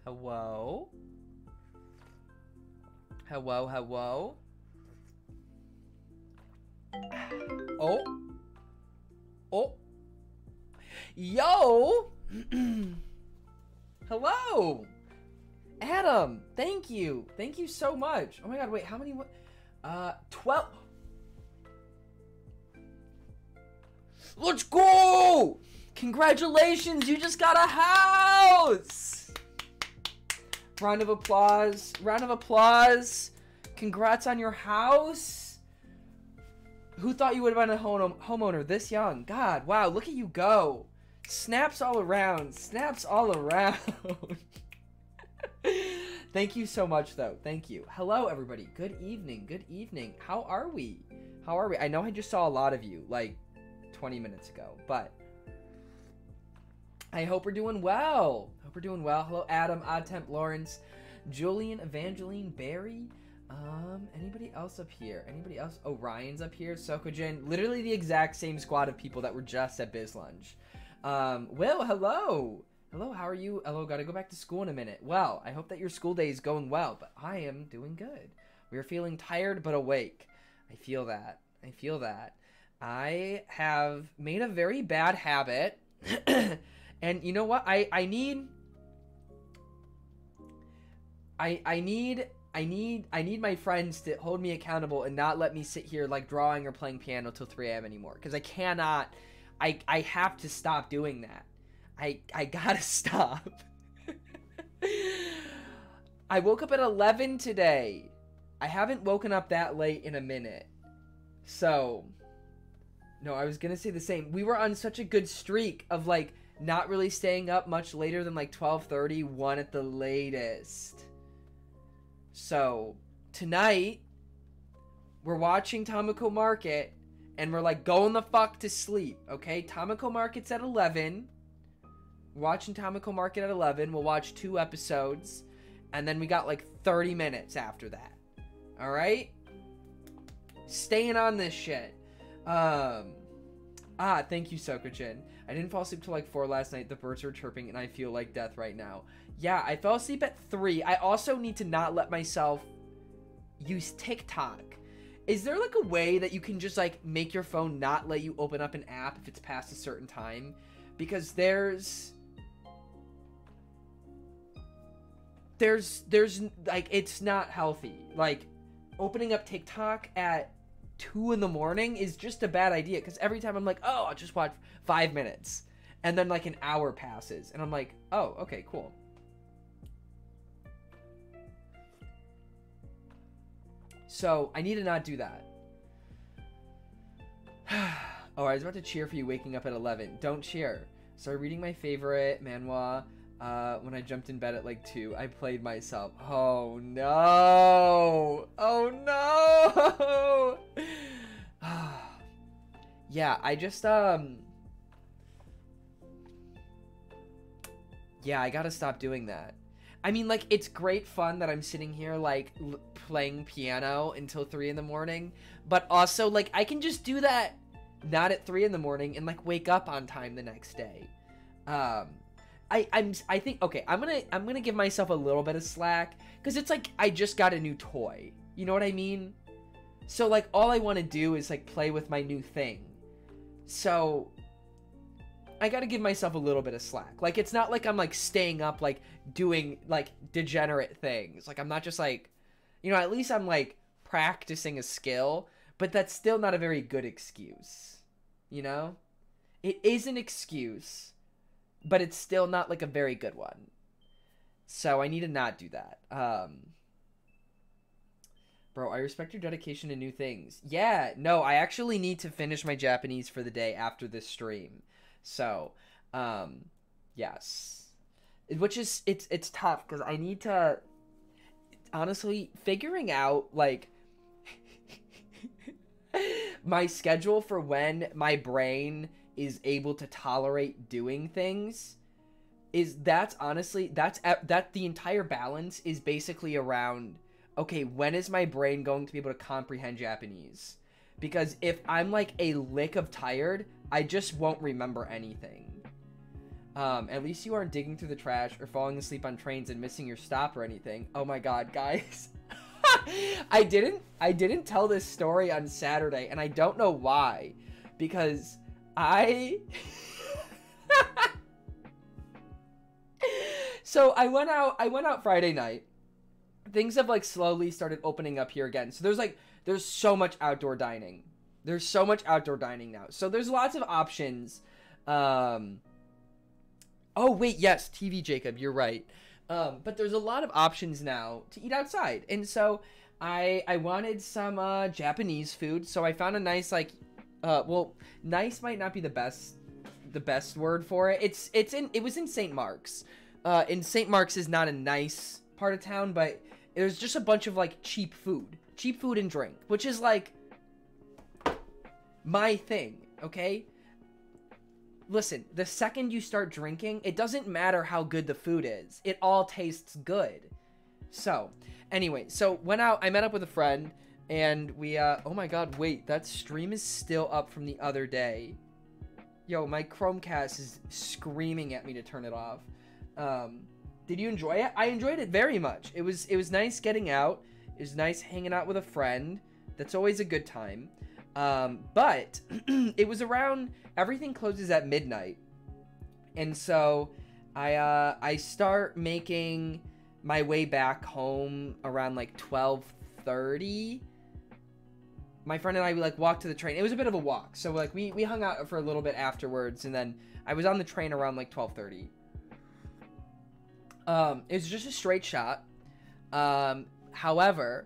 Hello? Hello, hello? Oh. Oh. Yo! Hello! Adam, thank you. Thank you so much. Oh my god, wait, how many? 12. Let's go! Congratulations, you just got a house! Round of applause. Round of applause. Congrats on your house. Who thought you would have been a homeowner this young? God, wow, look at you go. Snaps all around. Snaps all around. Thank you so much, though. Thank you. Hello, everybody. Good evening. Good evening. How are we? How are we? I know I just saw a lot of you, like, 20 minutes ago, but I hope we're doing well. Hope we're doing well. Hello, Adam, Oddtemp, Lawrence, Julian, Evangeline, Barry. Anybody else up here? Anybody else? Oh, Ryan's up here. Sokojin. Literally the exact same squad of people that were just at Biz Lunch. Will, hello. Hello, how are you? Hello, gotta go back to school in a minute. Well, I hope that your school day is going well, but I am doing good. We are feeling tired but awake. I feel that. I feel that. I have made a very bad habit. And you know what? I need my friends to hold me accountable and not let me sit here like drawing or playing piano till 3 a.m. anymore. Because I cannot. I have to stop doing that. I gotta stop. I woke up at 11 today. I haven't woken up that late in a minute. So, no, I was gonna say the same. We were on such a good streak of like not really staying up much later than like 12:30, 1 at the latest. So, tonight, we're watching Tamako Market, and we're like going the fuck to sleep, okay? Tamako Market's at 11. We're watching Tamako Market at 11. We'll watch 2 episodes, and then we got like 30 minutes after that. All right? Staying on this shit. Thank you, Sokojin. I didn't fall asleep till like 4 last night. The birds are chirping, and I feel like death right now. Yeah, I fell asleep at 3. I also need to not let myself use TikTok. Is there like a way that you can just like make your phone not let you open up an app if it's past a certain time? Because there's like, it's not healthy. Like, opening up TikTok at 2 in the morning is just a bad idea. Because every time I'm like, oh, I'll just watch 5 minutes. And then like an hour passes. And I'm like, oh, okay, cool. So, I need to not do that. Oh, I was about to cheer for you waking up at 11. Don't cheer. Started reading my favorite manhwa when I jumped in bed at like 2. I played myself. Oh, no. Oh, no. Yeah, I just, yeah, I gotta stop doing that. I mean, like, it's great fun that I'm sitting here, like, playing piano until 3 in the morning. But also, like, I can just do that not at 3 in the morning and, like, wake up on time the next day. I think, okay, I'm gonna give myself a little bit of slack. Because it's like, I just got a new toy. You know what I mean? So, like, all I want to do is, like, play with my new thing. So, I gotta give myself a little bit of slack. Like, it's not like I'm, like, staying up, like, doing, like, degenerate things. Like, I'm not just, like, you know, at least I'm, like, practicing a skill. But that's still not a very good excuse. You know? It is an excuse. But it's still not, like, a very good one. So, I need to not do that. Bro, I respect your dedication to new things. Yeah, no, I actually need to finish my Japanese for the day after this stream. So, yes. Which is, it's tough, because I need to, honestly, figuring out, like, my schedule for when my brain is able to tolerate doing things, that's the entire balance is basically around, okay, when is my brain going to be able to comprehend Japanese? Because if I'm like a lick of tired, I just won't remember anything. At least you aren't digging through the trash or falling asleep on trains and missing your stop or anything. Oh my god, guys. I didn't tell this story on Saturday, and I don't know why. Because I So I went out Friday night. Things have like slowly started opening up here again. So there's so much outdoor dining. There's so much outdoor dining now. So there's lots of options. Oh wait, yes, TV Jacob, you're right. But there's a lot of options now to eat outside. And so I wanted some Japanese food. So I found a nice well, nice might not be the best word for it. It was in St. Mark's. And St. Mark's is not a nice part of town, but there's just a bunch of like cheap food and drink, which is like my thing, okay? Listen, the second you start drinking, it doesn't matter how good the food is. It all tastes good. So, anyway, I met up with a friend, and we, oh my god, wait, that stream is still up from the other day. Yo, my Chromecast is screaming at me to turn it off. Did you enjoy it? I enjoyed it very much. It was nice getting out. It was nice hanging out with a friend. That's always a good time. But it was around, everything closes at midnight. And so I start making my way back home around like 12:30. My friend and I, we like walked to the train. It was a bit of a walk. So like we hung out for a little bit afterwards, and then I was on the train around like 12:30. It was just a straight shot. However,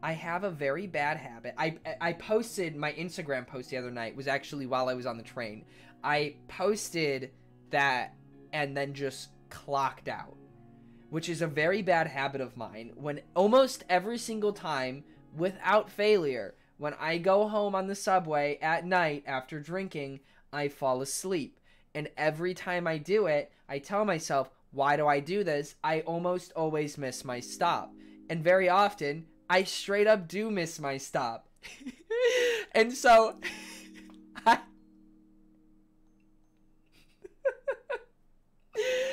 I have a very bad habit. I posted my Instagram post the other night, was actually while I was on the train. I posted that and then just clocked out, which is a very bad habit of mine. When almost every single time, without failure, when I go home on the subway at night after drinking, I fall asleep. And every time I do it, I tell myself, why do I do this? I almost always miss my stop. And very often, I straight up do miss my stop. And so,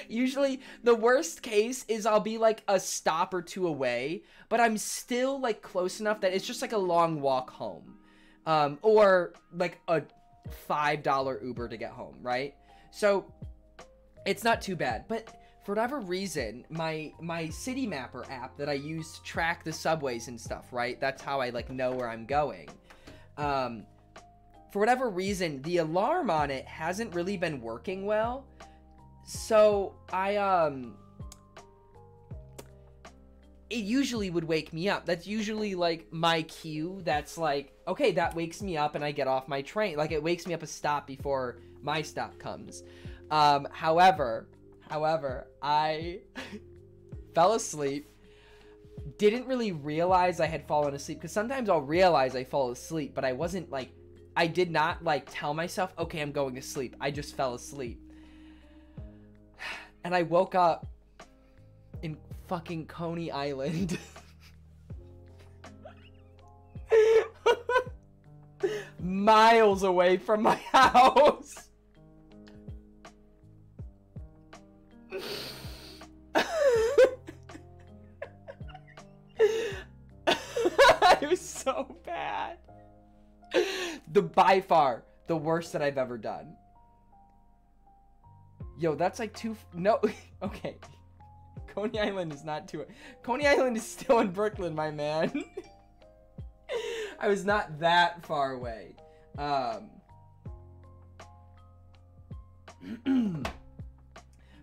usually, the worst case is I'll be like a stop or two away, but I'm still like close enough that it's just like a long walk home. Or like a $5 Uber to get home, right? So, it's not too bad. But for whatever reason, my City Mapper app that I use to track the subways and stuff, right? That's how I like know where I'm going. For whatever reason, the alarm on it hasn't really been working well. So it usually would wake me up. That's usually like my cue. That's like, okay, that wakes me up and I get off my train. Like it wakes me up a stop before my stop comes. However, I fell asleep, didn't really realize I had fallen asleep, because sometimes I'll realize I fall asleep, but I did not like tell myself, okay, I'm going to sleep. I just fell asleep. And I woke up in fucking Coney Island. Miles away from my house. It was so bad. By far the worst that I've ever done. Yo, that's like no, okay. Coney Island is not too, Coney Island is still in Brooklyn, my man. I was not that far away.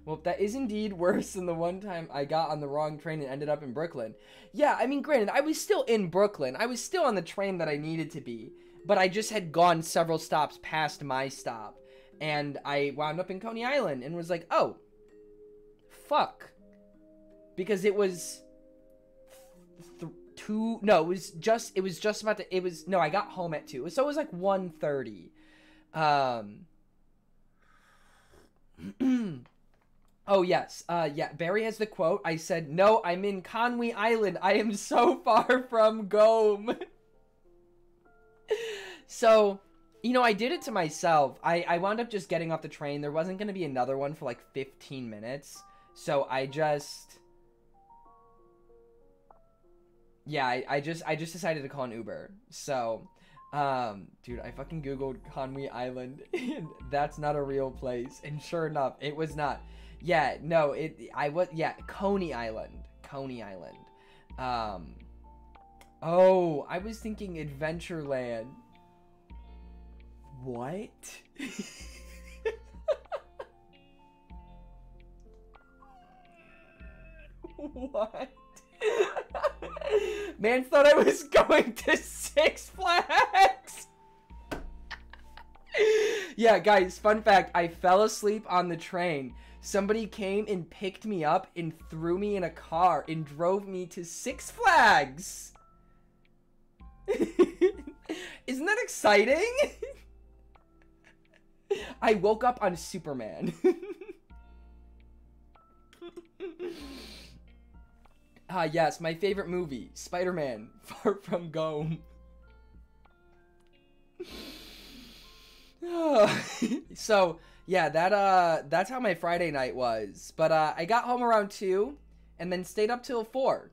Well, that is indeed worse than the one time I got on the wrong train and ended up in Brooklyn. Yeah, I mean, granted, I was still in Brooklyn. I was still on the train that I needed to be. But I just had gone several stops past my stop. And I wound up in Coney Island and was like, oh, fuck. Because it was it was just about to, no, I got home at 2. So it was like 1:30. Oh, yes. Yeah, Barry has the quote. I said, no, I'm in Coney Island. I am so far from Gome. So, You know, I did it to myself. I wound up just getting off the train. There wasn't going to be another one for like 15 minutes. So I just... Yeah, I just decided to call an Uber. So, dude, I fucking Googled Conwy Island. And that's not a real place. And sure enough, it was not. Yeah, no, Coney Island. Coney Island. Oh, I was thinking Adventureland. What? What? Man thought I was going to Six Flags. Yeah, guys, fun fact, I fell asleep on the train. Somebody came and picked me up and threw me in a car and drove me to Six Flags. Isn't that exciting? I woke up on Superman. Yes, my favorite movie, Spider-Man, Far From Home. So, yeah, that's how my Friday night was. But I got home around 2 and then stayed up till 4.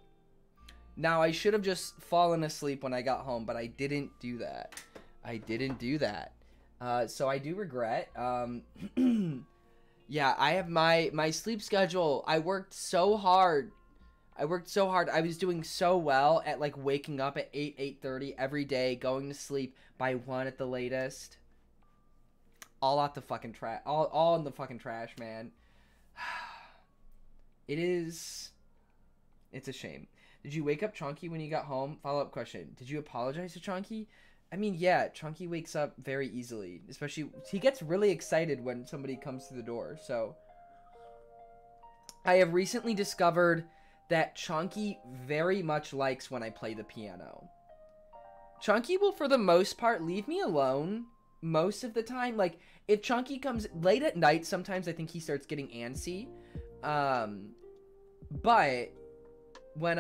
Now, I should have just fallen asleep when I got home, but I didn't do that. So I do regret. Yeah, I have my sleep schedule. I worked so hard. I was doing so well at like waking up at 8:30 every day, going to sleep by 1 at the latest. All out the fucking trash. All in the fucking trash, man. It's a shame. Did you wake up Chunky when you got home? Follow-up question. Did you apologize to Chunky? I mean, yeah, Chunky wakes up very easily. Especially, he gets really excited when somebody comes to the door. So, I have recently discovered that Chunky very much likes when I play the piano. Chunky will, for the most part, leave me alone most of the time. Like, if Chunky comes late at night, sometimes I think he starts getting antsy. But when,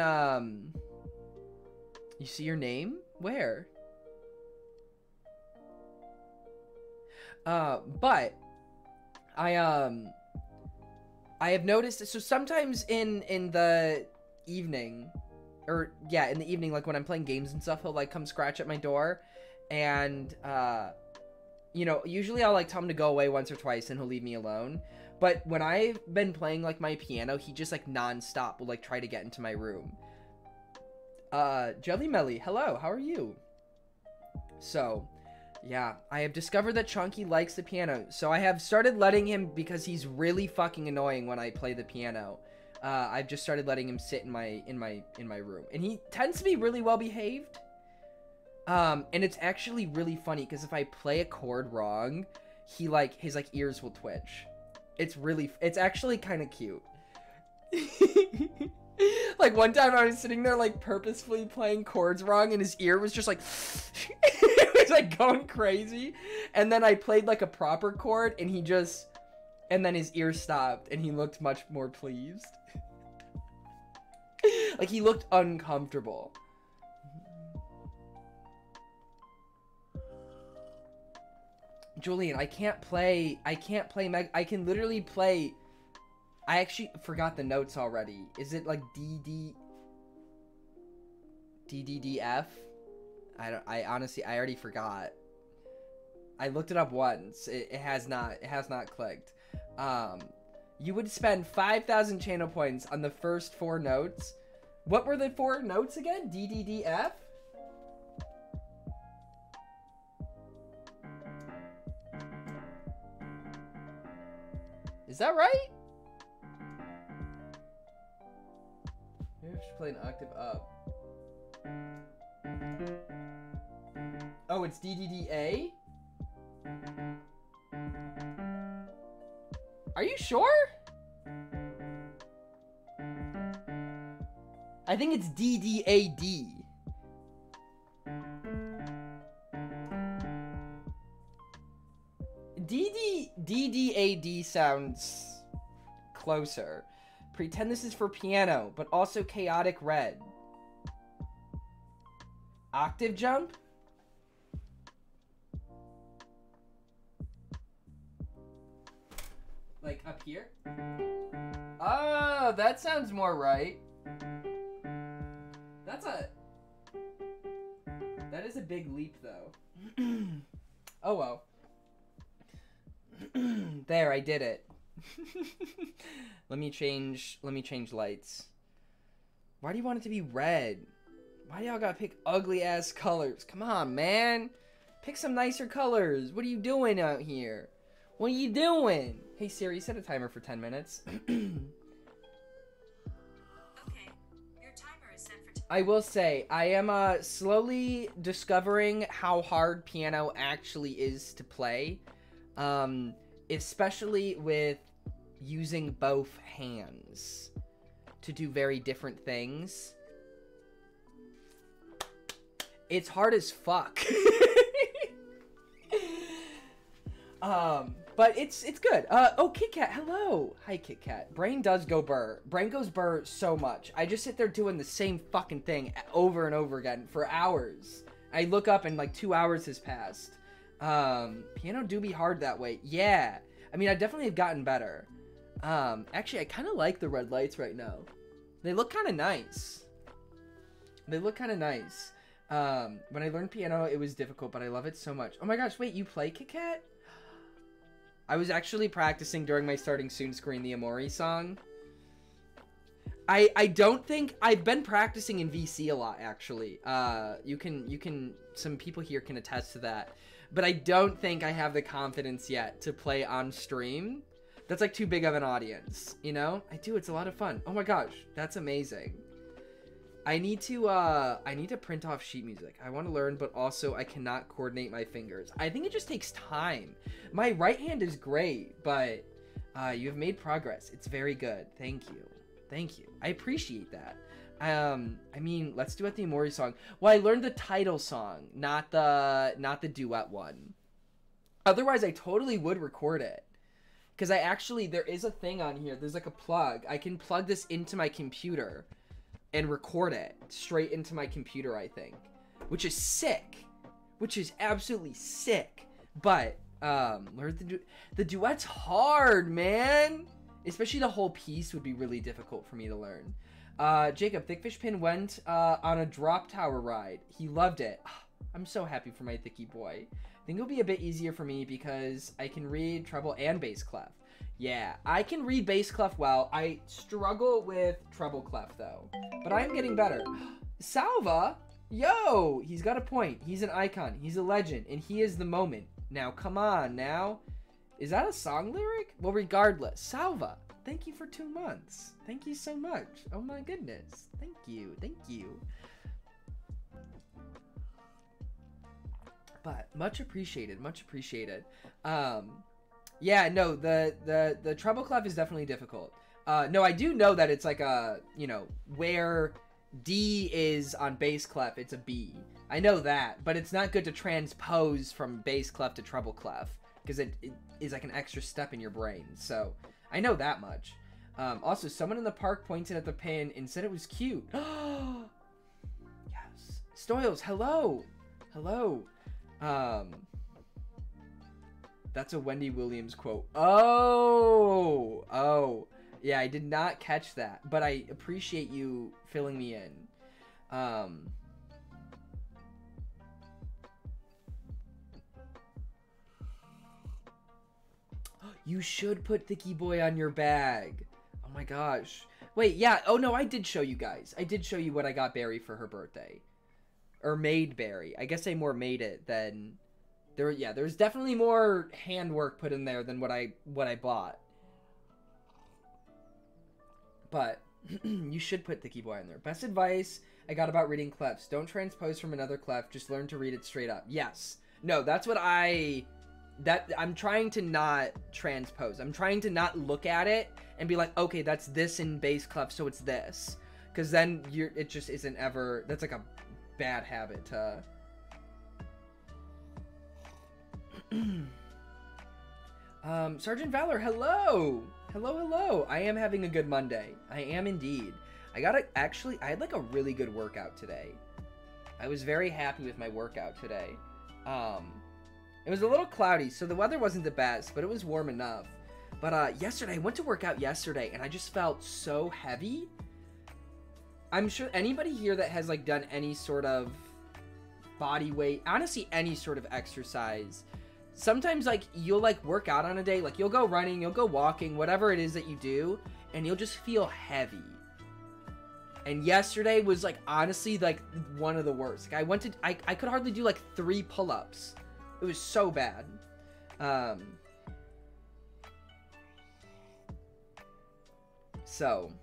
you see your name? Where? But I have noticed, so sometimes in the evening, or yeah, in the evening, like when I'm playing games and stuff, he'll like come scratch at my door, and you know, usually I'll like tell him to go away once or twice and he'll leave me alone. But when I've been playing like my piano, he just like non-stop will like try to get into my room. Jelly Melly, hello, how are you? So, yeah, I have discovered that Chunky likes the piano, so I have started letting him, because he's really fucking annoying when I play the piano. I've just started letting him sit in my room, and he tends to be really well behaved. And it's actually really funny because if I play a chord wrong, his ears will twitch. It's actually kind of cute. Like one time I was sitting there like purposefully playing chords wrong, and his ear was just like it was like going crazy, and then I played like a proper chord and and then his ear stopped and he looked much more pleased. Like he looked uncomfortable. Julian, I can literally play. I actually forgot the notes already. Is it like DDDF? I honestly, I already forgot. I looked it up once. It has not clicked. You would spend 5,000 channel points on the first 4 notes. What were the 4 notes again? DDDF? Is that right? Maybe I should play an octave up. Oh, it's DDDA? Are you sure? I think it's DDAD. DDAD sounds closer. Pretend this is for piano, but also chaotic red. Octave jump? Like up here? Oh, that sounds more right. That is a big leap though. Oh well. There, I did it. Let me change lights. Why do you want it to be red? Why do y'all gotta pick ugly ass colors? Come on, man. Pick some nicer colors. What are you doing out here? What are you doing? Hey Siri, set a timer for 10 minutes. Okay. Your timer is set for 10 I will say, I am slowly discovering how hard piano actually is to play. Especially with using both hands to do very different things. It's hard as fuck. But it's good. Oh, Kit Kat, hello. Hi, Kit Kat. Brain does go burr. Brain goes burr so much. I just sit there doing the same fucking thing over and over again for hours. I look up and like 2 hours has passed. Piano do be hard that way. Yeah. I mean, I definitely have gotten better. Actually, I kind of like the red lights right now. They look kind of nice. When I learned piano, it was difficult, but I love it so much. Oh my gosh, wait, you play Kit Kat? I was actually practicing during my Starting Soon screen the Amori song. I don't think I've been practicing in VC a lot, actually. You can some people here can attest to that. But I don't think I have the confidence yet to play on stream. That's like too big of an audience, you know? I do, it's a lot of fun. Oh my gosh, that's amazing. I need to print off sheet music. I want to learn, but also I cannot coordinate my fingers. I think it just takes time. My right hand is great, but you have made progress. It's very good. Thank you. I appreciate that. I mean, let's duet the Amori song. Well, I learned the title song, not the duet one. Otherwise, I totally would record it. Because there is a thing on here. There's like a plug. I can plug this into my computer and record it straight into my computer, I think. Which is sick. Which is absolutely sick. But, learn the duet's hard, man. Especially the whole piece would be really difficult for me to learn. Jacob, Thickfish Pin went on a drop tower ride. He loved it. I'm so happy for my Thicky boy. I think it'll be a bit easier for me because I can read treble and bass clef. Yeah, I can read bass clef well. I struggle with treble clef though, but I'm getting better. Salva, yo, he's got a point. He's an icon. He's a legend, and he is the moment. Now, come on, now. Is that a song lyric? Well, regardless, Salva, thank you for 2 months. Thank you so much. Oh my goodness. Thank you. But much appreciated. Yeah, no, the treble clef is definitely difficult. No, I do know that it's like a, where D is on bass clef, it's a B. I know that, but it's not good to transpose from bass clef to treble clef because it is like an extra step in your brain. So I know that much. Also, someone in the park pointed at the pin and said it was cute. Yes. Stoyles, hello. That's a Wendy Williams quote. Oh. Yeah, I did not catch that, but I appreciate you filling me in. You should put Thicky Boy on your bag. Oh my gosh. Wait, yeah. Oh no, I did show you guys. I did show you what I got Barry for her birthday. Or made Barry. I guess I more made it than... there's definitely more handwork put in there than what I bought. But you should put Thicky Boy in there. Best advice I got about reading clefs. Don't transpose from another clef. Just learn to read it straight up. Yes. No, that's what I'm trying to not transpose. I'm trying to not look at it and be like, okay, that's this in bass clef, so it's this. Because then it just isn't ever... That's like a bad habit to... Sergeant Valor, hello! Hello. I am having a good Monday. I am indeed. I had like a really good workout today. I was very happy with my workout today. It was a little cloudy, so the weather wasn't the best, but it was warm enough. But yesterday, I went to work out yesterday, and I just felt so heavy. I'm sure anybody here that has, like, done any sort of body weight, honestly, any sort of exercise, sometimes, like, you'll, like, work out on a day, like, you'll go running, you'll go walking, whatever it is that you do, and you'll just feel heavy. And yesterday was, like, honestly, like, one of the worst. Like, I could hardly do, like, 3 pull-ups. It was so bad. So...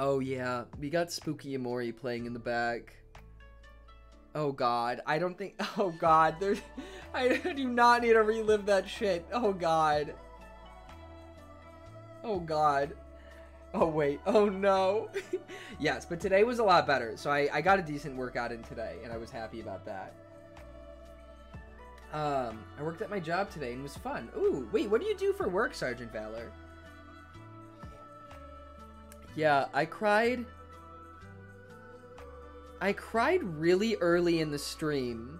Oh, yeah. We got Spooky Amori playing in the back. Oh, God. I don't think... Oh, God. I do not need to relive that shit. Oh, God. Oh, God. Oh, wait. Oh, no. Yes, but today was a lot better. So I got a decent workout in today, and I was happy about that. I worked at my job today, and it was fun. Ooh, wait. What do you do for work, Sergeant Valor? Yeah, I cried really early in the stream.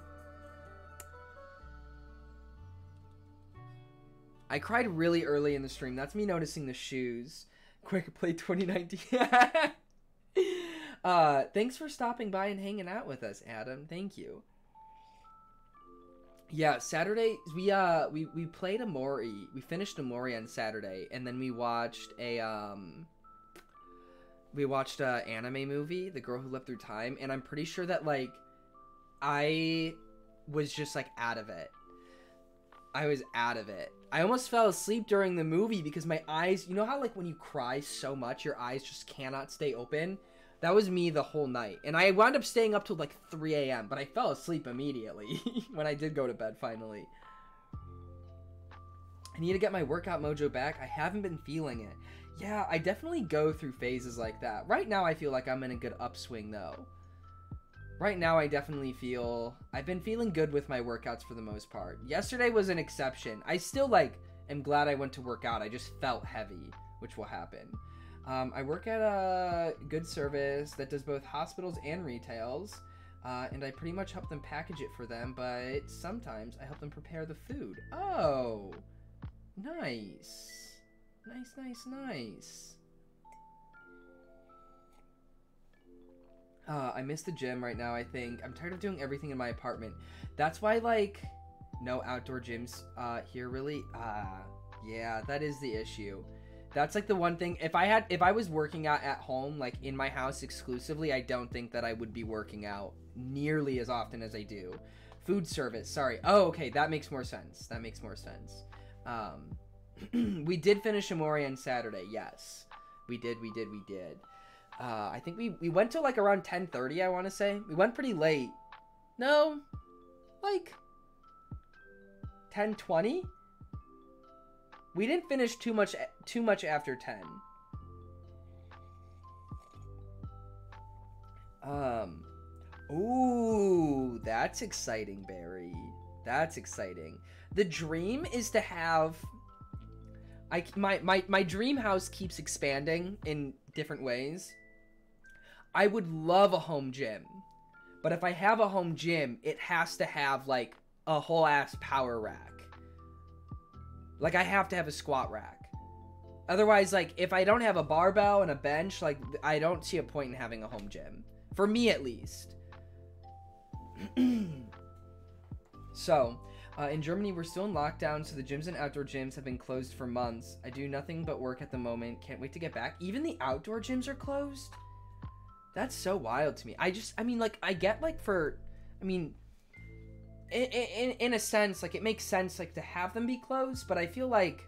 That's me noticing the shoes. Quick play 2019. Thanks for stopping by and hanging out with us, Adam. Thank you. Yeah, Saturday we played Amori. We finished Amori on Saturday, and then we watched a anime movie, The Girl Who Lived Through Time, and I'm pretty sure that, like, I was just, like, out of it. I almost fell asleep during the movie because my eyes, you know how, like, when you cry so much, your eyes just cannot stay open? That was me the whole night. And I wound up staying up till, like, 3 a.m., but I fell asleep immediately when I did go to bed, finally. I need to get my workout mojo back. I haven't been feeling it. Yeah, I definitely go through phases like that. Right now, I feel like I'm in a good upswing, though. Right now, I definitely feel... I've been feeling good with my workouts for the most part. Yesterday was an exception. I still, like, am glad I went to work out. I just felt heavy, which will happen. I work at a good service that does both hospitals and retails. And I pretty much help them package it for them, but sometimes I help them prepare the food. Oh, nice. Nice. I miss the gym right now, I think. I'm tired of doing everything in my apartment. That's why, like, no outdoor gyms here, really. Yeah, that is the issue. That's, like, the one thing. If I was working out at home, like, in my house exclusively, I don't think that I would be working out nearly as often as I do. Food service, sorry. Oh, okay, that makes more sense. We did finish Amori on Saturday, yes. We did. I think we went till, like, around 10:30, I want to say. We went pretty late. No, like, 10:20? We didn't finish too much after 10. Ooh, that's exciting, Barry. That's exciting. The dream is to have... My dream house keeps expanding in different ways. I would love a home gym. But if I have a home gym, it has to have, like, a whole ass power rack. Like, I have to have a squat rack. Otherwise, like, if I don't have a barbell and a bench, like, I don't see a point in having a home gym. For me, at least. So, in Germany, we're still in lockdown, so the gyms and outdoor gyms have been closed for months. I do nothing but work at the moment. Can't wait to get back. Even the outdoor gyms are closed? That's so wild to me. I mean, like, I get, like, in a sense, like, it makes sense, like, to have them be closed, but I feel like,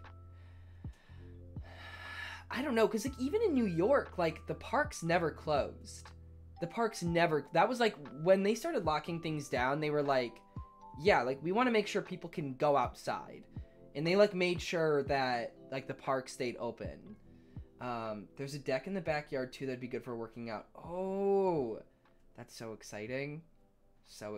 I don't know, because, like, even in New York, like, the parks never closed. That was, like, when they started locking things down, they were like, yeah, like, we want to make sure people can go outside, and they, like, made sure that, like, the park stayed open. There's a deck in the backyard, too, that'd be good for working out. Oh, that's so exciting. I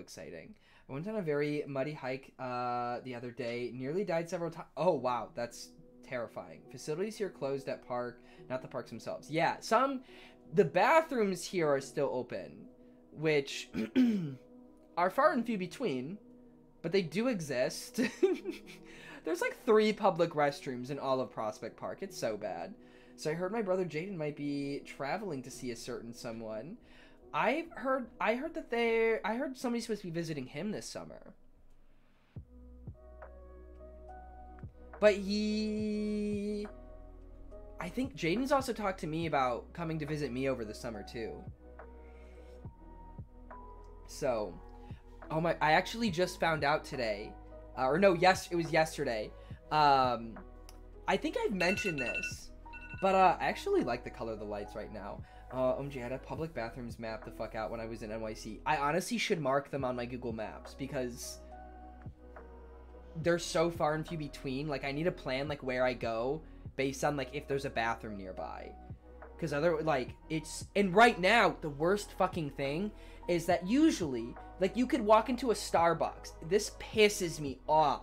went on a very muddy hike the other day. Nearly died several times. Oh, wow. That's terrifying. Facilities here closed at park, not the parks themselves. Yeah, the bathrooms here are still open, which are far and few between. but they do exist. There's like 3 public restrooms in all of Prospect Park. It's so bad. So I heard my brother Jaden might be traveling to see a certain someone. I heard somebody's supposed to be visiting him this summer. But I think Jaden's also talked to me about coming to visit me over the summer too. So, I actually just found out today, it was yesterday. I think I've mentioned this, but I actually like the color of the lights right now. OMG, I had a public bathrooms map the fuck out when I was in NYC. I honestly should mark them on my Google Maps because they're so far and few between. Like, I need to plan, like, where I go based on, like, if there's a bathroom nearby. Because and right now, the worst fucking thing is that usually, like, you could walk into a Starbucks. This pisses me off.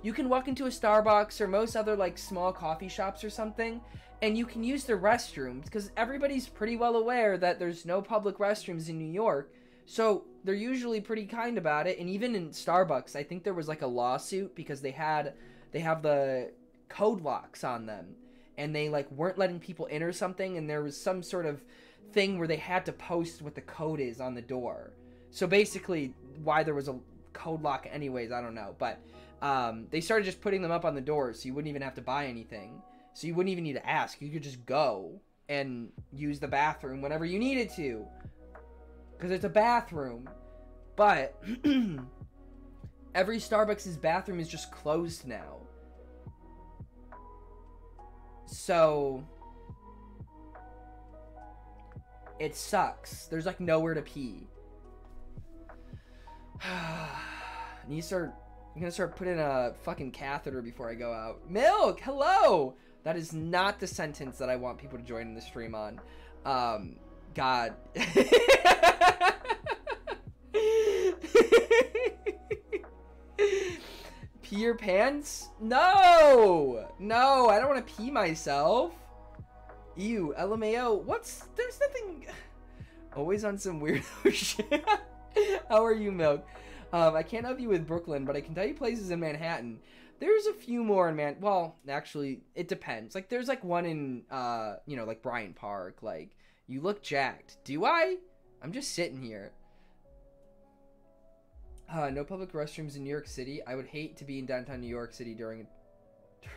You can walk into a Starbucks or most other, like, small coffee shops or something, and you can use their restrooms, because everybody's pretty well aware that there's no public restrooms in New York, so they're usually pretty kind about it. And even in Starbucks, I think there was, like, a lawsuit because they have the code locks on them, and they, like, weren't letting people in or something, and there was some sort of thing where they had to post what the code is on the door. So basically, why there was a code lock anyways, I don't know, but they started just putting them up on the doors, so you wouldn't even have to buy anything. So you wouldn't even need to ask. You could just go and use the bathroom whenever you needed to, because it's a bathroom. But every Starbucks' bathroom is just closed now. So it sucks. There's, like, nowhere to pee. I'm gonna start putting a fucking catheter before I go out. Milk, hello! That is not the sentence that I want people to join in the stream on. God. Pee your pants? No! No, I don't want to pee myself. Ew, LMAO. There's nothing... Always on some weirdo shit. How are you, Milk? I can't help you with Brooklyn, but I can tell you places in Manhattan. There's a few more in well, actually, it depends. Like, there's, like, one in, like, Bryant Park. Like, you look jacked. Do I? I'm just sitting here. No public restrooms in New York City. I would hate to be in downtown New York City during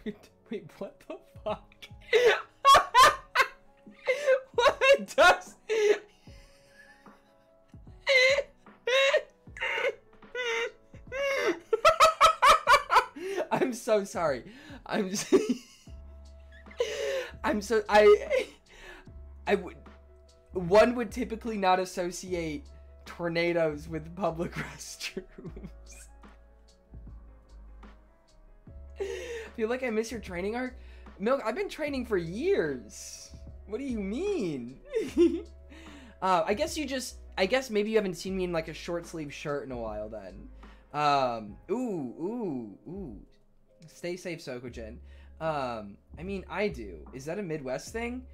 wait, what the fuck? What does... I'm so sorry. One would typically not associate tornadoes with public restrooms. Feel like I miss your training arc? Milk, I've been training for years. What do you mean? I guess maybe you haven't seen me in, like, a short sleeve shirt in a while then. Ooh. Stay safe, Sokojin. I mean, I do. Is that a Midwest thing?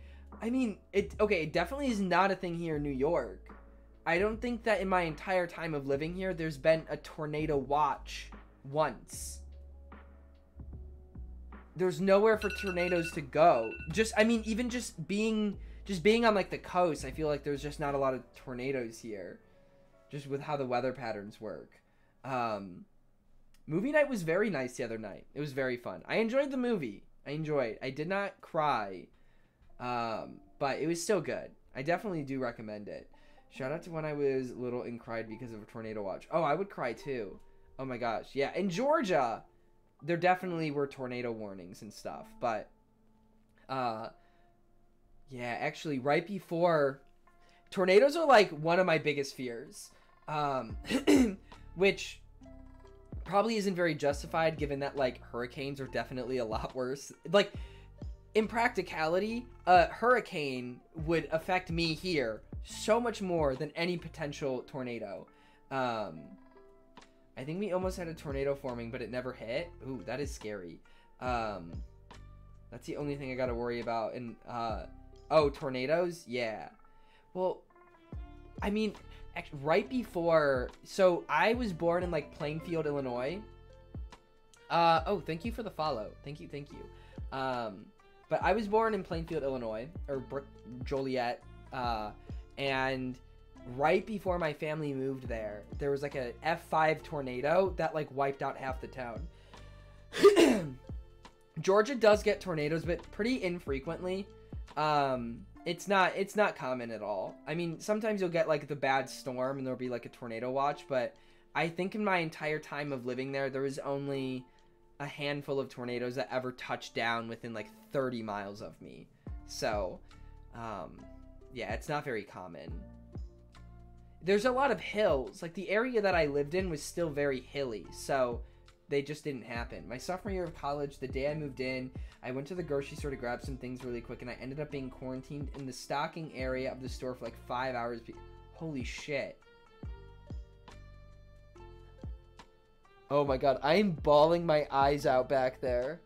I mean, it definitely is not a thing here in New York. I don't think that in my entire time of living here, there's been a tornado watch once. There's nowhere for tornadoes to go. Even just being on, like, the coast, I feel like there's just not a lot of tornadoes here. Just with how the weather patterns work. Movie night was very nice the other night. It was very fun. I enjoyed the movie. I did not cry. But it was still good. I definitely do recommend it. Shout out to when I was little and cried because of a tornado watch. Oh, I would cry too. Oh my gosh. Yeah, in Georgia, there definitely were tornado warnings and stuff. But, yeah, actually, right before... Tornadoes are, like, one of my biggest fears. Which probably isn't very justified given that, like, hurricanes are definitely a lot worse. Like, in practicality, a hurricane would affect me here so much more than any potential tornado. I think we almost had a tornado forming, but it never hit. Ooh, that is scary. That's the only thing I gotta worry about. And, oh, tornadoes? Yeah. Well, I mean, right before, so I was born in like Plainfield, Illinois. Oh, thank you for the follow. Thank you. But I was born in Plainfield, Illinois, or Joliet, and right before my family moved there, there was like a F5 tornado that like wiped out half the town. Georgia does get tornadoes, but pretty infrequently. It's not common at all. I mean, sometimes you'll get like the bad storm and there'll be like a tornado watch, but I think in my entire time of living there, there was only a handful of tornadoes that ever touched down within like 30 miles of me. So, yeah, it's not very common. There's a lot of hills. Like, the area that I lived in was still very hilly, so they just didn't happen. My sophomore year of college, the day I moved in, I went to the grocery store to grab some things really quick, and I ended up being quarantined in the stocking area of the store for like 5 hours. Holy shit. Oh my god, I am bawling my eyes out back there.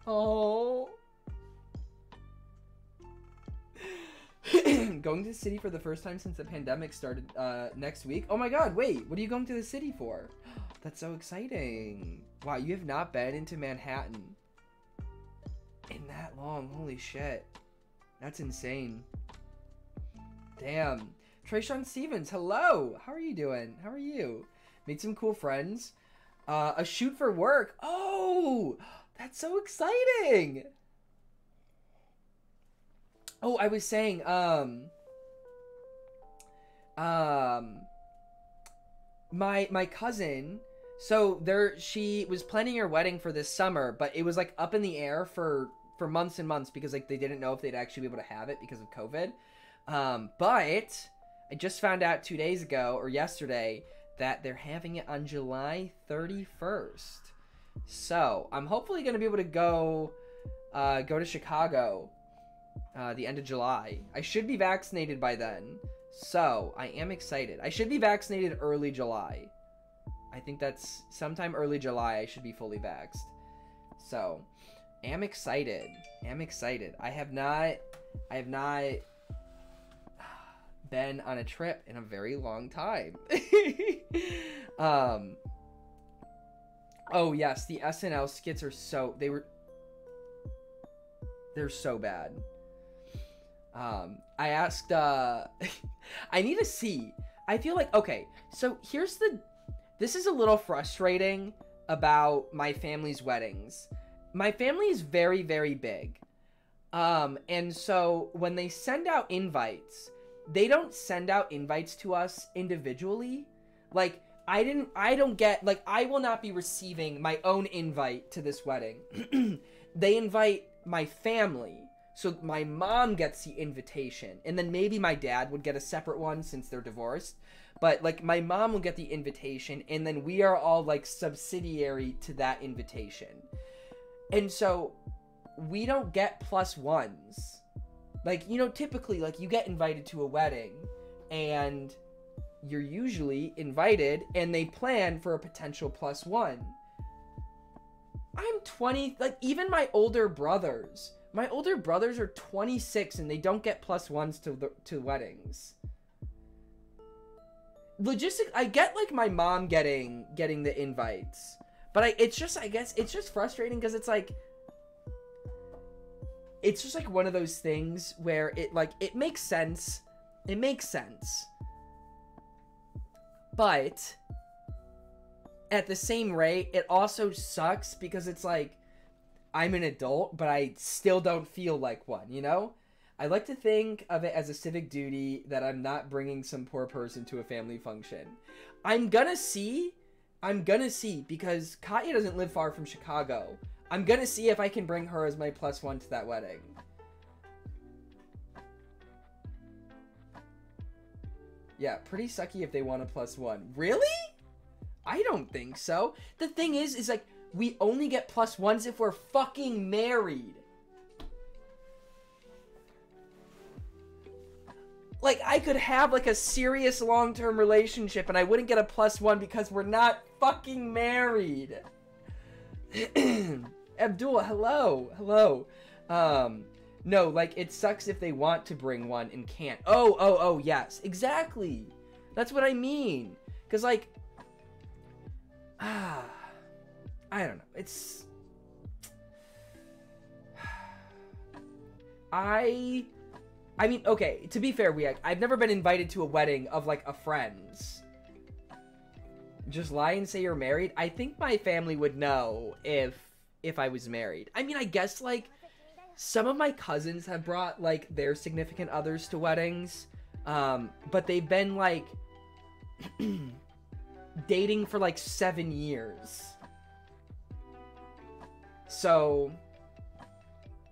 Oh. Going to the city for the first time since the pandemic started next week. Oh my god, wait, what are you going to the city for? That's so exciting. Wow, you have not been into Manhattan in that long. Holy shit. That's insane. Damn. Trayshawn Stevens, hello. How are you doing? How are you? Made some cool friends. A shoot for work. Oh, that's so exciting. Oh, I was saying, my cousin, so she was planning her wedding for this summer, but it was like up in the air for months and months because like they didn't know if they'd actually be able to have it because of COVID. But I just found out 2 days ago or yesterday that they're having it on July 31st. So I'm hopefully going to be able to go to Chicago the end of July. I should be vaccinated by then, so I am excited. I should be vaccinated early July. I think that's sometime early July I should be fully vaxxed. So, am excited. I have not been on a trip in a very long time. Oh yes, the SNL skits are they're so bad. I asked, I need to see. I feel like, okay, so this is a little frustrating about my family's weddings. My family is very, very big. And so when they send out invites, they don't send out invites to us individually. Like, I don't get, like, I will not be receiving my own invite to this wedding. They invite my family. So my mom gets the invitation, and then maybe my dad would get a separate one since they're divorced. But, like, my mom will get the invitation, and then we are all, like, subsidiary to that invitation. And so we don't get +1s. Like, you know, typically, like, you get invited to a wedding, and you're usually invited, and they plan for a potential +1. I'm 20, like, even my older brothers are 26, and they don't get +1s to weddings. I get, like, my mom getting the invites, but I guess it's just frustrating because it's like, it's just like one of those things where it makes sense. It makes sense. But at the same rate, it also sucks because it's like, I'm an adult, but I still don't feel like one, you know? I like to think of it as a civic duty that I'm not bringing some poor person to a family function. I'm gonna see because Katya doesn't live far from Chicago. I'm gonna see if I can bring her as my +1 to that wedding. Yeah, pretty sucky if they want a +1. Really? I don't think so. The thing is like, we only get +1s if we're fucking married. Like, I could have, like, a serious long-term relationship and I wouldn't get a +1 because we're not fucking married. Abdul, hello. No, like, it sucks if they want to bring one and can't. Oh, yes, exactly. That's what I mean. Because, like, I don't know. It's... I mean, okay, to be fair, I've never been invited to a wedding of, like, a friend's. Just lie and say you're married? I think my family would know if I was married. I mean, I guess, like, some of my cousins have brought, like, their significant others to weddings, but they've been, like, dating for, like, 7 years. So,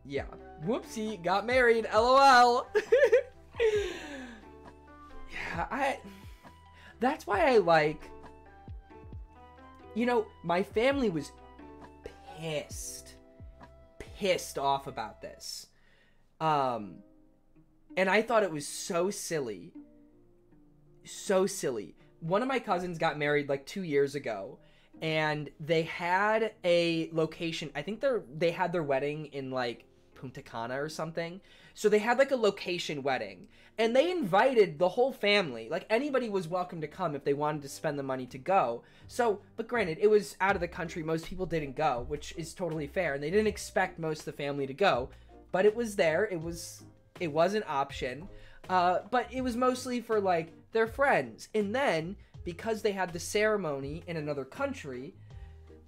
yeah. Whoopsie, got married, LOL. Yeah, that's why I like, you know, my family was pissed off about this. And I thought it was so silly. So silly. One of my cousins got married like 2 years ago, and they had a location. I think they had their wedding in like Punta Cana or something. So they had like a location wedding, and they invited the whole family. Like, anybody was welcome to come if they wanted to spend the money to go. So, but granted, it was out of the country. Most people didn't go, which is totally fair. And they didn't expect most of the family to go, but it was there. It was an option. But it was mostly for like their friends. And then, because they had the ceremony in another country,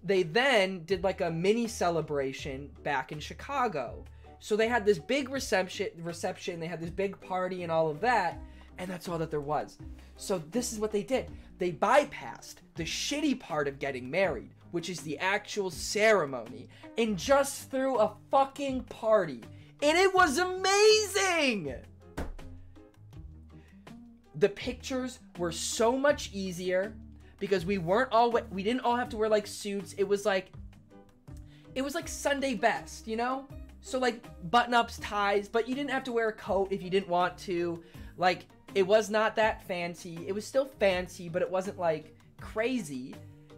they then did like a mini celebration back in Chicago. So they had this big reception, they had this big party and all of that, and that's all that there was. So this is what they did. They bypassed the shitty part of getting married, which is the actual ceremony, and just threw a fucking party. And it was amazing! The pictures were so much easier because we didn't all have to wear like suits. It was like Sunday best, you know? So, like, button-ups, ties, but you didn't have to wear a coat if you didn't want to. Like, it was not that fancy. It was still fancy, but it wasn't, like, crazy.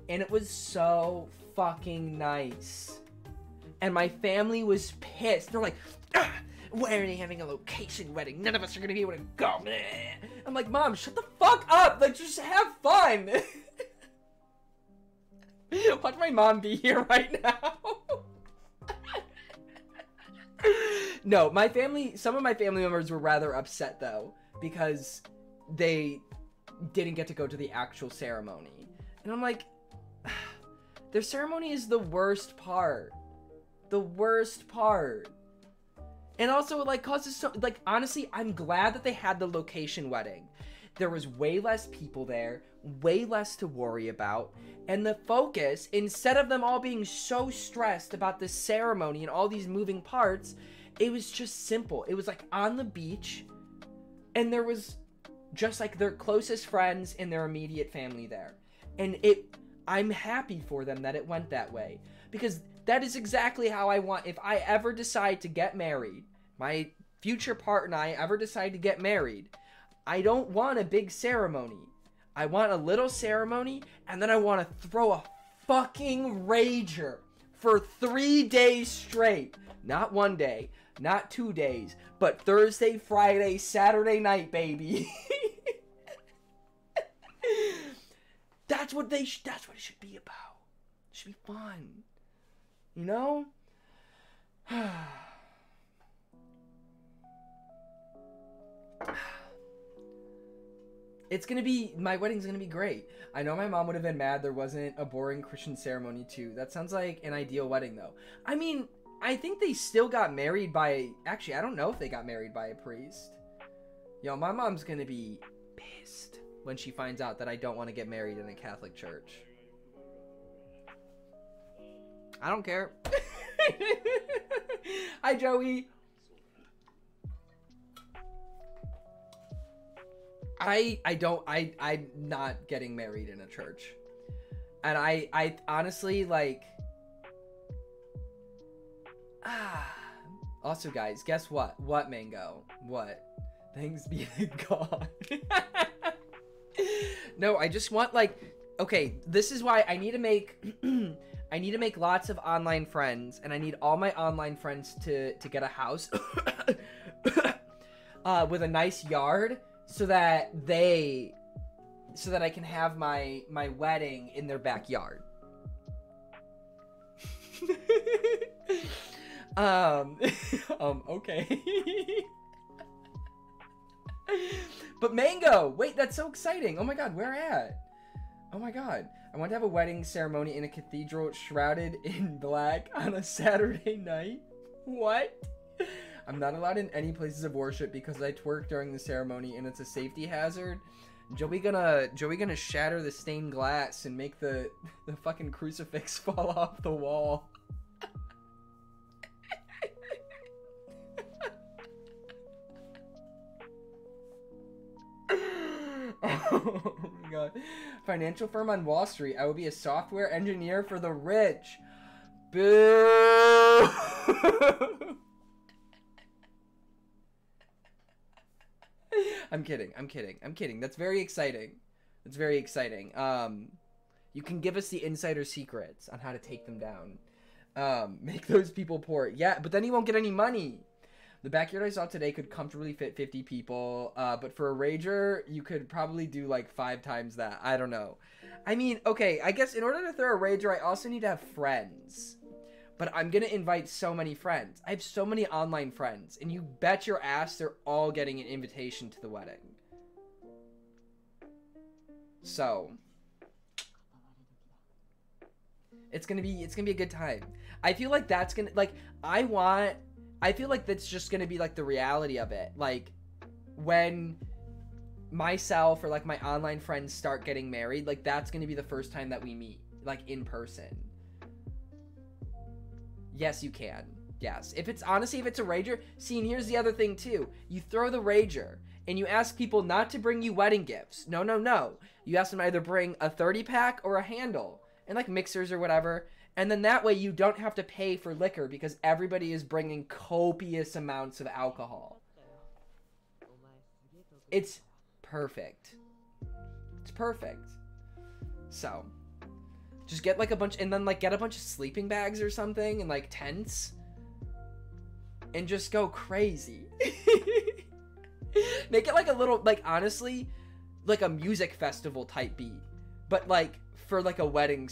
And it was so fucking nice. And my family was pissed. They're like, why are they having a location wedding? None of us are gonna be able to go. I'm like, Mom, shut the fuck up. Like, just have fun. Watch my mom be here right now. No, some of my family members were rather upset, though, because they didn't get to go to the actual ceremony. And I'm like, their ceremony is the worst part. The worst part. And also, it, like, causes so, like, honestly, I'm glad that they had the location wedding. There was way less people there, way less to worry about, and the focus, instead of them all being so stressed about this ceremony and all these moving parts, it was just simple. It was like on the beach, and there was just like their closest friends and their immediate family there. And I'm happy for them that it went that way, because that is exactly how I want. If I ever decide to get married, my future partner and I ever decide to get married, I don't want a big ceremony. I want a little ceremony, and then I want to throw a fucking rager for 3 days straight. Not 1 day, not 2 days, but Thursday, Friday, Saturday night, baby. That's what it should be about. It should be fun. You know? My wedding's gonna be great. I know my mom would have been mad there wasn't a boring Christian ceremony too. That sounds like an ideal wedding though. I mean, I think they still got married actually, I don't know if they got married by a priest. Yo, my mom's gonna be pissed when she finds out that I don't want to get married in a Catholic church. I don't care. Hi, Joey. I'm not getting married in a church. And I honestly, like, also, guys, guess what? What, Mango? What? Thanks be to God. No, I just want, like, okay, this is why I need to make I need to make lots of online friends, and I need all my online friends to get a house with a nice yard so that I can have my wedding in their backyard. Okay. But Mango, wait, that's so exciting. Oh my god, where at? Oh my god. I want to have a wedding ceremony in a cathedral shrouded in black on a Saturday night. What? I'm not allowed in any places of worship because I twerk during the ceremony and it's a safety hazard. Joey gonna shatter the stained glass and make the fucking crucifix fall off the wall. Oh my god. Financial firm on Wall Street. I will be a software engineer for the rich. Boo! I'm kidding. That's very exciting. You can give us the insider secrets on how to take them down. Make those people poor. Yeah, but then he won't get any money. The backyard I saw today could comfortably fit 50 people, but for a rager, you could probably do like 5 times that. I don't know. I mean, okay, I guess in order to throw a rager, I also need to have friends. But I'm gonna invite so many friends. I have so many online friends, and you bet your ass they're all getting an invitation to the wedding. So it's gonna be a good time. I feel like that's gonna, like, I feel like that's just gonna be like the reality of it. Like, when myself or like my online friends start getting married, like that's gonna be the first time that we meet, like in person. Yes, you can. Yes. If it's a rager, see, and here's the other thing too. You throw the rager and you ask people not to bring you wedding gifts. No. You ask them to either bring a 30-pack or a handle and like mixers or whatever. And then that way you don't have to pay for liquor because everybody is bringing copious amounts of alcohol. It's perfect. It's perfect. So, just get like a bunch, and then like get a bunch of sleeping bags or something and like tents. And just go crazy. Make it like a little, like honestly, like a music festival type beat. But like, for like a wedding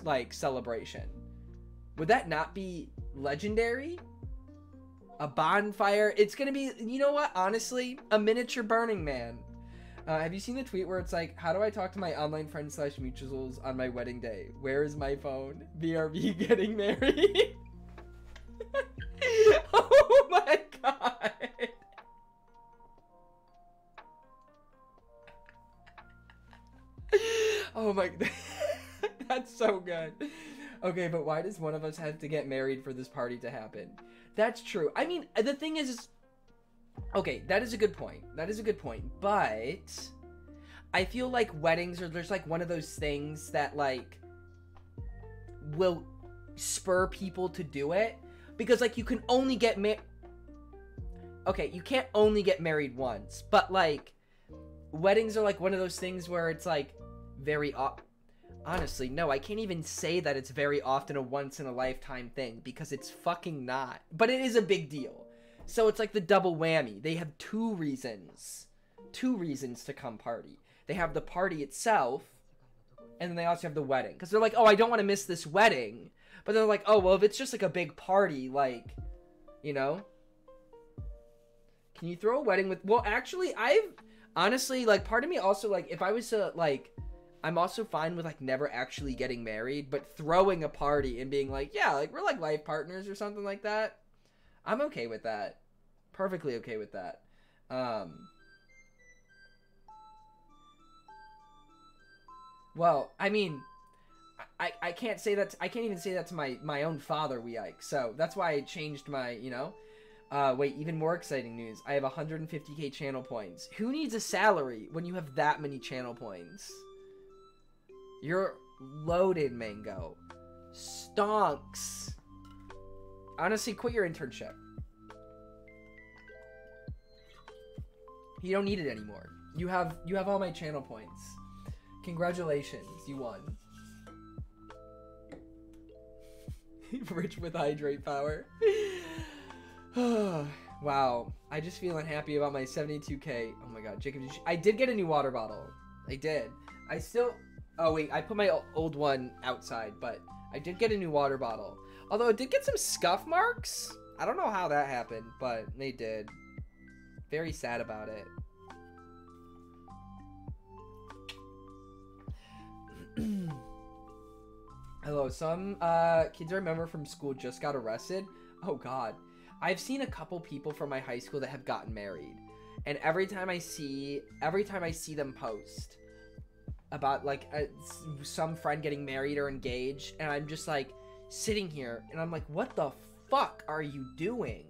like celebration. Would that not be legendary? A bonfire. It's gonna be, you know what, honestly, a miniature Burning Man. Have you seen the tweet where it's like, how do I talk to my online friends / mutuals on my wedding day? Where is my phone? BRB getting married. Oh my god. Oh my, that's so good. Okay, but why does one of us have to get married for this party to happen? That's true. I mean, the thing is, okay, that is a good point. But I feel like weddings are just like one of those things that like will spur people to do it, because like you can only get okay, you can't only get married once, but like weddings are like one of those things where it's like very honestly, no, I can't even say that it's very often a once in a lifetime thing, because it's fucking not. But it is a big deal. So it's like the double whammy. They have two reasons to come party. They have the party itself, and then they also have the wedding. Because they're like, oh, I don't want to miss this wedding. But they're like, oh, well, if it's just like a big party, like, you know? Can you throw a wedding with... Well, actually, I've... Honestly, like, part of me also, like, if I was to, like... I'm also fine with, like, never actually getting married, but throwing a party and being like, yeah, like, we're, like, life partners or something like that. I'm okay with that. Perfectly okay with that. Well, I mean, I can't say that, I can't even say that to my own father, Weike, so that's why I changed my, you know? Wait, even more exciting news. I have 150k channel points. Who needs a salary when you have that many channel points? You're loaded, Mango. Stonks. Honestly, quit your internship. You don't need it anymore. You have all my channel points. Congratulations, you won. Rich with hydrate power. Wow. I just feel unhappy about my 72k. Oh my god, Jacob, I did get a new water bottle. I did. I still... Oh wait, I put my old one outside, but I did get a new water bottle. Although it did get some scuff marks. I don't know how that happened, but they did. Very sad about it. Hello, some kids I remember from school just got arrested. Oh god. I've seen a couple people from my high school that have gotten married. And every time I see them post about like some friend getting married or engaged, and I'm just like sitting here and I'm like, what the fuck are you doing?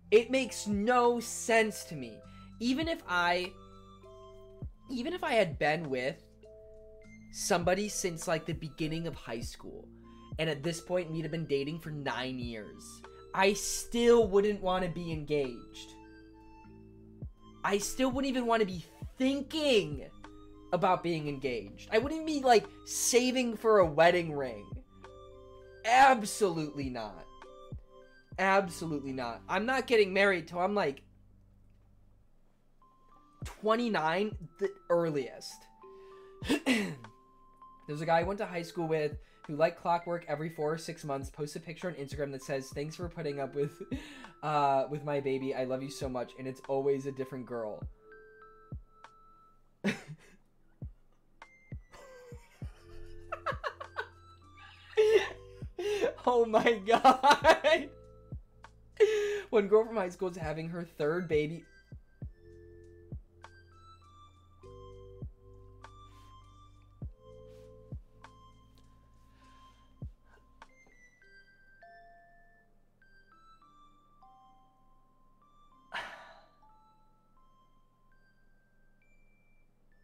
It makes no sense to me. Even if I had been with somebody since like the beginning of high school, and at this point we'd have been dating for 9 years, I still wouldn't want to be engaged. I still wouldn't even want to be thinking about being engaged. I wouldn't be like saving for a wedding ring. Absolutely not. Absolutely not. I'm not getting married till I'm like 29, the earliest. There's a guy I went to high school with who, like clockwork, every 4 or 6 months posts a picture on Instagram that says, "Thanks for putting up with my baby. I love you so much." And it's always a different girl. Oh my god. One girl from high school is having her 3rd baby.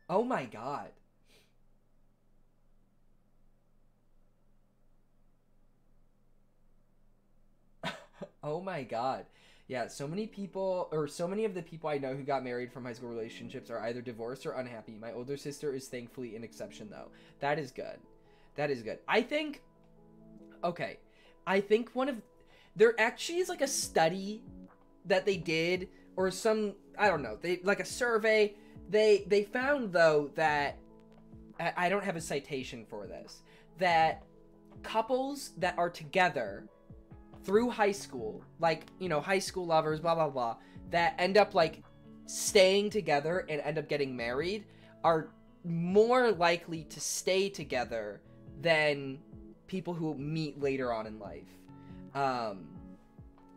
Oh my god. Oh my god. Yeah, so many people, or so many of the people I know who got married from high school relationships are either divorced or unhappy. My older sister is thankfully an exception, though. That is good. That is good. I think, okay, I think there actually is like a study that they did, or some, I don't know, they like a survey. They found, though, that, I don't have a citation for this, that couples that are together through high school, like, you know, high school lovers, blah, blah, blah, that end up, like, staying together and end up getting married are more likely to stay together than people who meet later on in life.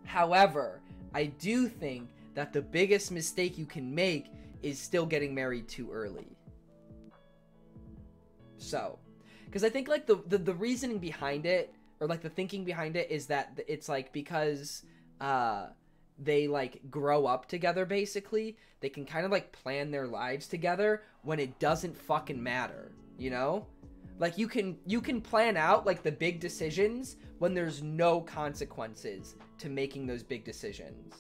However, I do think that the biggest mistake you can make is still getting married too early. So, because I think, like, the reasoning behind it, or like the thinking behind it, is that it's like because they like grow up together, basically they can kind of like plan their lives together when it doesn't fucking matter, you know? Like you can plan out like the big decisions when there's no consequences to making those big decisions.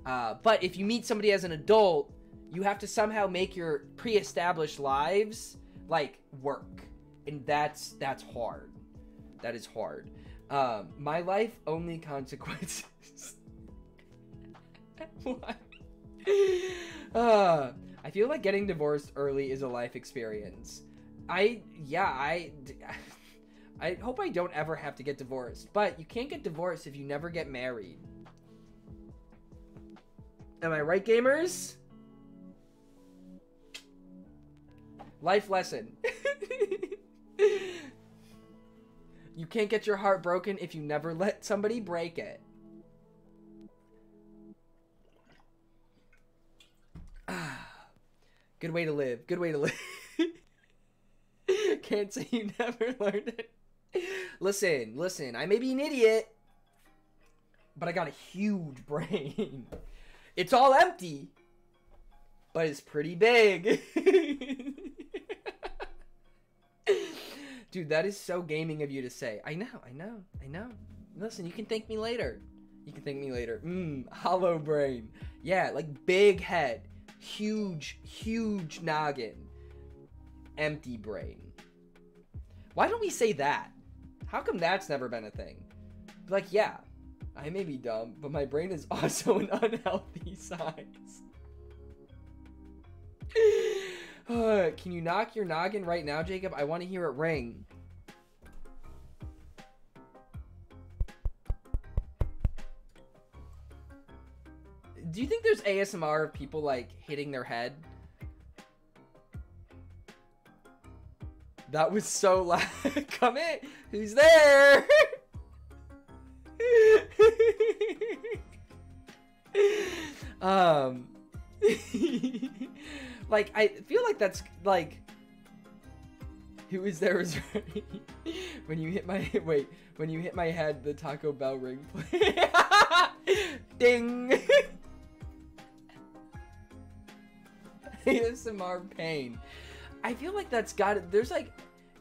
But if you meet somebody as an adult, you have to somehow make your pre-established lives like work, and that's hard. That is hard. My life, only consequences. What? I feel like getting divorced early is a life experience. I hope I don't ever have to get divorced, but you can't get divorced if you never get married. Am I right, gamers? Life lesson. You can't get your heart broken if you never let somebody break it. Good way to live. Good way to live. Can't say you never learned it. Listen. I may be an idiot, but I got a huge brain. It's all empty, but it's pretty big. Dude, that is so gaming of you to say. I know. Listen, you can thank me later. Hollow brain. Yeah, like big head. Huge noggin. Empty brain. Why don't we say that? How come that's never been a thing? Like, yeah, I may be dumb, but my brain is also an unhealthy size. Can you knock your noggin right now, Jacob? I want to hear it ring. Do you think there's ASMR of people, like, hitting their head? That was so loud. Come in. Who's there? Like, I feel like that's, like, who is there is right. When you hit my, wait, when you hit my head, the Taco Bell ring play. Ding. ASMR pain. I feel like that's got, there's like,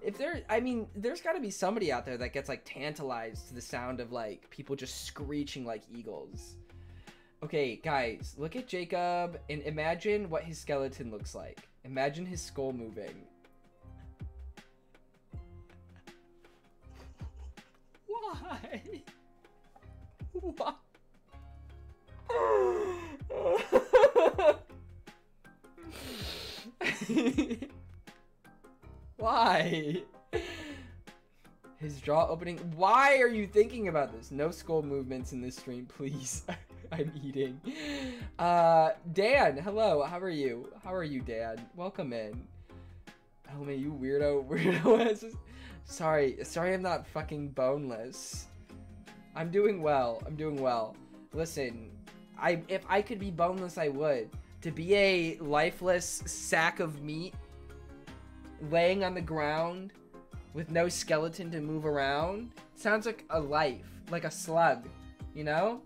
if there, I mean, there's got to be somebody out there that gets like tantalized to the sound of like people just screeching like eagles. Okay, guys, look at Jacob and imagine what his skeleton looks like. Imagine his skull moving. Why? Why? Why? His jaw opening. Why are you thinking about this? No skull movements in this stream, please. I'm eating. Dan, hello. How are you? How are you, Dan? Welcome in. Oh man, you weirdo. Sorry I'm not fucking boneless. I'm doing well. Listen, if I could be boneless, I would. To be a lifeless sack of meat laying on the ground with no skeleton to move around sounds like a life, like a slug, you know?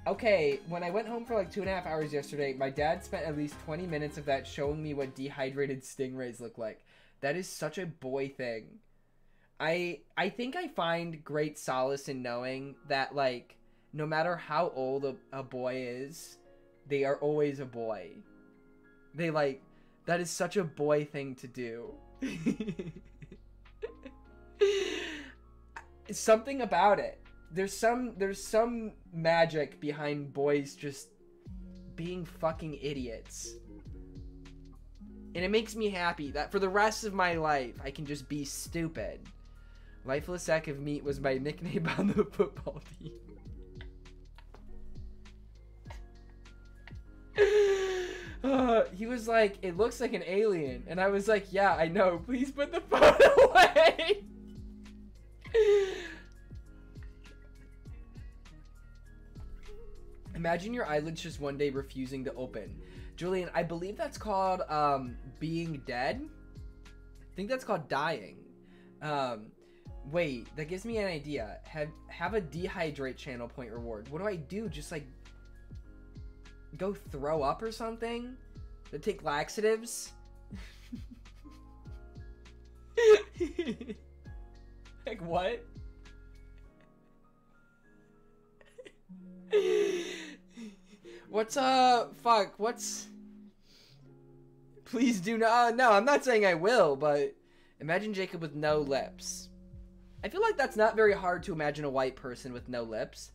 Okay, when I went home for like 2.5 hours yesterday, my dad spent at least 20 minutes of that showing me what dehydrated stingrays look like. That is such a boy thing. I think I find great solace in knowing that, like, no matter how old a boy is, they are always a boy. They, like, that is such a boy thing to do. Something about it. There's some magic behind boys just being fucking idiots. And it makes me happy that for the rest of my life, I can just be stupid. Lifeless sack of meat was my nickname on the football team. He was like, it looks like an alien. And I was like, yeah, I know. Please put the phone away. Imagine your eyelids just one day refusing to open. Julian, I believe that's called being dead. I think that's called dying. Wait, that gives me an idea. Have a dehydrate channel point reward. What do I do? Just like go throw up or something? To take laxatives? Like what? What's fuck, what's... Please do not... no, I'm not saying I will, but... Imagine Jacob with no lips. I feel like that's not very hard to imagine a white person with no lips.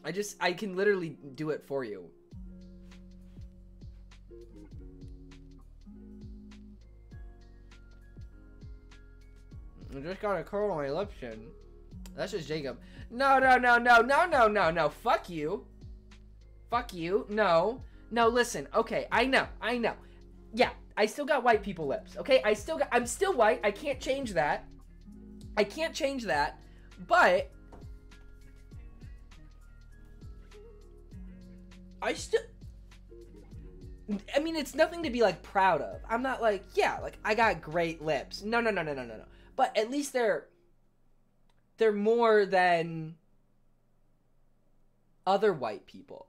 I can literally do it for you. I just got a curl on my lip chin. That's just Jacob. No. Fuck you. Fuck you. No, listen. Okay, I know. Yeah, I still got white people lips. Okay, I'm still white. I can't change that. But I mean, it's nothing to be like proud of. I'm not like, yeah, like I got great lips. No. But at least they're more than other white people.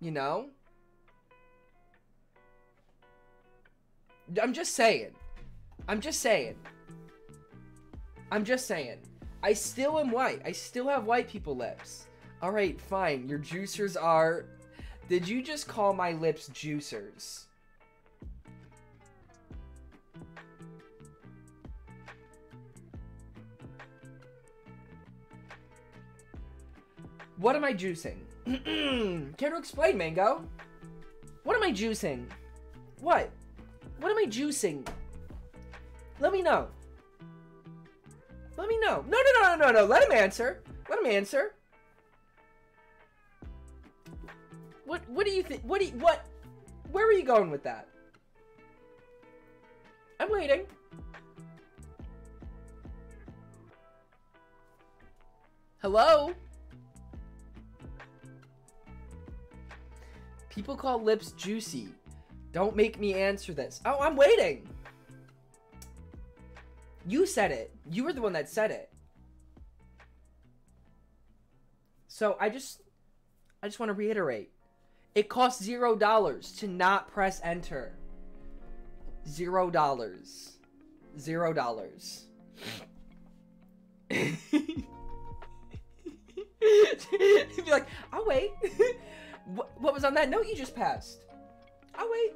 You know? I'm just saying. I still am white. I still have white people lips. Alright, fine. Your juicers are... Did you just call my lips juicers? What am I juicing? Care to explain, Mango? What am I juicing? What? What am I juicing? Let me know. Let me know. No. Let him answer. Let him answer. What do you think? What? Where are you going with that? I'm waiting. Hello? People call lips juicy. Don't make me answer this. Oh, I'm waiting. You said it. You were the one that said it. So I just want to reiterate. It costs $0 to not press enter. $0. $0. You'd be like, I'll wait. What was on that note you just passed? I'll wait.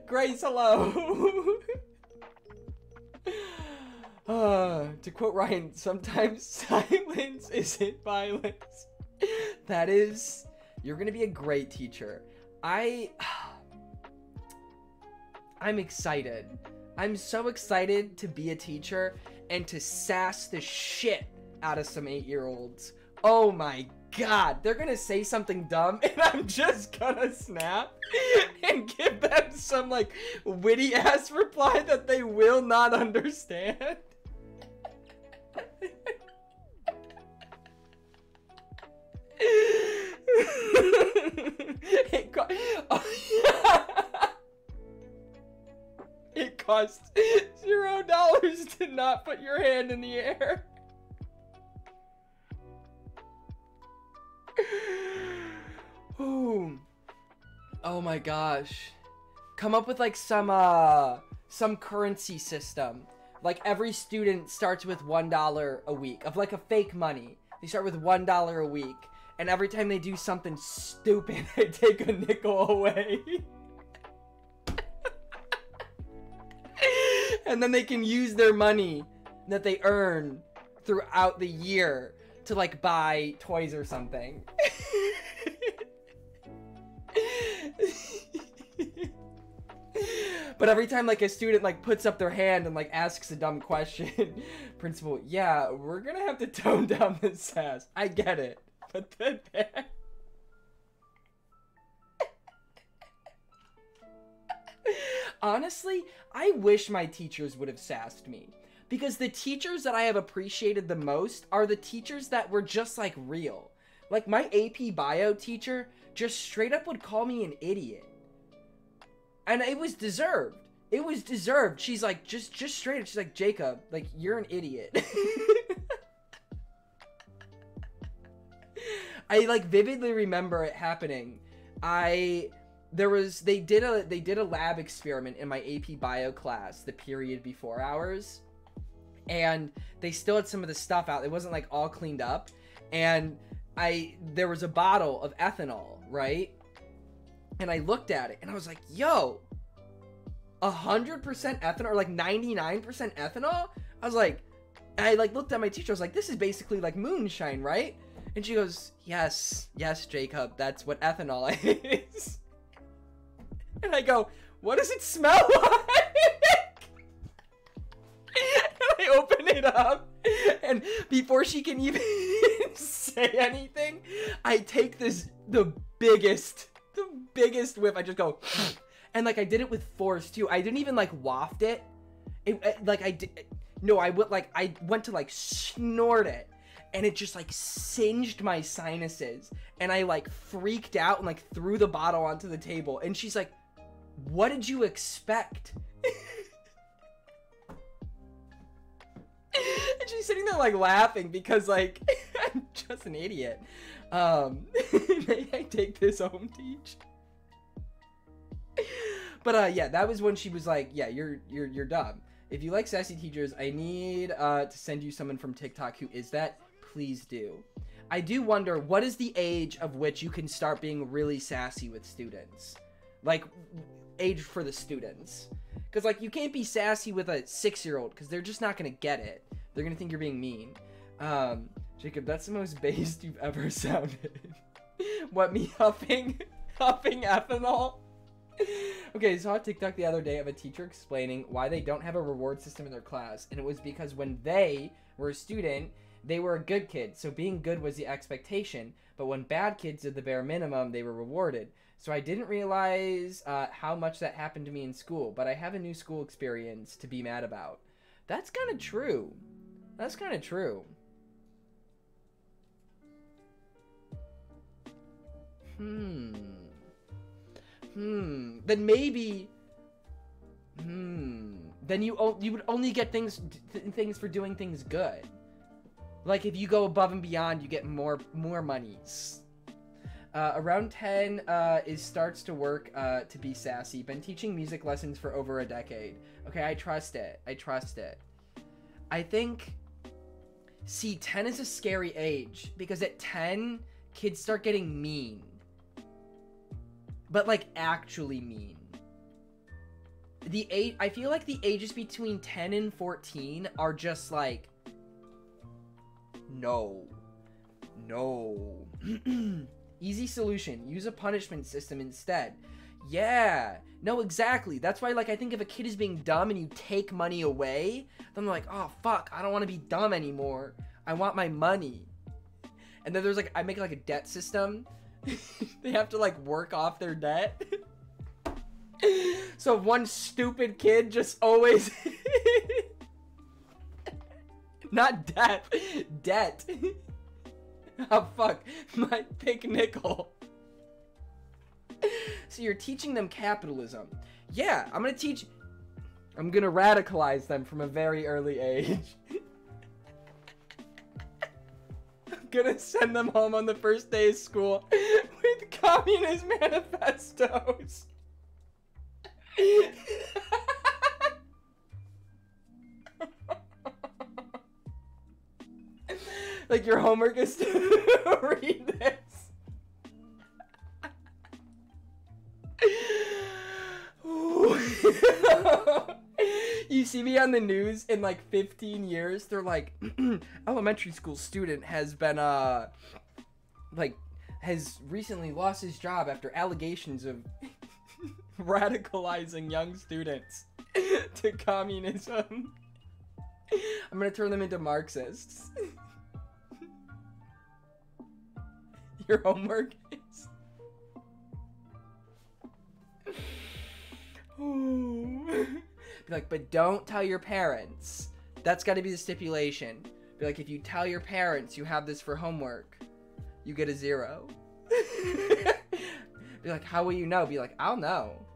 Grace, hello. To quote Ryan, sometimes silence isn't violence. That is, you're gonna be a great teacher. I'm excited. I'm so excited to be a teacher and to sass the shit out of some 8-year-olds. Oh my god, they're gonna say something dumb and I'm just gonna snap and give them some like witty ass reply that they will not understand. It costs $0 to not put your hand in the air. Ooh. Oh my gosh. Come up with like some currency system. Like every student starts with $1 a week of like a fake money. They start with $1 a week. And every time they do something stupid, they take a nickel away. And then they can use their money that they earn throughout the year to like buy toys or something. But every time like a student like puts up their hand and like asks a dumb question, principal, yeah, we're gonna have to tone down the sass. I get it. But then honestly, I wish my teachers would have sassed me. Because the teachers that I have appreciated the most are the teachers that were just like real. Like my AP bio teacher just straight up would call me an idiot. And it was deserved. It was deserved. She's like, just straight up. She's like, Jacob, like, you're an idiot. I like vividly remember it happening. They did a lab experiment in my AP bio class, the period before ours. And they still had some of the stuff out. It wasn't like all cleaned up. And there was a bottle of ethanol, right? And I looked at it and I was like, yo, 100% ethanol or like 99% ethanol? I was like, I like looked at my teacher. I was like, this is basically like moonshine, right? And she goes, yes, Jacob, that's what ethanol is. And I go, what does it smell like? And I open it up, and before she can even say anything, I take the biggest whiff. I just go, and like I did it with force too. I didn't even like waft it. I went to like snort it, and it just like singed my sinuses, and I like freaked out and like threw the bottle onto the table. And she's like, what did you expect? And she's sitting there like laughing because like I'm just an idiot. May I take this home, teach? But yeah, that was when she was like, yeah, you're dumb. If you like sassy teachers, I need to send you someone from TikTok who is that. Please do. I do wonder, what is the age of which you can start being really sassy with students? like age for the students. Because like you can't be sassy with a 6-year-old because they're just not gonna get it. They're gonna think you're being mean. Jacob, that's the most based you've ever sounded. What, me huffing ethanol? Okay, I saw a TikTok the other day of a teacher explaining why they don't have a reward system in their class, and it was because when they were a student, they were a good kid, so being good was the expectation, but when bad kids did the bare minimum, they were rewarded. So I didn't realize how much that happened to me in school, but I have a new school experience to be mad about. That's kind of true. That's kind of true. Then maybe. Then you would only get things for doing things good. Like if you go above and beyond, you get more monies. Around 10 starts to work to be sassy. Been teaching music lessons for over a decade. Okay, I trust it. I think. See, 10 is a scary age because at 10, kids start getting mean. But like actually mean. I feel like the ages between 10 and 14 are just like no. Easy solution. Use a punishment system instead. Yeah. No, exactly. That's why, like, I think if a kid is being dumb and you take money away, then they're like, oh, fuck, I don't want to be dumb anymore. I want my money. And then there's, like, I make, like, a debt system. They have to, like, work off their debt. So one stupid kid just always... Not debt. Debt. Oh, fuck. My big nickel. So you're teaching them capitalism. Yeah, I'm gonna radicalize them from a very early age. I'm gonna send them home on the first day of school with communist manifestos. Like your homework is to read this. You see me on the news in like 15 years, they're like, elementary school student has been, has recently lost his job after allegations of radicalizing young students to communism. I'm gonna turn them into Marxists. Your homework is... Be like, but don't tell your parents. That's got to be the stipulation. Be like, if you tell your parents you have this for homework, you get a 0. Be like, how will you know? Be like, I'll know.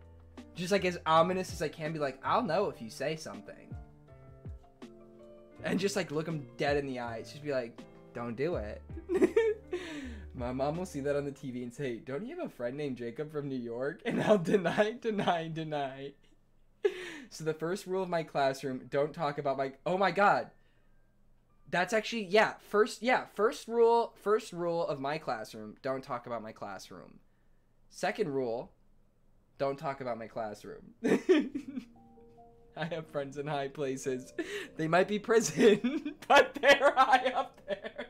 Just like as ominous as I can. Be like, I'll know if you say something. And just like look them dead in the eyes. Just be like, don't do it. My mom will see that on the TV and say, don't you have a friend named Jacob from New York? And I'll deny. So the first rule of my classroom, don't talk about my... Oh my god. That's actually... Yeah, first rule of my classroom, don't talk about my classroom. Second rule, don't talk about my classroom. I have friends in high places. They might be prison, but they're high up there.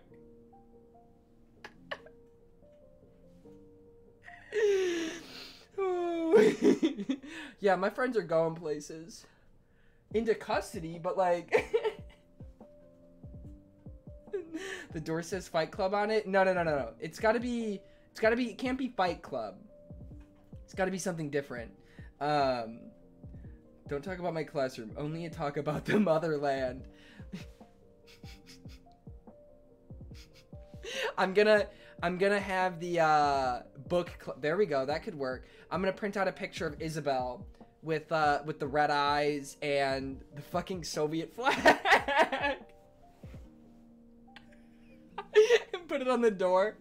Yeah, my friends are going places. Into custody, but like... The door says Fight Club on it? No. It can't be Fight Club. It's gotta be something different. Don't talk about my classroom. Only talk about the motherland. I'm gonna have the there we go. That could work. I'm gonna print out a picture of Isabel with the red eyes and the fucking Soviet flag. And put it on the door.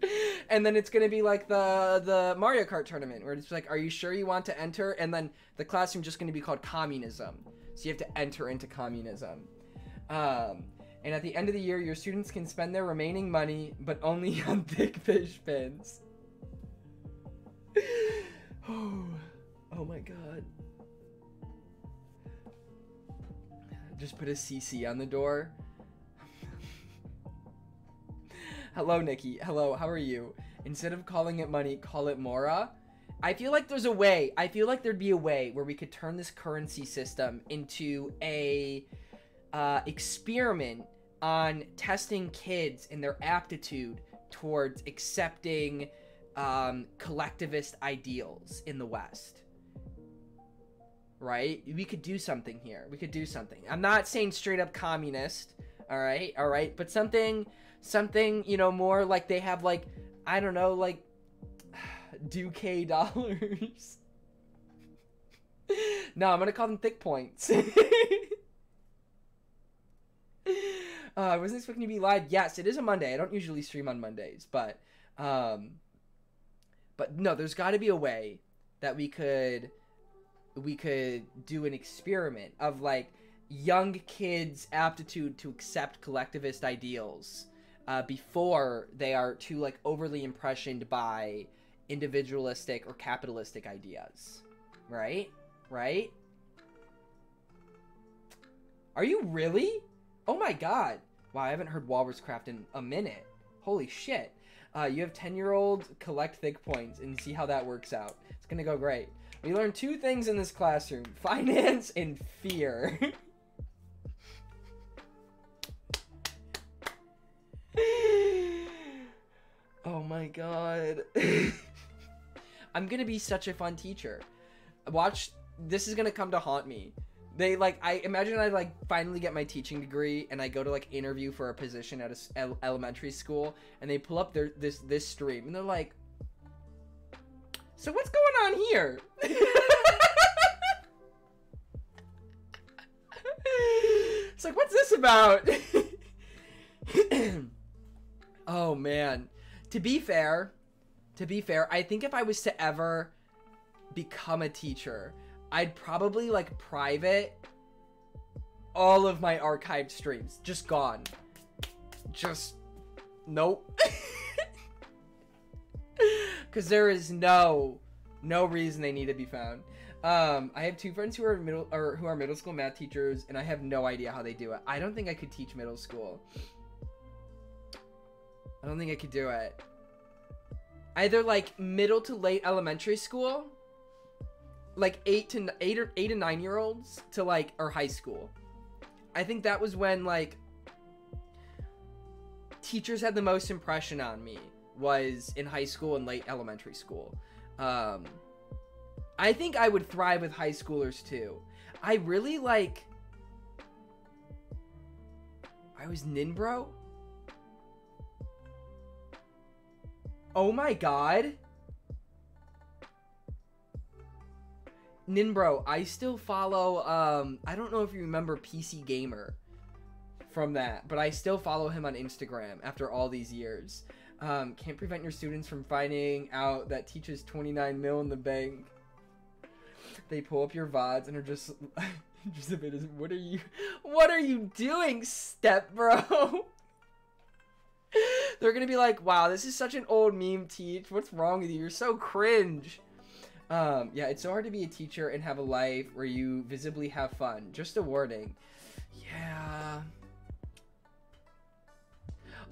And then it's gonna be like the Mario Kart tournament where it's like, are you sure you want to enter? And then the classroom just gonna be called communism. So you have to enter into communism. And at the end of the year, your students can spend their remaining money, but only on thick fish pins. Oh Oh my god. Just put a CC on the door. Hello, Nikki. Hello, how are you? Instead of calling it money, call it Mora. I feel like there's a way. I feel like there'd be a way where we could turn this currency system into a experiment on testing kids and their aptitude towards accepting collectivist ideals in the West. Right? We could do something here. We could do something. I'm not saying straight up communist. All right. But something, you know, more like they have like, I don't know, like Duque dollars. No, I'm gonna call them thick points. I wasn't expecting to be live. Yes, it is a Monday. I don't usually stream on Mondays, but no, there's got to be a way that we could do an experiment of like young kids' aptitude to accept collectivist ideals before they are too like overly impressioned by individualistic or capitalistic ideas. Right? Are you really? Oh my god. Wow, I haven't heard Walruscraft in a minute. Holy shit. You have 10-year-old collect thick points and see how that works out. It's gonna go great. We learned 2 things in this classroom. Finance and fear. Oh my god. I'm gonna be such a fun teacher. Watch, this is gonna come to haunt me. They like, I imagine I like finally get my teaching degree and I go to like interview for a position at a elementary school and they pull up this stream and they're like, so what's going on here? It's like, what's this about? Oh man. To be fair, I think if I was to ever become a teacher, I'd probably like private all of my archived streams. Just gone. Just nope. Because there is no reason they need to be found. I have 2 friends who are middle school math teachers, and I have no idea how they do it. I don't think I could teach middle school. I don't think I could do it. Either like middle to late elementary school, like 8 and 9-year-olds to like, or high school. I think that was when like teachers had the most impression on me, was in high school and late elementary school. I think I would thrive with high schoolers too. I really like, I was Ninbro. Oh my god. Ninbro, I still follow, I don't know if you remember PC Gamer from that, but I still follow him on Instagram after all these years. Can't prevent your students from finding out that teaches 29 mil in the bank. They pull up your VODs and are just a bit of, what are you doing, step bro? They're gonna be like, wow, this is such an old meme, Teach. What's wrong with you? You're so cringe. Yeah, it's so hard to be a teacher and have a life where you visibly have fun. Just a warning. Yeah.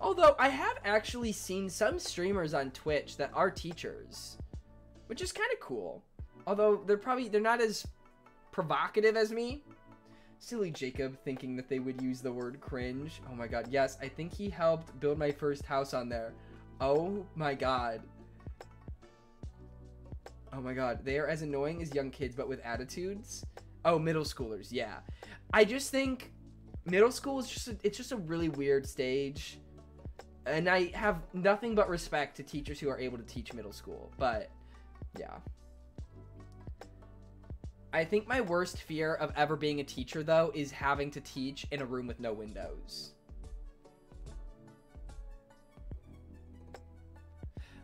Although, I have actually seen some streamers on Twitch that are teachers, which is kind of cool. Although, they're not as provocative as me. Silly Jacob thinking that they would use the word cringe. Oh my god, yes, I think he helped build my first house on there. Oh my god. Oh my god, they are as annoying as young kids, but with attitudes. Oh, middle schoolers, yeah. I just think middle school is just a really weird stage. And I have nothing but respect to teachers who are able to teach middle school, but yeah. I think my worst fear of ever being a teacher, though, is having to teach in a room with no windows.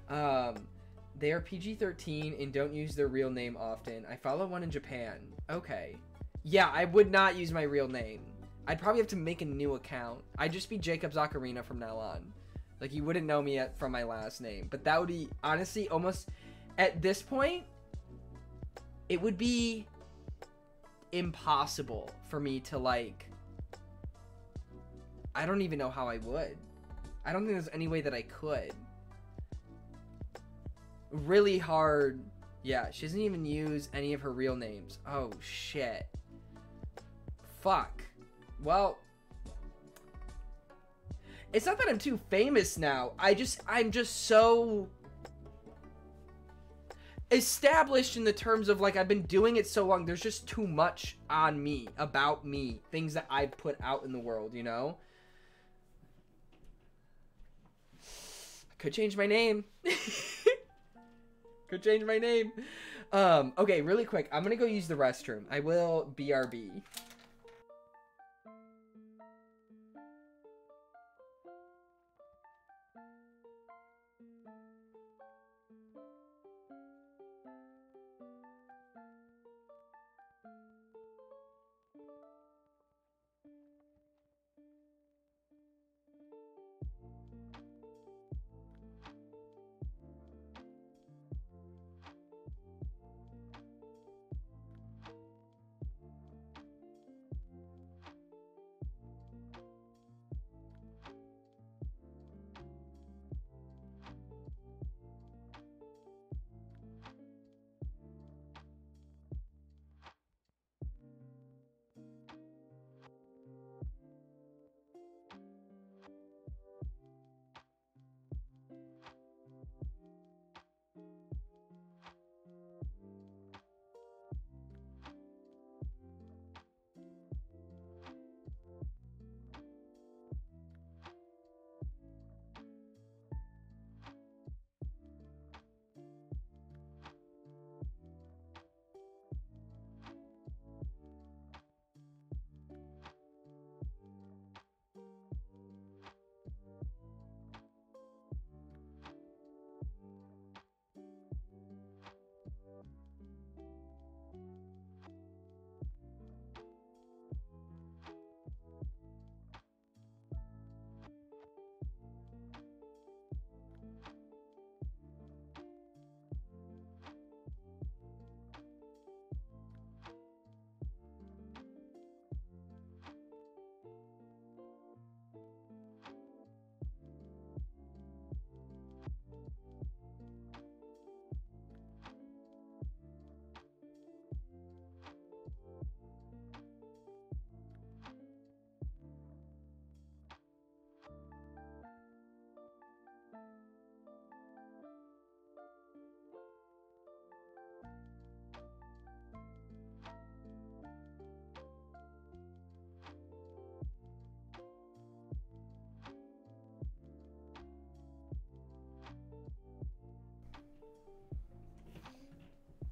They are PG-13 and don't use their real name often. I follow one in Japan. Okay. Yeah, I would not use my real name. I'd probably have to make a new account. I'd just be JacobsOcarina from now on. Like, you wouldn't know me from my last name. But that would be, honestly, almost, at this point, it would be impossible for me to, like, I don't even know how I would. I don't think there's any way that I could. Really hard. Yeah, she doesn't even use any of her real names. Oh, shit. Fuck. Well, it's not that I'm too famous now. I'm just so established in the terms of, like, I've been doing it so long. There's just too much on me, about me, things that I've put out in the world, you know? I could change my name. Could change my name. Okay, really quick. I'm gonna go use the restroom. I will BRB.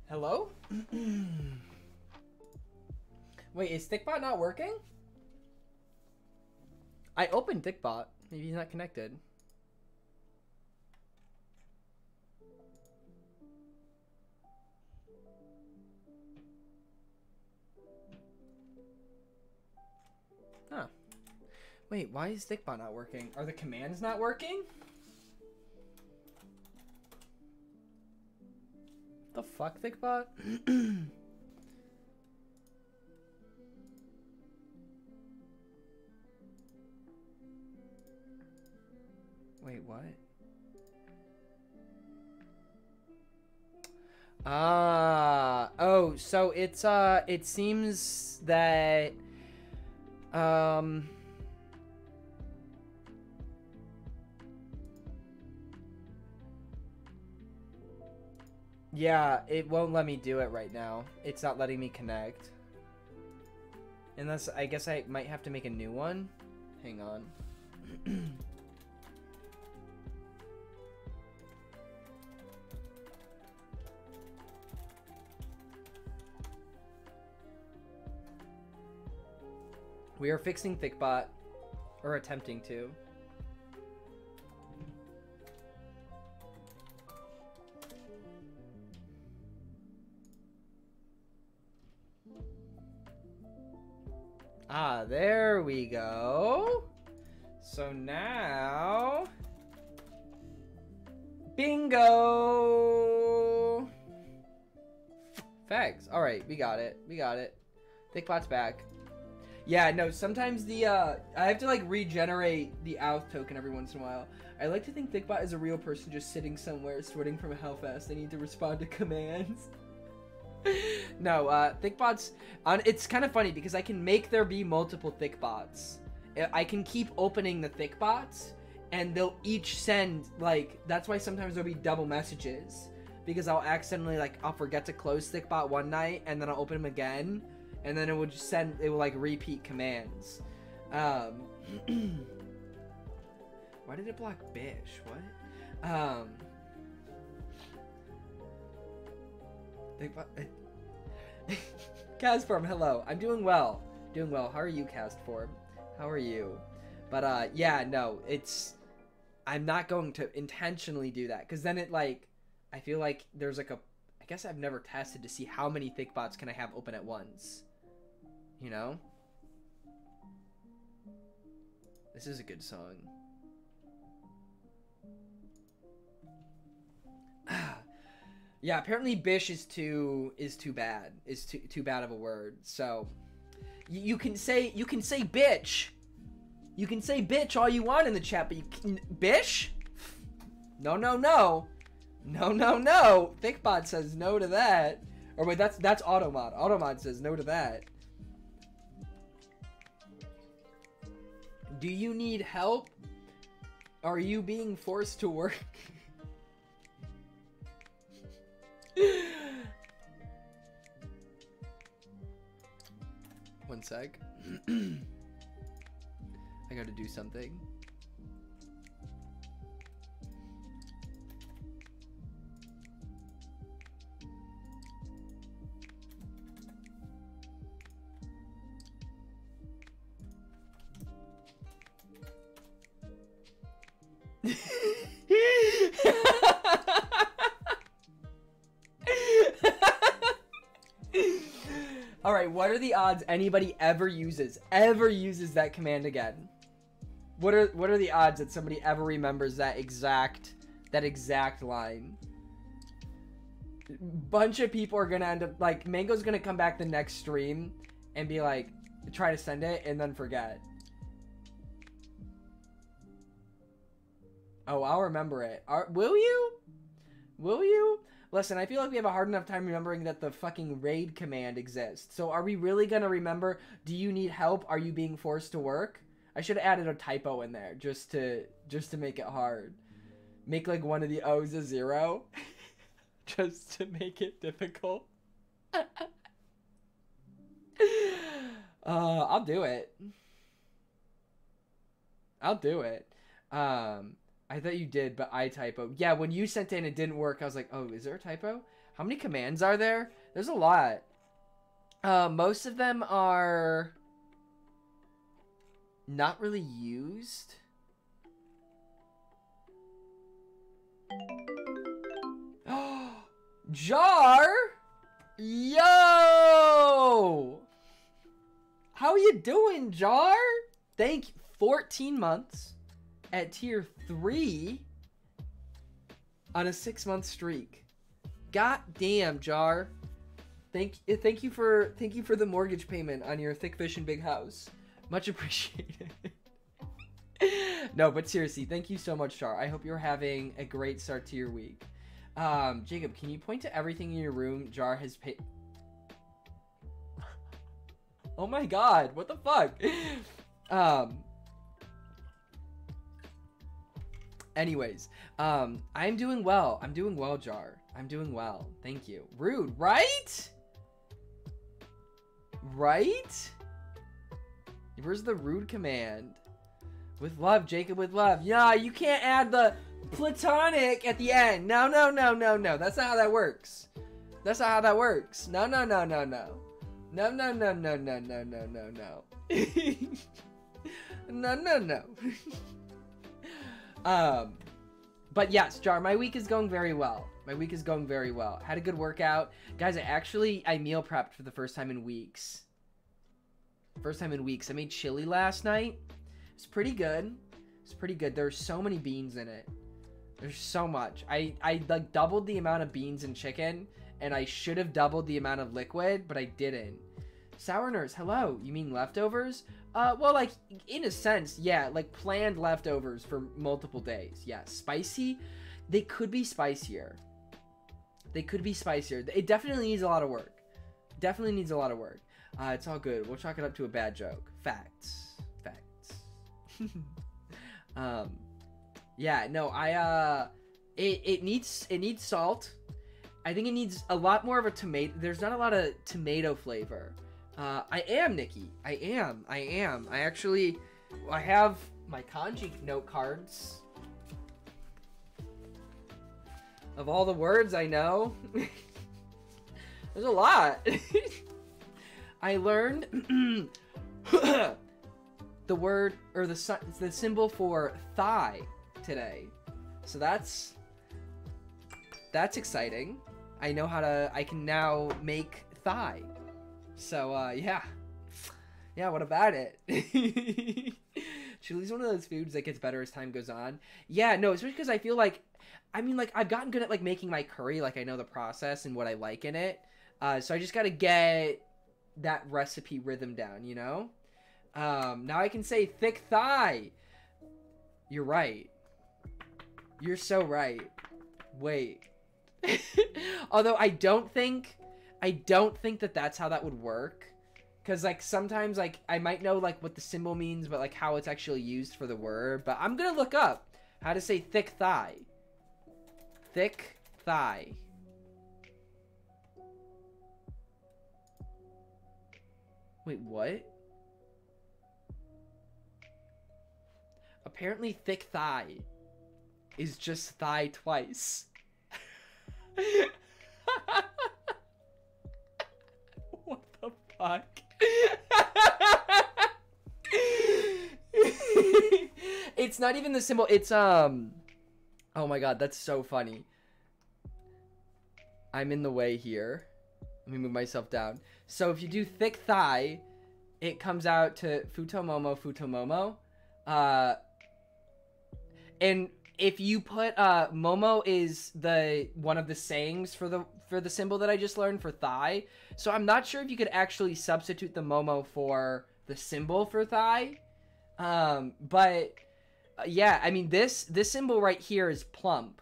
Hello? Wait, is ThickBot not working? I opened ThickBot. Maybe he's not connected. Huh. Wait, why is ThickBot not working? Are the commands not working? The fuck, ThickBot? Wait, what? Oh, so it's, it seems that, yeah, it won't let me do it right now. It's not letting me connect. Unless, I guess I might have to make a new one. Hang on. We are fixing ThickBot. Or attempting to. Ah, there we go. So now... Bingo! Fags. All right, we got it. We got it. Thickbot's back. Yeah, no, sometimes the, I have to, like, regenerate the Auth token every once in a while. I like to think Thickbot is a real person just sitting somewhere, sweating from how fast they need to respond to commands. No, Thickbot's, it's kind of funny because I can make there be multiple Thickbots. I can keep opening the Thickbots, and they'll each send, like, that's why sometimes there'll be double messages. Because I'll accidentally, like, I'll forget to close Thickbot one night, and then I'll open them again. And then it will just send, it will like repeat commands. Why did it block Bish? What? Castform, hello. I'm doing well. Doing well. How are you, Castform? How are you? But yeah, no, I'm not going to intentionally do that. Because then it like, I feel like there's like I guess I've never tested to see how many Thickbots can I have open at once. You know? This is a good song. Yeah, apparently Bish is too bad. Is too bad of a word. So you can say bitch. You can say bitch all you want in the chat, but you can Bish? No. No. Thickbot says no to that. Or wait, that's Automod. Automod says no to that. Do you need help? Are you being forced to work? One sec. I gotta do something. All right, what are the odds anybody ever uses that command again? What are the odds that somebody ever remembers that exact line? Bunch of people are gonna end up like Mango's gonna come back the next stream and be like, try to send it and then forget. Oh, I'll remember it. Will you? Will you? Listen, I feel like we have a hard enough time remembering that the fucking raid command exists. So are we really gonna remember, do you need help? Are you being forced to work? I should have added a typo in there just to make it hard. Make like one of the O's a 0. Just to make it difficult. I'll do it. I'll do it. I thought you did, but I typoed. Yeah, when you sent in, it didn't work. I was like, oh, is there a typo? How many commands are there? There's a lot. Most of them are not really used. Jar? Yo! How you doing, Jar? Thank you. 14 months at tier 3 on a 6-month streak. God damn, Jar. Thank you for the mortgage payment on your thick fish and big house. Much appreciated. No, but seriously, thank you so much, Jar. I hope you're having a great start to your week. Jacob, can you point to everything in your room Jar has paid? Oh my god, what the fuck? Anyways, I'm doing well. I'm doing well, Jar. I'm doing well. Thank you. Rude, right? Right? Where's the rude command? With love, Jacob, with love. Yeah, you can't add the platonic at the end. No. That's not how that works. That's not how that works. No. No. But yes, Jar, my week is going very well. Had a good workout. Guys, I meal prepped for the first time in weeks. I made chili last night. It's pretty good. There's so many beans in it. There's so much. I like doubled the amount of beans and chicken and I should have doubled the amount of liquid, but I didn't. Sourners, hello. You mean leftovers? Well, like, in a sense, yeah, like planned leftovers for multiple days. Yeah, spicy? They could be spicier. They could be spicier. It definitely needs a lot of work. Definitely needs a lot of work. It's all good. We'll chalk it up to a bad joke. Facts. Facts. Yeah, no, it needs salt. I think it needs a lot more of a tomato. There's not a lot of tomato flavor. I am, Nikki. I am. I have my kanji note cards of all the words I know. There's a lot. I learned the word, or the symbol for thigh today. So that's exciting. I can now make thigh. So, yeah, what about it? Chili's one of those foods that gets better as time goes on. Yeah, no, especially because I feel like, I mean, like, I've gotten good at, like, making my curry. Like, I know the process and what I like in it. So I just gotta get that recipe rhythm down, you know? Now I can say thick thigh. You're right. You're so right. Wait. Although I don't think that that's how that would work. Because, like, sometimes, like, I might know, like, what the symbol means, but, like, how it's actually used for the word. But I'm gonna look up how to say thick thigh. Thick thigh. Wait, what? Apparently thick thigh is just thigh twice. What the fuck? It's not even the symbol. It's oh my god, that's so funny. I'm in the way here. Let me move myself down. So if you do thick thigh, it comes out to futomomo. And if you put momo is the one of the sayings for the symbol that I just learned for thigh. So I'm not sure if you could actually substitute the momo for the symbol for thigh. But yeah, I mean this symbol right here is plump.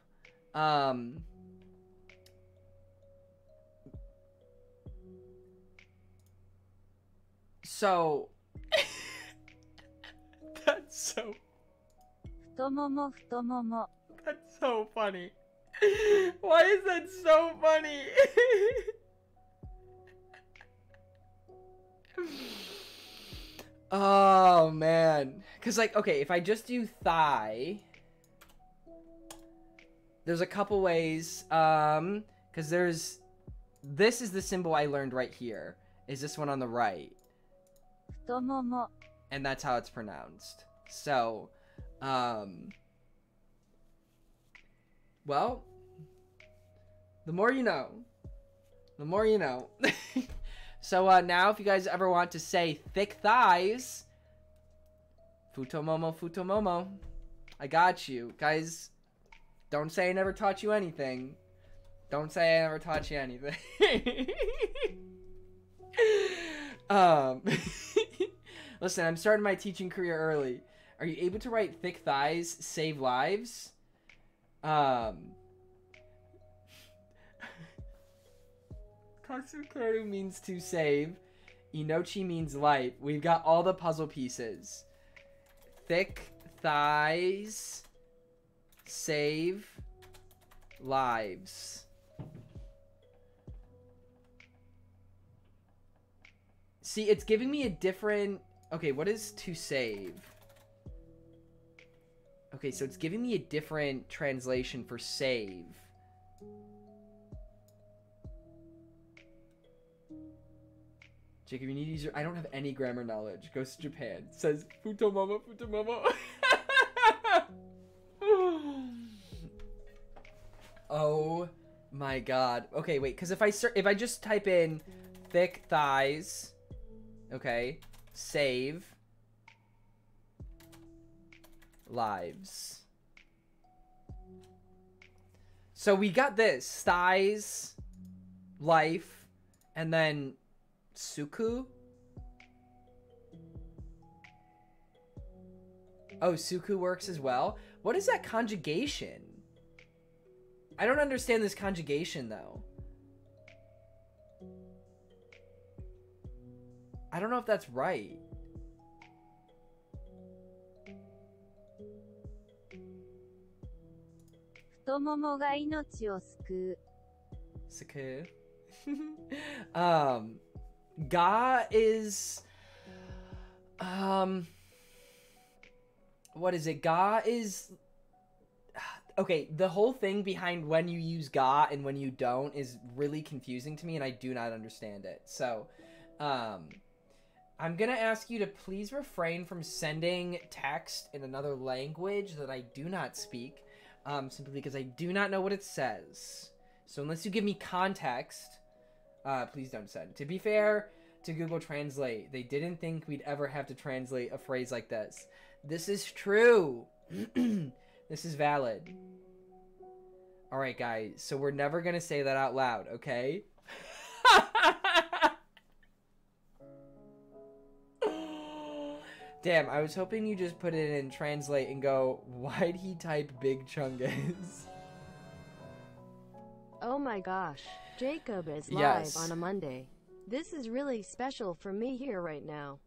So that's so That's so funny. Why is that so funny? Oh man, cause like, okay, if I just do thigh, there's a couple ways. Cause this is the symbol I learned right here. Is this one on the right? And that's how it's pronounced. So, well, the more you know. The more you know. So, now if you guys ever want to say thick thighs, futomomo. I got you. Guys, don't say I never taught you anything. Don't say I never taught you anything. Listen, I'm starting my teaching career early. Are you able to write thick thighs save lives? Katsukaru means to save. Inochi means life. We've got all the puzzle pieces. Thick thighs save lives. See, it's giving me a different... Okay, what is to save? Okay, so it's giving me a different translation for save. Jacob, you need to use your... I don't have any grammar knowledge. Goes to Japan. Says, futomomo. Oh my god. Okay, wait, because if I just type in thick thighs, okay, save lives. So we got this. Thighs life, and then suku. Oh, suku works as well. What is that conjugation? I don't understand this conjugation though. I don't know if that's right. Suku. Ga is what is it? Ga is okay, the whole thing behind when you use ga and when you don't is really confusing to me, and I do not understand it. So I'm gonna ask you to please refrain from sending text in another language that I do not speak, simply because I do not know what it says. So unless you give me context, please don't send. To be fair to Google Translate, they didn't think we'd ever have to translate a phrase like this. This is true. This is valid. Alright, guys. So we're never gonna say that out loud, okay? Damn, I was hoping you just put it in translate and go, why'd he type Big Chungus? Oh my gosh, Jacob is live Yes. on a Monday. This is really special for me here right now.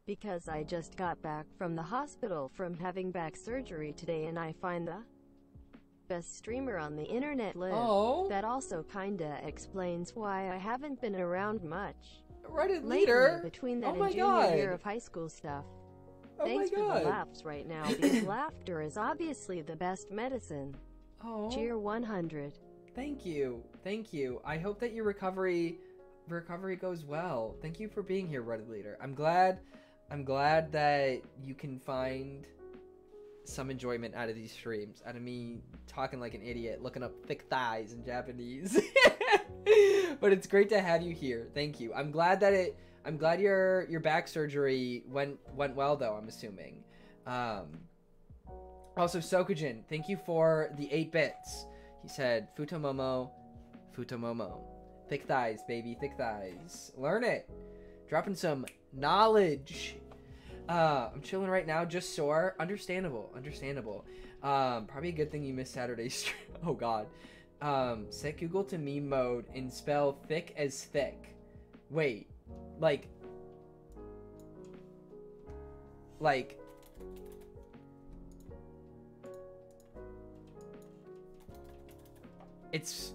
Because I just got back from the hospital from having back surgery today, and I find the best streamer on the internet live. Oh. That also kinda explains why I haven't been around much Reddit lately leader. between that Oh and my junior God. year of high school stuff. Oh Thanks my for God. the laughs right now, because laughter is obviously the best medicine. Oh. Cheer 100. Thank you. Thank you. I hope that your recovery goes well. Thank you for being here, Reddit leader. I'm glad that you can find some enjoyment out of these streams, out of me talking like an idiot, looking up thick thighs in Japanese. But it's great to have you here. Thank you. I'm glad your back surgery went well though, I'm assuming. Also, Sokujin, thank you for the 8 bits. He said, Futomomo, Futomomo. Thick thighs, baby, thick thighs. Learn it. Dropping some knowledge. I'm chilling right now, just sore. Understandable. Probably a good thing you missed Saturday's stream. Oh god. Set Google to meme mode and spell thick as thick. Wait, like it's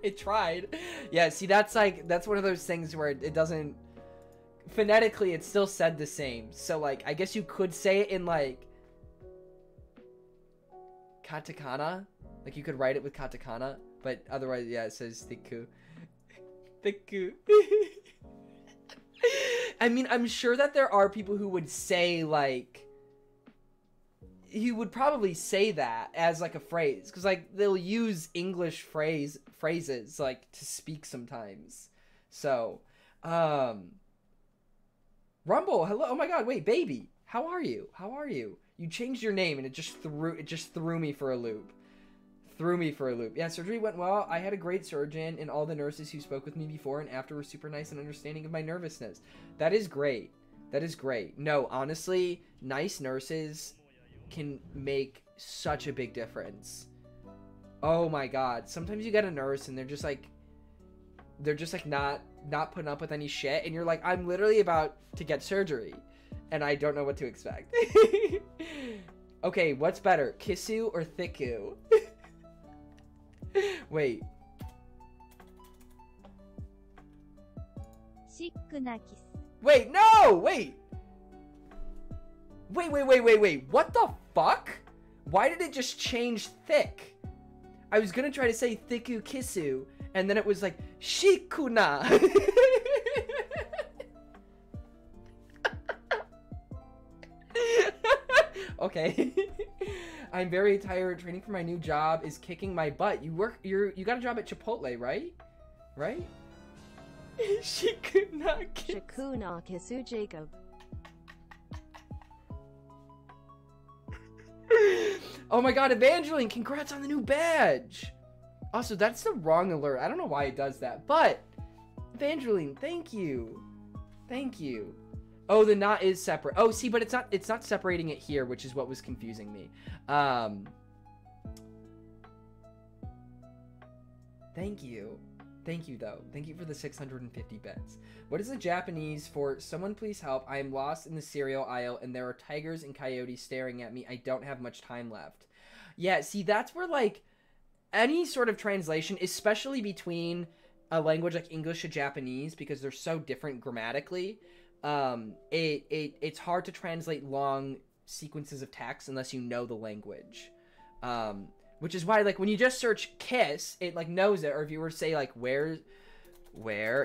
it tried. Yeah, see, that's one of those things where it doesn't phonetically, it's still said the same. So like I guess you could say it in like katakana, like you could write it with katakana, but otherwise, yeah, it says thiku. Thiku. I mean, I'm sure that there are people who would say like, he would probably say that as like a phrase, because like they'll use English phrases like to speak sometimes. So Rumble, hello. Oh my god, wait, baby, how are you? You changed your name and it just threw me for a loop. Yeah, surgery went well. I had a great surgeon, and all the nurses who spoke with me before and after were super nice and understanding of my nervousness. That is great. No, honestly, nice nurses can make such a big difference. Oh my god, sometimes you get a nurse and they're just like not putting up with any shit, and you're like, I'm literally about to get surgery and I don't know what to expect. Okay, what's better, Kisu or Thiku? Wait. Wait, no! Wait, what the fuck? Why did it just change thick? I was gonna try to say Thiku Kisu, and then it was like, Shikuna! Okay. I'm very tired. Training for my new job is kicking my butt. You got a job at Chipotle, right? Right? Shikuna Kisu Jacob. Oh my god, Evangeline, congrats on the new badge. Also, that's the wrong alert. I don't know why it does that, but Evangeline, thank you. Thank you. Oh, the knot is separate. Oh, see, but it's not separating it here, which is what was confusing me. Thank you. Thank you, though. Thank you for the 650 bits. What is the Japanese for someone please help? I am lost in the cereal aisle and there are tigers and coyotes staring at me. I don't have much time left. Yeah, see, that's where, like, any sort of translation, especially between a language like English to Japanese, because they're so different grammatically, it's hard to translate long sequences of text unless you know the language. Which is why, like, when you just search kiss, it, like, knows it. Or if you were to say, like, where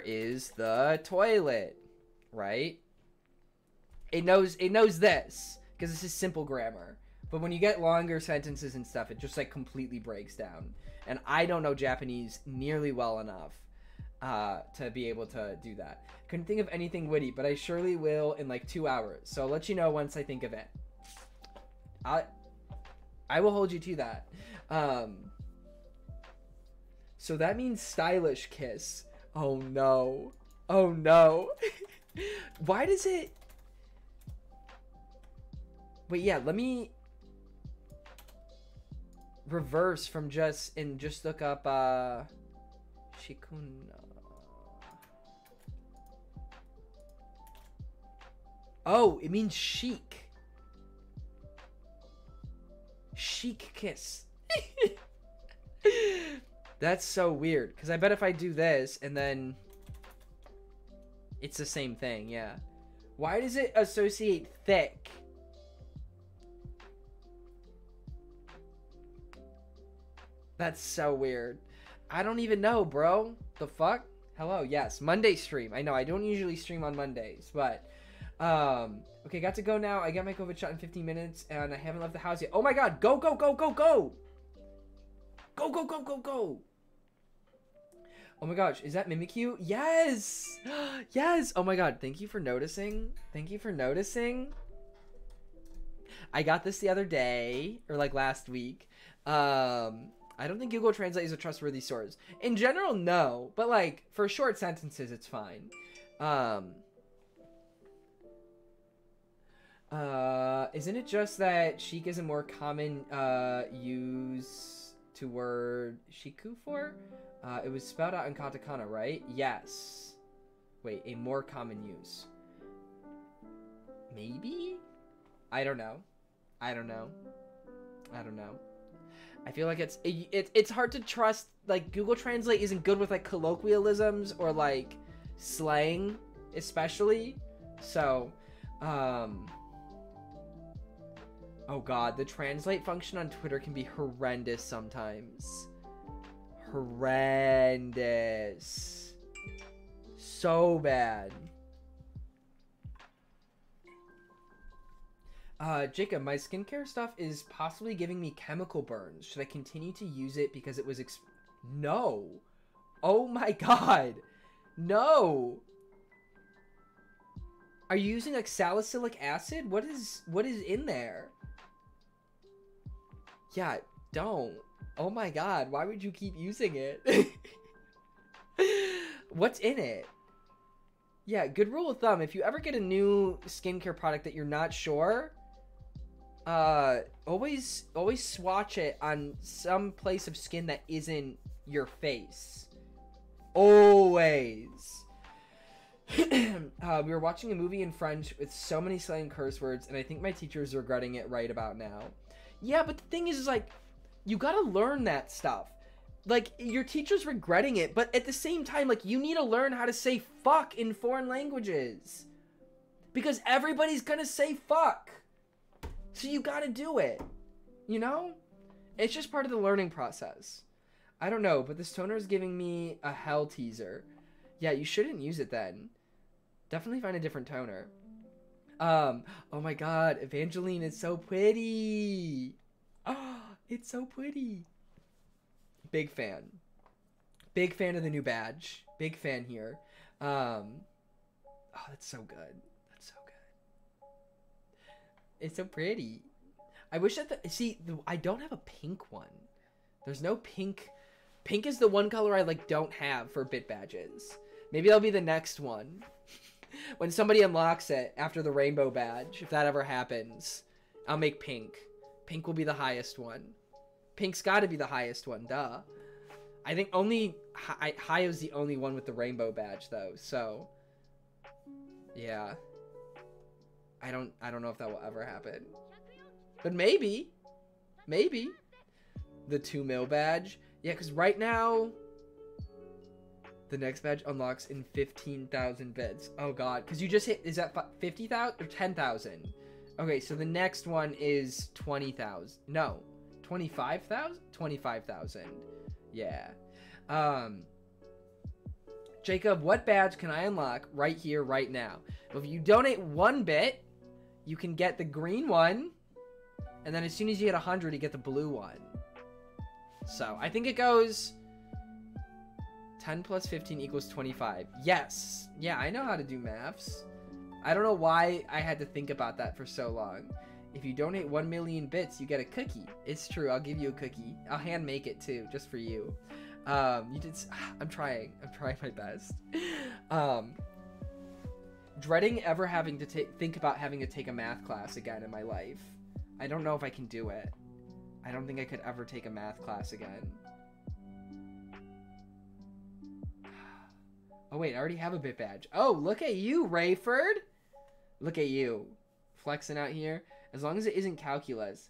is the toilet, right? It knows this, because this is simple grammar. But when you get longer sentences and stuff, it just, like, completely breaks down. And I don't know Japanese nearly well enough to be able to do that. Couldn't think of anything witty, but I surely will in, like, 2 hours. So I'll let you know once I think of it. I will hold you to that. So that means stylish kiss. Oh no. Oh no. Why does it... Wait, yeah, let me reverse from just look up Shikuna. Oh, it means chic. Chic kiss. That's so weird, because I bet if I do this and then it's the same thing. Yeah, why does it associate thick? That's so weird. I don't even know, bro. The fuck? Hello. Yes, Monday stream. I know I don't usually stream on Mondays, but okay, got to go now. I got my COVID shot in 15 minutes, and I haven't left the house yet. Oh my god, go, go, go, go, go! Go, go, go, go, go! Oh my gosh, is that Mimikyu? Yes! Yes! Oh my god, thank you for noticing. Thank you for noticing. I got this the other day, or like last week. I don't think Google Translate is a trustworthy source. In general, no. But like, for short sentences, it's fine. Isn't it just that chic is a more common use to word shiku for? It was spelled out in katakana, right? Yes. Wait, a more common use. Maybe? I don't know. I don't know. I don't know. I feel like it's hard to trust. Like, Google Translate isn't good with like colloquialisms or like slang, especially. So, oh god, the translate function on Twitter can be horrendous sometimes. Horrendous. So bad. Jacob, my skincare stuff is possibly giving me chemical burns. Should I continue to use it because it was No. Oh my god. No. Are you using like salicylic acid? What is in there? Yeah, don't. Oh my god, why would you keep using it? What's in it? Yeah, good rule of thumb, if you ever get a new skincare product that you're not sure, always swatch it on some place of skin that isn't your face. Always. We were watching a movie in French with so many slang curse words, and I think my teacher is regretting it right about now. Yeah, but the thing is like, you gotta learn that stuff. Like, your teacher's regretting it, but at the same time, like, you need to learn how to say fuck in foreign languages. Because everybody's gonna say fuck. So you gotta do it. You know? It's just part of the learning process. I don't know, but this toner is giving me a hell teaser. Yeah, you shouldn't use it then. Definitely find a different toner. Oh my god, Evangeline is so pretty. Oh, it's so pretty. Big fan. Big fan of the new badge. Big fan here. Oh, that's so good. That's so good. It's so pretty. I wish that I don't have a pink one. There's no pink. Pink is the one color I like don't have for bit badges. Maybe that'll be the next one. When somebody unlocks it after the rainbow badge, if that ever happens, I'll make pink. Pink will be the highest one. Pink's got to be the highest one, duh. I think only Hayo's the only one with the rainbow badge though, so yeah. I don't know if that will ever happen. But maybe. Maybe. The 2 mil badge. Yeah, because right now the next badge unlocks in 15,000 bits. Oh god, because you just hit, is that 50,000 or 10,000? Okay, so the next one is 20,000. No, 25,000? 25,000. Yeah. Jacob, what badge can I unlock right here, right now? Well, if you donate 1 bit, you can get the green one. And then as soon as you hit 100, you get the blue one. So, I think it goes 10 plus 15 equals 25. Yes. Yeah, I know how to do maths. I don't know why I had to think about that for so long. If you donate 1 million bits, you get a cookie. It's true. I'll give you a cookie. I'll hand make it too, just for you. I'm trying my best. Dreading ever having to think about having to take a math class again in my life. I don't know if I can do it. I don't think I could ever take a math class again. Oh wait, I already have a bit badge. Oh, look at you, Rayford. Look at you. Flexing out here. As long as it isn't calculus.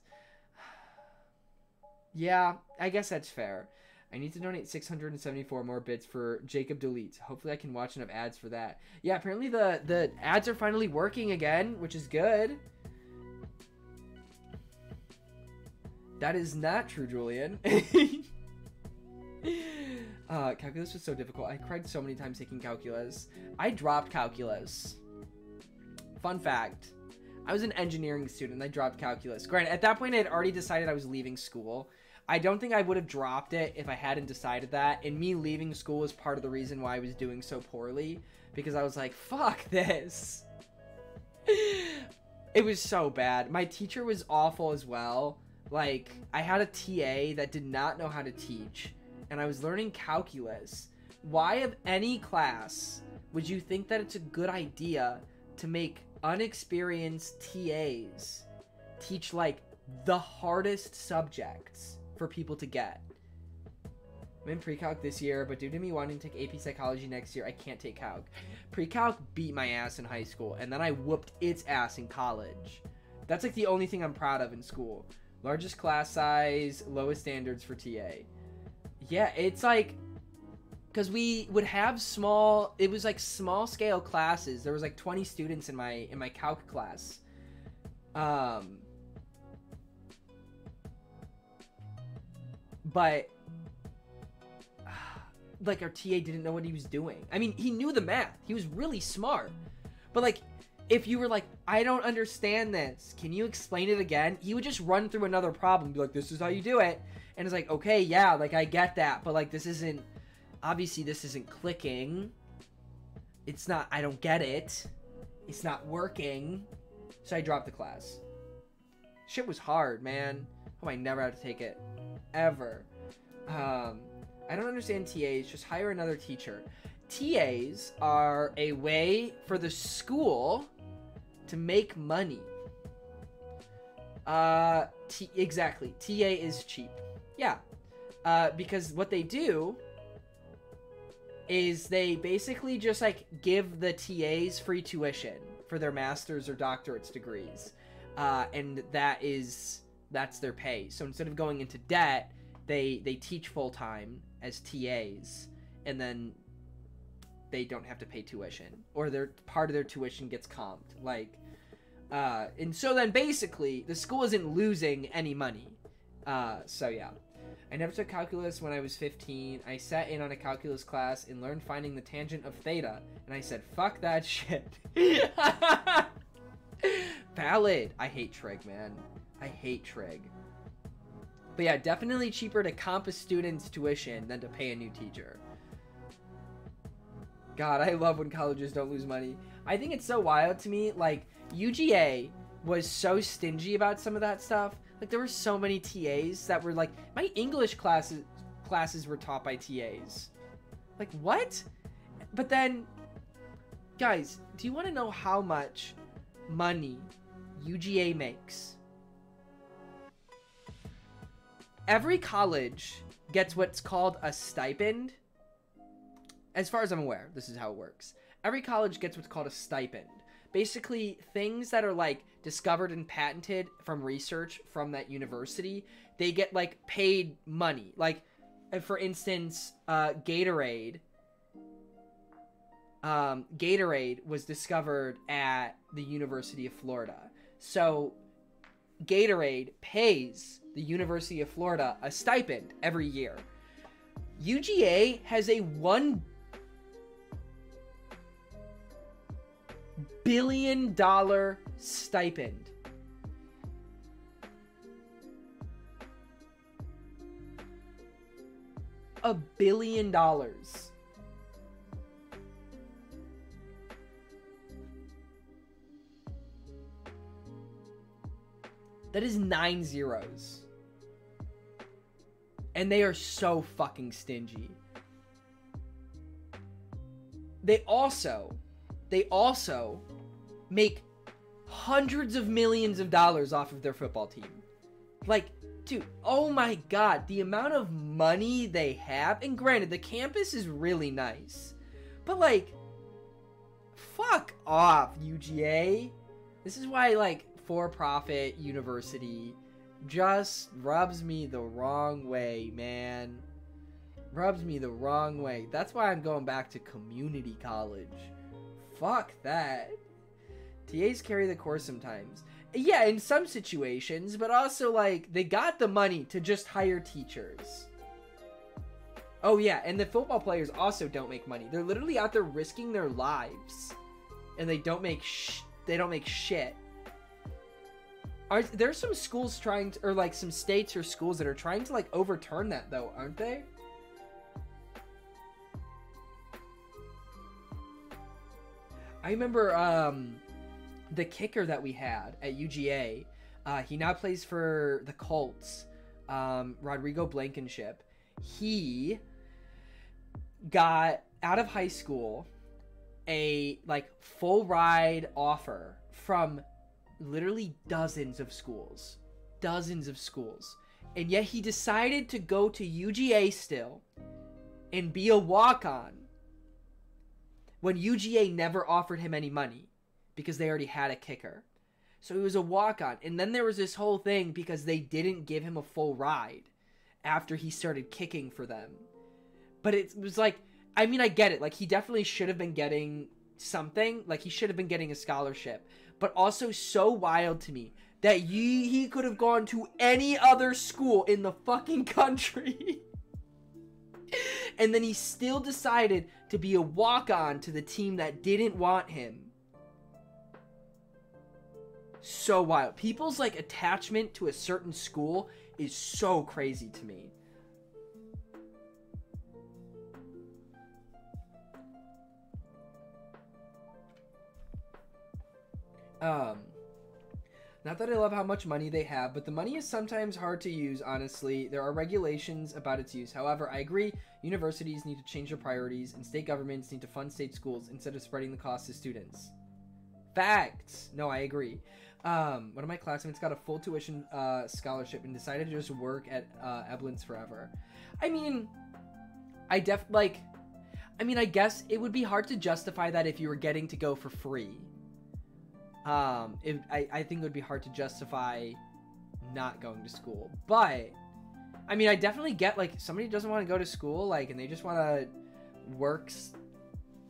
Yeah, I guess that's fair. I need to donate 674 more bits for Jacob deletes. Hopefully I can watch enough ads for that. Yeah, apparently the ads are finally working again, which is good. That is not true, Julian. Calculus was so difficult. I cried so many times taking calculus. I dropped calculus. Fun fact. I was an engineering student and I dropped calculus. Granted, at that point I had already decided I was leaving school. I don't think I would have dropped it if I hadn't decided that. And me leaving school was part of the reason why I was doing so poorly. Because I was like, fuck this. It was so bad. My teacher was awful as well. Like, I had a TA that did not know how to teach. And I was learning calculus. Why of any class would you think that it's a good idea to make unexperienced TAs teach like the hardest subjects for people to get? I'm in pre-calc this year, but due to me wanting to take AP psychology next year, I can't take calc. Pre-calc beat my ass in high school, and then I whooped its ass in college. That's like the only thing I'm proud of in school. Largest class size, lowest standards for TA. Yeah, it's like, because we would have small, it was like small scale classes. There was like 20 students in my calc class. But like our TA didn't know what he was doing. I mean, he knew the math. He was really smart. But like, if you were like, I don't understand this, can you explain it again? He would just run through another problem and be like, this is how you do it. And it's like, okay, yeah, like I get that. But like, this isn't, obviously this isn't clicking. It's not, I don't get it. It's not working. So I dropped the class. Shit was hard, man. Oh, I never had to take it. Ever. I don't understand TAs. Just hire another teacher. TAs are a way for the school to make money. Exactly. TA is cheap. Yeah. Because what they do is they basically just like give the TAs free tuition for their master's or doctorate's degrees. And that's their pay. So instead of going into debt, they teach full-time as TAs, and then they don't have to pay tuition, or their part of their tuition gets comped. Like, and so then basically the school isn't losing any money. So yeah. I never took calculus when I was 15. I sat in on a calculus class and learned finding the tangent of theta, and I said, fuck that shit. Valid. I hate trig, man. I hate trig. But yeah, definitely cheaper to comp a student's tuition than to pay a new teacher. God, I love when colleges don't lose money. I think it's so wild to me. Like, UGA was so stingy about some of that stuff. Like, there were so many TAs that were like, my English classes were taught by TAs. Like, what? But then, guys, do you want to know how much money UGA makes? Every college gets what's called a stipend. As far as I'm aware, this is how it works. Every college gets what's called a stipend. Basically, things that are like discovered and patented from research from that university, they get like paid money. Like, for instance, Gatorade. Gatorade was discovered at the University of Florida. So Gatorade pays the University of Florida a stipend every year. UGA has a $1 billion stipend. $1 billion. That is 9 zeros. And they are so fucking stingy. They also make hundreds of millions of dollars off of their football team. Like, dude, oh my god, the amount of money they have. And granted, the campus is really nice. But like, fuck off, UGA. This is why, like, for-profit university just rubs me the wrong way, man. Rubs me the wrong way. That's why I'm going back to community college. Fuck that. TAs carry the course sometimes. Yeah, in some situations, but also, like, they got the money to just hire teachers. Oh yeah, and the football players also don't make money. They're literally out there risking their lives, and they don't make shit. There's some schools trying to, or like some states or schools that are trying to like overturn that though, aren't they? I remember the kicker that we had at UGA. He now plays for the Colts. Rodrigo Blankenship. He got out of high school a like full ride offer from literally dozens of schools, and yet he decided to go to UGA still and be a walk-on when UGA never offered him any money because they already had a kicker. So he was a walk-on, and then there was this whole thing because they didn't give him a full ride after he started kicking for them. But it was like, I mean, I get it, like he definitely should have been getting something, like he should have been getting a scholarship. But also so wild to me that he could have gone to any other school in the fucking country. And then he still decided to be a walk-on to the team that didn't want him. So wild. People's like attachment to a certain school is so crazy to me. Not that I love how much money they have, but the money is sometimes hard to use, honestly. There are regulations about its use. However, I agree, universities need to change their priorities, and state governments need to fund state schools instead of spreading the cost to students. Facts! No, I agree. One of my classmates got a full tuition scholarship and decided to just work at Eblins forever. I mean, I guess it would be hard to justify that if you were getting to go for free. I think it would be hard to justify not going to school, but I mean, I definitely get like somebody doesn't want to go to school, like, and they just want to work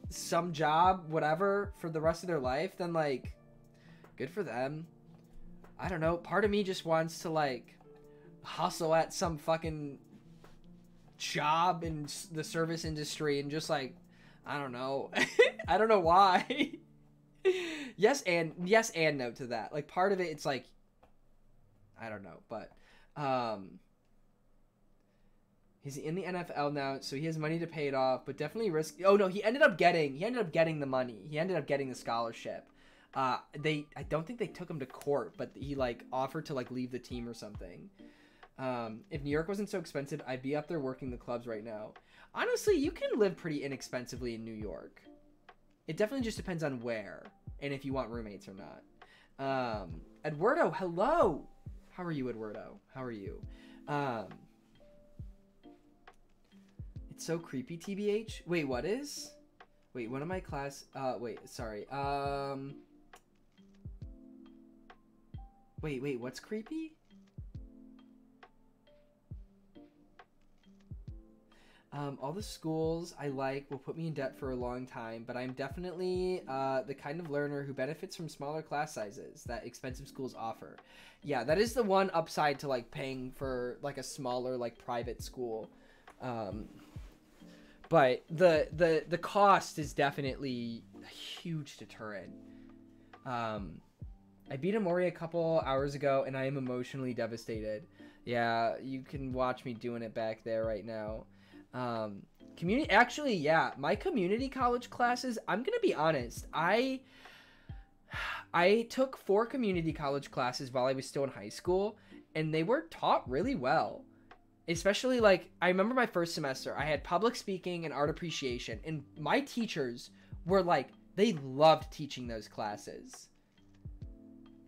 some job, whatever, for the rest of their life, then like, good for them. I don't know. Part of me just wants to like hustle at some fucking job in the service industry and just like, I don't know. I don't know why. yes and no to that. Like, part of it, it's like, I don't know, but he's in the NFL now, so he has money to pay it off, but definitely risk. Oh no, he ended up getting the money. He ended up getting the scholarship. I don't think they took him to court, but he like offered to like leave the team or something. If New York wasn't so expensive, I'd be up there working the clubs right now. Honestly, you can live pretty inexpensively in New York. It definitely just depends on where and if you want roommates or not. Eduardo, hello. How are you, Eduardo? How are you? It's so creepy, TBH. Wait, what is? Wait, one of my class... wait, sorry. Wait, what's creepy? All the schools I like will put me in debt for a long time, but I'm definitely the kind of learner who benefits from smaller class sizes that expensive schools offer. Yeah, that is the one upside to like paying for like a smaller like private school. But the cost is definitely a huge deterrent. I beat Amori a couple hours ago and I am emotionally devastated. Yeah, you can watch me doing it back there right now. Actually, yeah, my community college classes, I'm gonna be honest, I took 4 community college classes while I was still in high school, and they were taught really well. Especially, like, I remember my first semester, I had public speaking and art appreciation, and my teachers were like, they loved teaching those classes.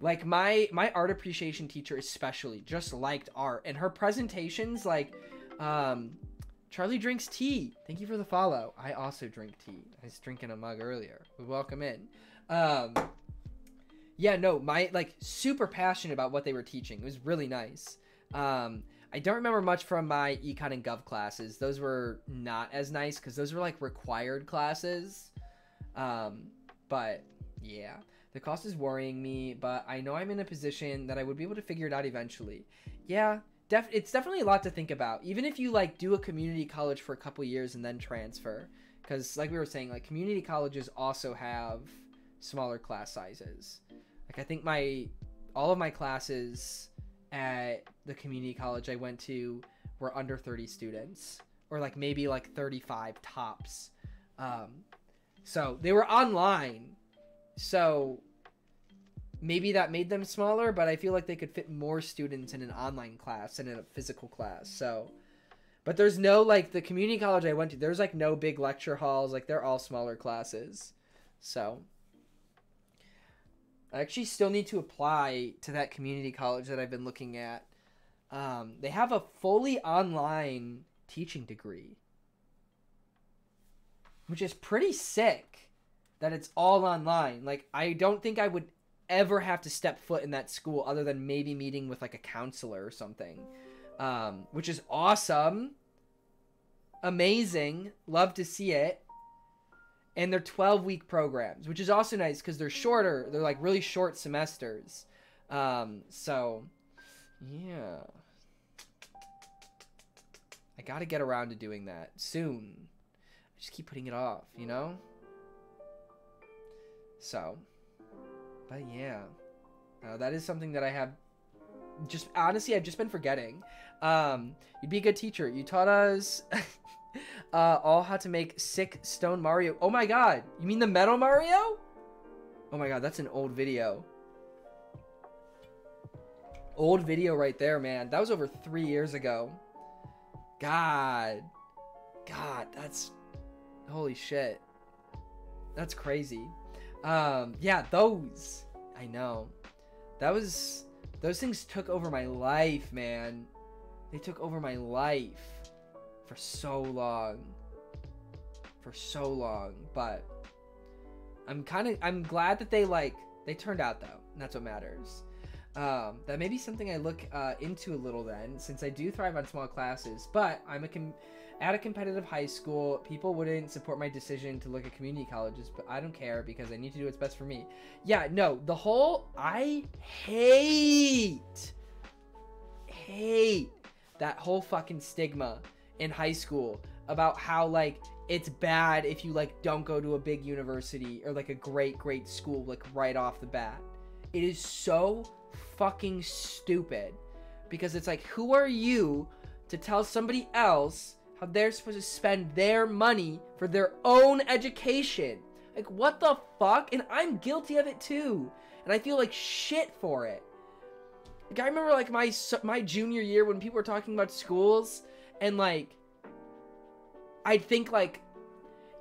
Like, my art appreciation teacher especially just liked art, and her presentations, like, Charlie drinks tea. Thank you for the follow. I also drink tea. I was drinking a mug earlier. Welcome in. Yeah, no, like, super passionate about what they were teaching. It was really nice. I don't remember much from my econ and gov classes. Those were not as nice because those were like required classes. But yeah, the cost is worrying me, but I know I'm in a position that I would be able to figure it out eventually. Yeah, it's definitely a lot to think about. Even if you like do a community college for a couple years and then transfer, because like we were saying, like community colleges also have smaller class sizes. Like I think all of my classes at the community college I went to were under 30 students, or like maybe like 35 tops. So they were online, so maybe that made them smaller, but I feel like they could fit more students in an online class than in a physical class. So, but there's no, like, the community college I went to, there's like no big lecture halls. Like they're all smaller classes. So I actually still need to apply to that community college that I've been looking at. They have a fully online teaching degree, which is pretty sick that it's all online. Like, I don't think I would ever have to step foot in that school other than maybe meeting with like a counselor or something, which is awesome. Amazing. Love to see it. And they're 12-week programs, which is also nice because they're shorter. They're like really short semesters. So, yeah. I got to get around to doing that soon. I just keep putting it off, you know? So, but yeah. That is something that I have just, honestly, I've just been forgetting. You'd be a good teacher. You taught us... all how to make sick stone Mario. Oh my god, you mean the metal Mario? Oh my god, that's an old video. Old video right there, man. That was over 3 years ago. God, that's holy shit. That's crazy. Yeah, those, I know. Those things took over my life, man. They took over my life. For so long, but I'm glad that they turned out though, and that's what matters. That may be something I look into a little then, since I do thrive on small classes, but at a competitive high school. People wouldn't support my decision to look at community colleges, but I don't care because I need to do what's best for me. Yeah, no, I hate that whole fucking stigma in high school about how like it's bad if you like don't go to a big university or like a great school like right off the bat. It is so fucking stupid because it's like, who are you to tell somebody else how they're supposed to spend their money for their own education? Like, what the fuck? And I'm guilty of it too. And I feel like shit for it. Like, I remember, like, my junior year when people were talking about schools, and, like, I'd think, like,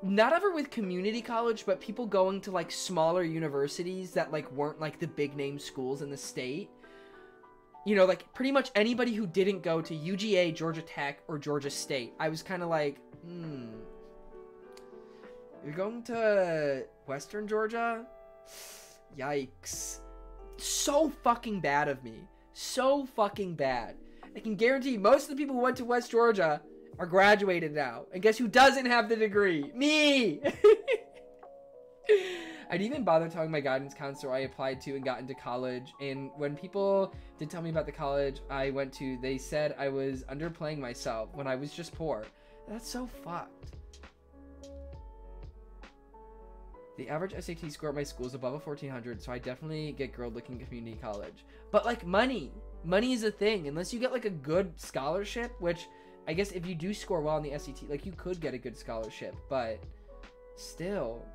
not ever with community college, but people going to, like, smaller universities that, like, weren't, like, the big name schools in the state. You know, like, pretty much anybody who didn't go to UGA, Georgia Tech, or Georgia State. I was kind of like, you're going to Western Georgia? Yikes. So fucking bad of me. So fucking bad. I can guarantee most of the people who went to West Georgia are graduated now. And guess who doesn't have the degree? Me! I didn't even bother telling my guidance counselor I applied to and got into college. And when people did tell me about the college I went to, they said I was underplaying myself when I was just poor. That's so fucked. The average SAT score at my school is above a 1400, so I definitely get grilled looking at community college. But, like, money is a thing. Unless you get, like, a good scholarship, which I guess if you do score well on the SAT, like, you could get a good scholarship. But still,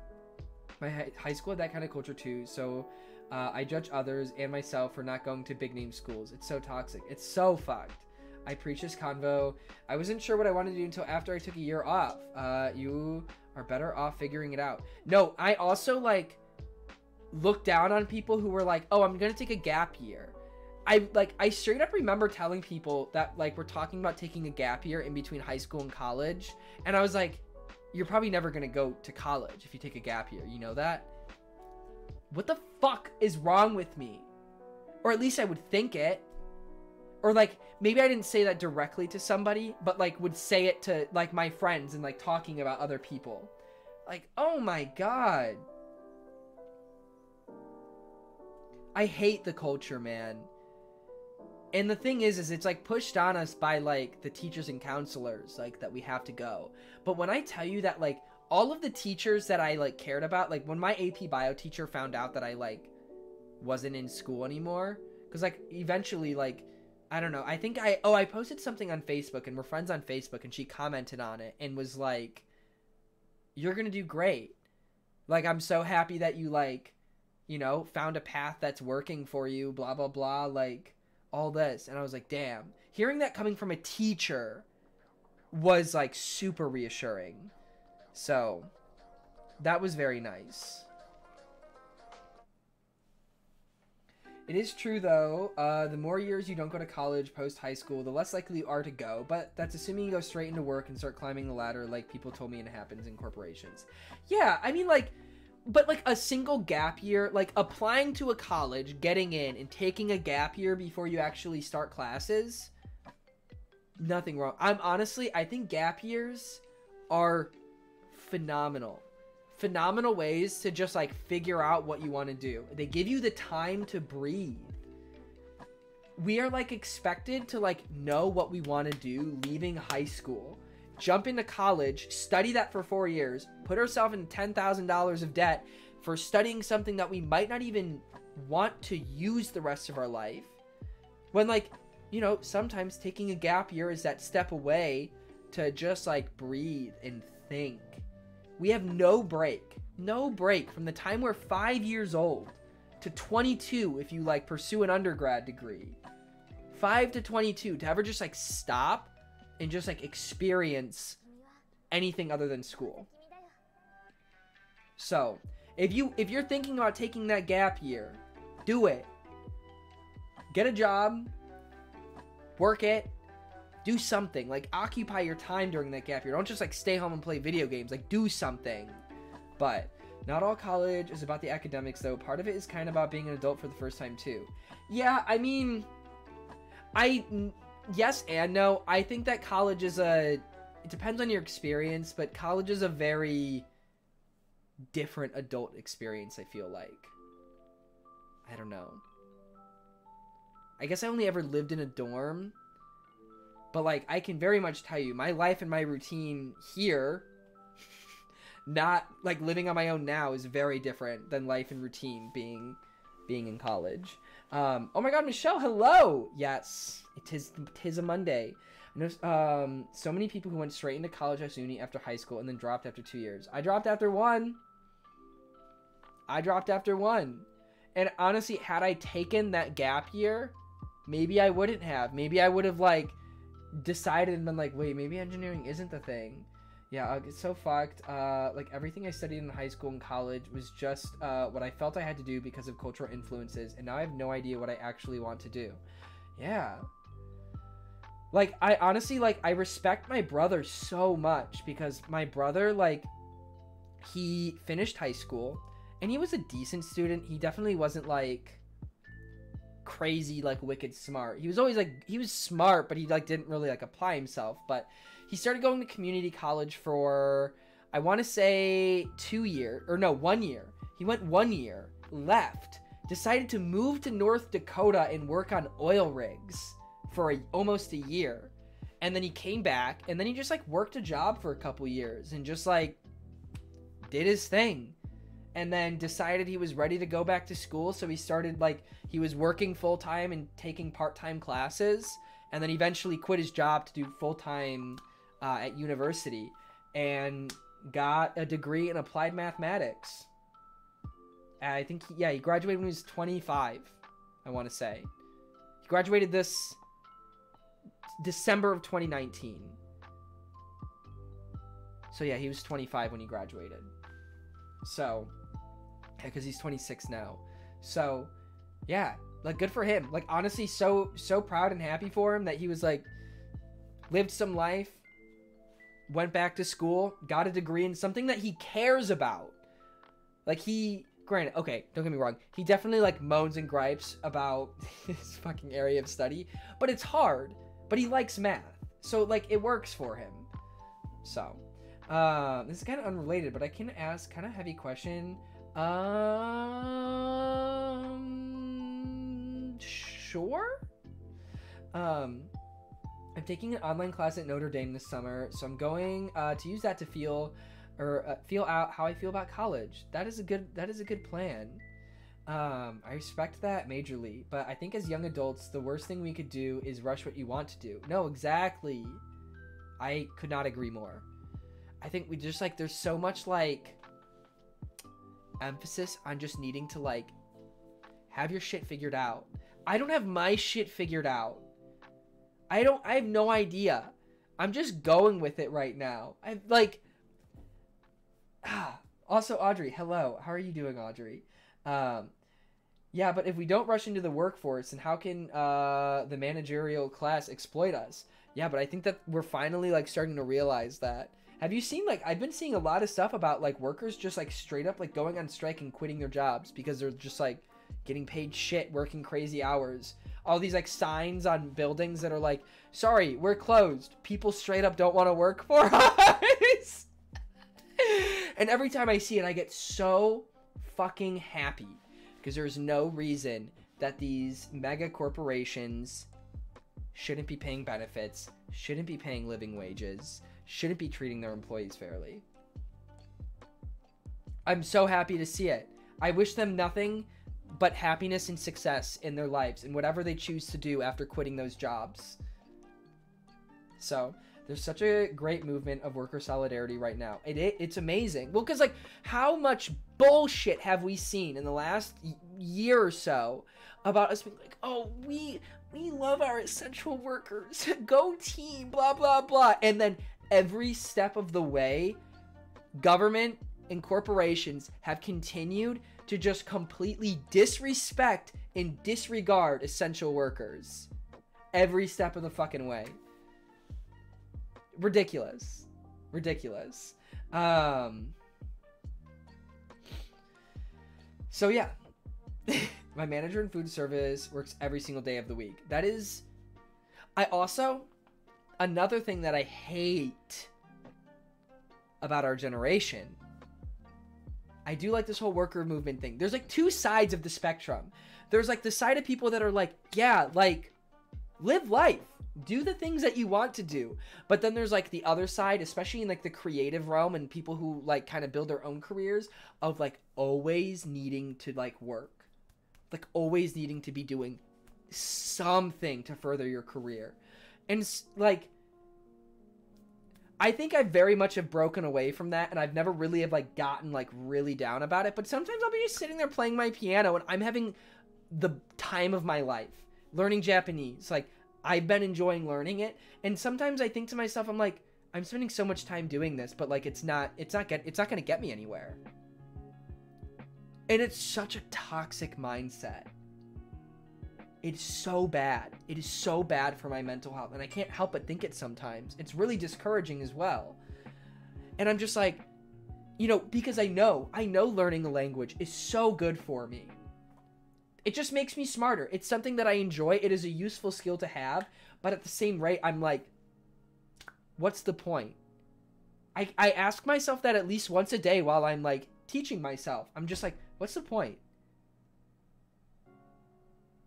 my high school had that kind of culture too, so I judge others and myself for not going to big name schools. It's so toxic. It's so fucked. I preach this convo. I wasn't sure what I wanted to do until after I took a year off. You are better off figuring it out. No, I also, like, look down on people who were like, oh, I'm gonna take a gap year. I straight up remember telling people that, like, we're talking about taking a gap year in between high school and college, and I was like, you're probably never gonna go to college if you take a gap year, you know that? What the fuck is wrong with me? Or at least I would think it. Or, like, maybe I didn't say that directly to somebody, but, like, would say it to, like, my friends and, like, talking about other people. Like, oh my god. I hate the culture, man. And the thing is it's, like, pushed on us by, like, the teachers and counselors, like, that we have to go. But when I tell you that, like, all of the teachers that I, like, cared about, like, when my AP bio teacher found out that I, like, wasn't in school anymore, because, like, eventually, like, I don't know. I think I posted something on Facebook, and we're friends on Facebook, and she commented on it and was like, you're going to do great. Like, I'm so happy that you, like, you know, found a path that's working for you, blah, blah, blah, like, all this. And I was like, damn. Hearing that coming from a teacher was, like, super reassuring. So, that was very nice. It is true, though, the more years you don't go to college post-high school, the less likely you are to go, but that's assuming you go straight into work and start climbing the ladder like people told me it happens in corporations. Yeah, I mean, like, but, like, a single gap year, like, applying to a college, getting in, and taking a gap year before you actually start classes, nothing wrong. I think gap years are phenomenal. Phenomenal ways to just, like, figure out what you want to do. They give you the time to breathe. We are, like, expected to, like, know what we want to do leaving high school, jump into college, study that for 4 years, put ourselves in $10,000 of debt for studying something that we might not even want to use the rest of our life, when, like, you know, sometimes taking a gap year is that step away to just, like, breathe and think. We have no break from the time we're 5 years old to 22 if you, like, pursue an undergrad degree. 5 to 22 to ever just, like, stop and just, like, experience anything other than school. So, if you're thinking about taking that gap year, do it. Get a job, work it, do something. Like, occupy your time during that gap year. Don't just, like, stay home and play video games. Like, do something. But not all college is about the academics, though. Part of it is kind of about being an adult for the first time, too. Yeah, I mean, yes and no. I think that college is it depends on your experience, but college is a very different adult experience, I feel like. I don't know. I guess I only ever lived in a dorm. But, like, I can very much tell you, my life and my routine here, not, like, living on my own now, is very different than life and routine being in college. Oh my god, Michelle, hello! Yes, tis a Monday. I know so many people who went straight into college as uni after high school and then dropped after 2 years. I dropped after 1. I dropped after 1. And honestly, had I taken that gap year, maybe I wouldn't have. Maybe I would have, like, decided and been like, wait, maybe engineering isn't the thing. Yeah, it's so fucked. Like, everything I studied in high school and college was just what I felt I had to do because of cultural influences, and now I have no idea what I actually want to do. Yeah. Like, I honestly, like, I respect my brother so much, because my brother, like, he finished high school, and he was a decent student. He definitely wasn't, like, crazy, like, wicked smart. He was always, like, he was smart, but he, like, didn't really, like, apply himself. But he started going to community college for, I want to say 1 year. He went 1 year, left, decided to move to North Dakota and work on oil rigs for almost a year. And then he came back, and then he just, like, worked a job for a couple years and just, like, did his thing. And then decided he was ready to go back to school, so he started, like, he was working full-time and taking part-time classes, and then eventually quit his job to do full-time at university, and got a degree in applied mathematics. And I think, he graduated when he was 25, I want to say. He graduated this December of 2019. So yeah, he was 25 when he graduated. So, yeah, because he's 26 now. So, yeah, like, good for him. Like, honestly, so proud and happy for him that he was, like, lived some life, went back to school, got a degree in something that he cares about. Like, granted, okay, don't get me wrong, he definitely, like, moans and gripes about his fucking area of study, but it's hard. But he likes math, so, like, it works for him. So, this is kind of unrelated, but I can ask kind of heavy question. Sure. I'm taking an online class at Notre Dame this summer, so I'm going to use that to feel out how I feel about college. That is a good plan. I respect that majorly, but I think as young adults, the worst thing we could do is rush what you want to do. No, exactly. I could not agree more. I think we just, like, there's so much, like, emphasis on just needing to, like, have your shit figured out. I don't have my shit figured out. I have no idea. I'm just going with it right now. Also, Audrey, hello. How are you doing, Audrey? Yeah, but if we don't rush into the workforce, then how can the managerial class exploit us? Yeah, but I think that we're finally, like, starting to realize that. Have you seen, like, I've been seeing a lot of stuff about, like, workers just, like, straight up, like, going on strike and quitting their jobs because they're just, like, getting paid shit, working crazy hours. All these, like, signs on buildings that are like, sorry, we're closed. People straight up don't want to work for us. And every time I see it, I get so fucking happy, because there's no reason that these mega corporations shouldn't be paying benefits, shouldn't be paying living wages, shouldn't be treating their employees fairly. I'm so happy to see it. I wish them nothing but happiness and success in their lives and whatever they choose to do after quitting those jobs. So there's such a great movement of worker solidarity right now. It's amazing. Well, because, like, how much bullshit have we seen in the last year or so about us being like, oh, we love our essential workers. Go team, blah, blah, blah. And then every step of the way, government and corporations have continued to just completely disrespect and disregard essential workers. Every step of the fucking way. Ridiculous. So yeah. My manager in food service works every single day of the week. Another thing that I hate about our generation, I do like this whole worker movement thing. There's, like, two sides of the spectrum. There's, like, the side of people that are like, yeah, like, live life. Do the things that you want to do. But then there's, like, the other side, especially in, like, the creative realm and people who, like, kind of build their own careers, of, like, always needing to, like, work. Like, always needing to be doing something to further your career. And, like, I think I very much have broken away from that, and I've never really have like gotten like really down about it. But sometimes I'll be just sitting there playing my piano, and I'm having the time of my life learning Japanese. Like, I've been enjoying learning it, and sometimes I think to myself, I'm like, I'm spending so much time doing this, but like it's not gonna get me anywhere. And it's such a toxic mindset. It's so bad. It is so bad for my mental health, and I can't help but think it sometimes. It's really discouraging as well. And I'm just like, you know, because I know learning a language is so good for me. It just makes me smarter. It's something that I enjoy. It is a useful skill to have, but at the same rate, I'm like, what's the point? I ask myself that at least once a day while I'm like teaching myself. I'm just like, what's the point?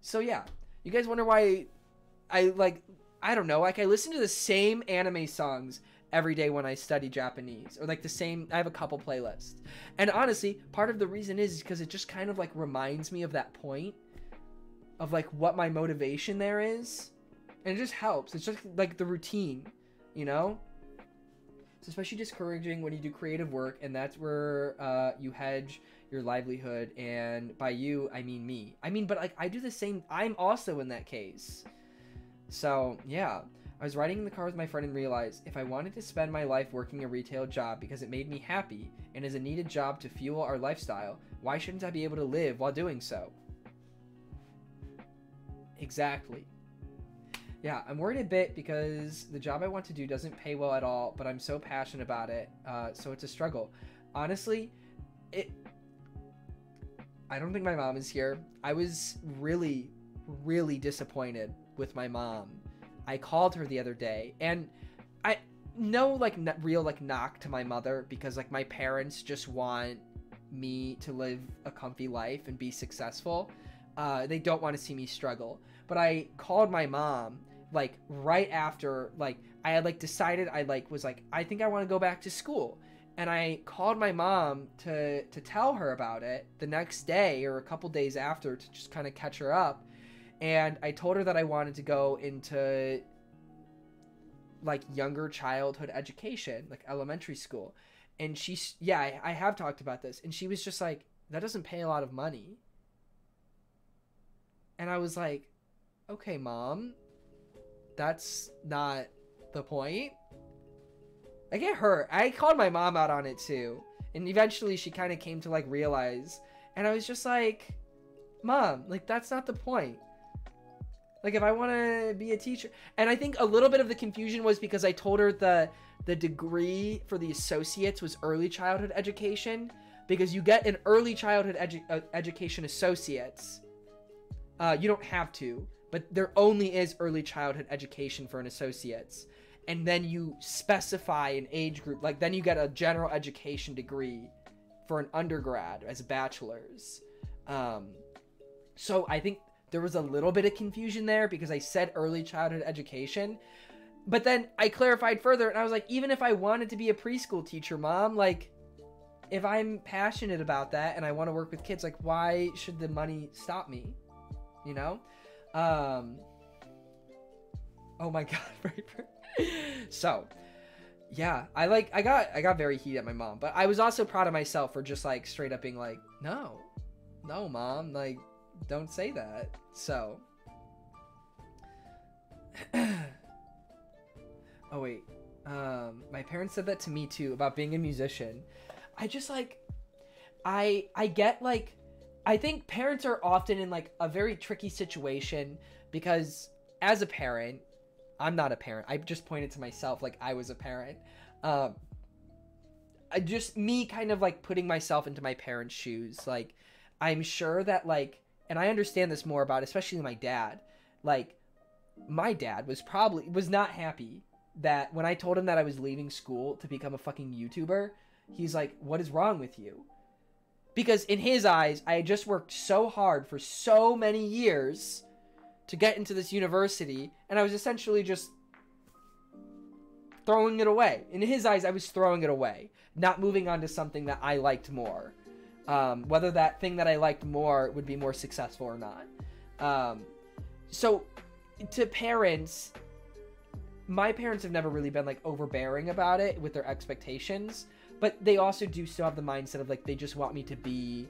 So yeah, you guys wonder why I don't know, like I listen to the same anime songs every day when I study Japanese, or like the same, I have a couple playlists. And honestly, part of the reason is because it just kind of like reminds me of that point of like what my motivation there is. And it just helps. It's just like the routine, you know? It's especially discouraging when you do creative work, and that's where you hedge your livelihood. And by you, I mean me. I mean, but like I do the same. I'm also in that case. So yeah, I was riding in the car with my friend and realized if I wanted to spend my life working a retail job because it made me happy and is a needed job to fuel our lifestyle, why shouldn't I be able to live while doing so? Exactly. Yeah, I'm worried a bit because the job I want to do doesn't pay well at all, but I'm so passionate about it, so it's a struggle. Honestly, I don't think my mom is here. I was really, really disappointed with my mom. I called her the other day, and I no like real like knock to my mother, because like my parents just want me to live a comfy life and be successful. They don't want to see me struggle. But I called my mom like right after like I had like decided I like was like I think I want to go back to school. And I called my mom to tell her about it the next day or a couple days after to just kind of catch her up. And I told her that I wanted to go into like younger childhood education, like elementary school. And I have talked about this. And she was just like, that doesn't pay a lot of money. And I was like, okay, Mom, that's not the point. I get hurt. I called my mom out on it too. And eventually she kind of came to like realize. And I was just like, Mom, like that's not the point. Like if I want to be a teacher. And I think a little bit of the confusion was because I told her the degree for the associates was early childhood education. Because you get an early childhood education associates. You don't have to. But there only is early childhood education for an associate's. And then you specify an age group. Like, then you get a general education degree for an undergrad as a bachelor's. So I think there was a little bit of confusion there because I said early childhood education. But then I clarified further, and I was like, even if I wanted to be a preschool teacher, Mom, like, if I'm passionate about that and I want to work with kids, like, why should the money stop me? You know? Oh my God, right? So, yeah, I got very heated at my mom, but I was also proud of myself for just like straight up being like, no, Mom, like, don't say that. So, oh wait, my parents said that to me too about being a musician. I just like, I get like, I think parents are often in like a very tricky situation because as a parent, I'm not a parent. I just pointed to myself like I was a parent. Just me kind of like putting myself into my parents' shoes. Like, I'm sure that like, and I understand this more about, especially my dad. Like, my dad was not happy that when I told him that I was leaving school to become a fucking YouTuber, he's like, what is wrong with you? Because in his eyes, I had just worked so hard for so many years to get into this university, and I was essentially just throwing it away. In his eyes, I was throwing it away, not moving on to something that I liked more. Whether that thing that I liked more would be more successful or not. So, to parents, my parents have never really been like overbearing about it with their expectations, but they also do still have the mindset of like they just want me to be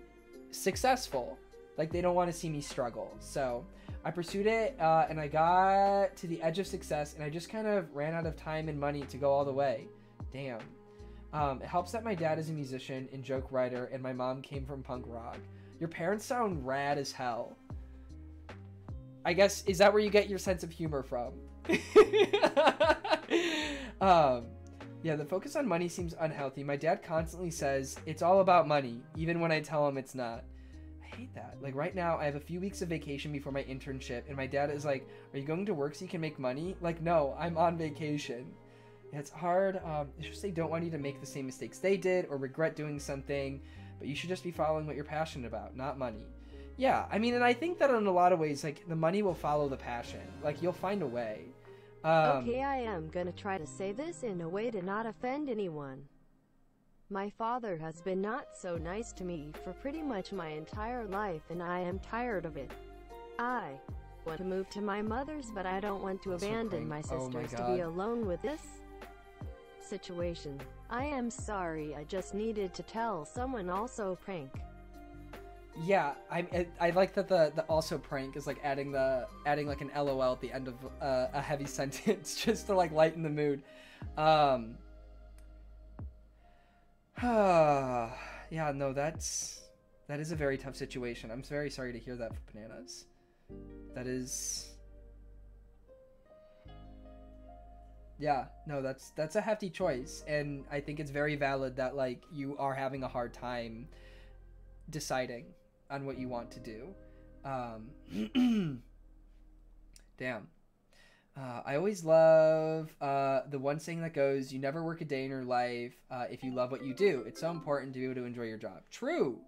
successful. Like they don't want to see me struggle. So I pursued it, and I got to the edge of success, and I just kind of ran out of time and money to go all the way. Damn. It helps that my dad is a musician and joke writer, and my mom came from punk rock. Your parents sound rad as hell. I guess, is that where you get your sense of humor from? Yeah, the focus on money seems unhealthy. My dad constantly says it's all about money, even when I tell him it's not. I hate that. Like right now, I have a few weeks of vacation before my internship, and my dad is like, are you going to work so you can make money? Like, no, I'm on vacation. Yeah, it's hard. It's just they don't want you to make the same mistakes they did or regret doing something, but you should just be following what you're passionate about, not money. Yeah, I mean, and I think that in a lot of ways, like, the money will follow the passion. Like, you'll find a way. Okay, I am gonna try to say this in a way to not offend anyone. My father has been not so nice to me for pretty much my entire life, and I am tired of it. I want to move to my mother's, but I don't want to abandon my sisters to be alone with this situation. I am sorry, I just needed to tell someone. Also prank. Yeah, I like that the also prank is like adding like an LOL at the end of a heavy sentence just to like lighten the mood. Yeah, no, that is a very tough situation. I'm very sorry to hear that for Bananas. That is, yeah, no, that's a hefty choice, and I think it's very valid that like you are having a hard time deciding on what you want to do. Damn. I always love the one saying that goes, you never work a day in your life if you love what you do. It's so important to be able to enjoy your job. True.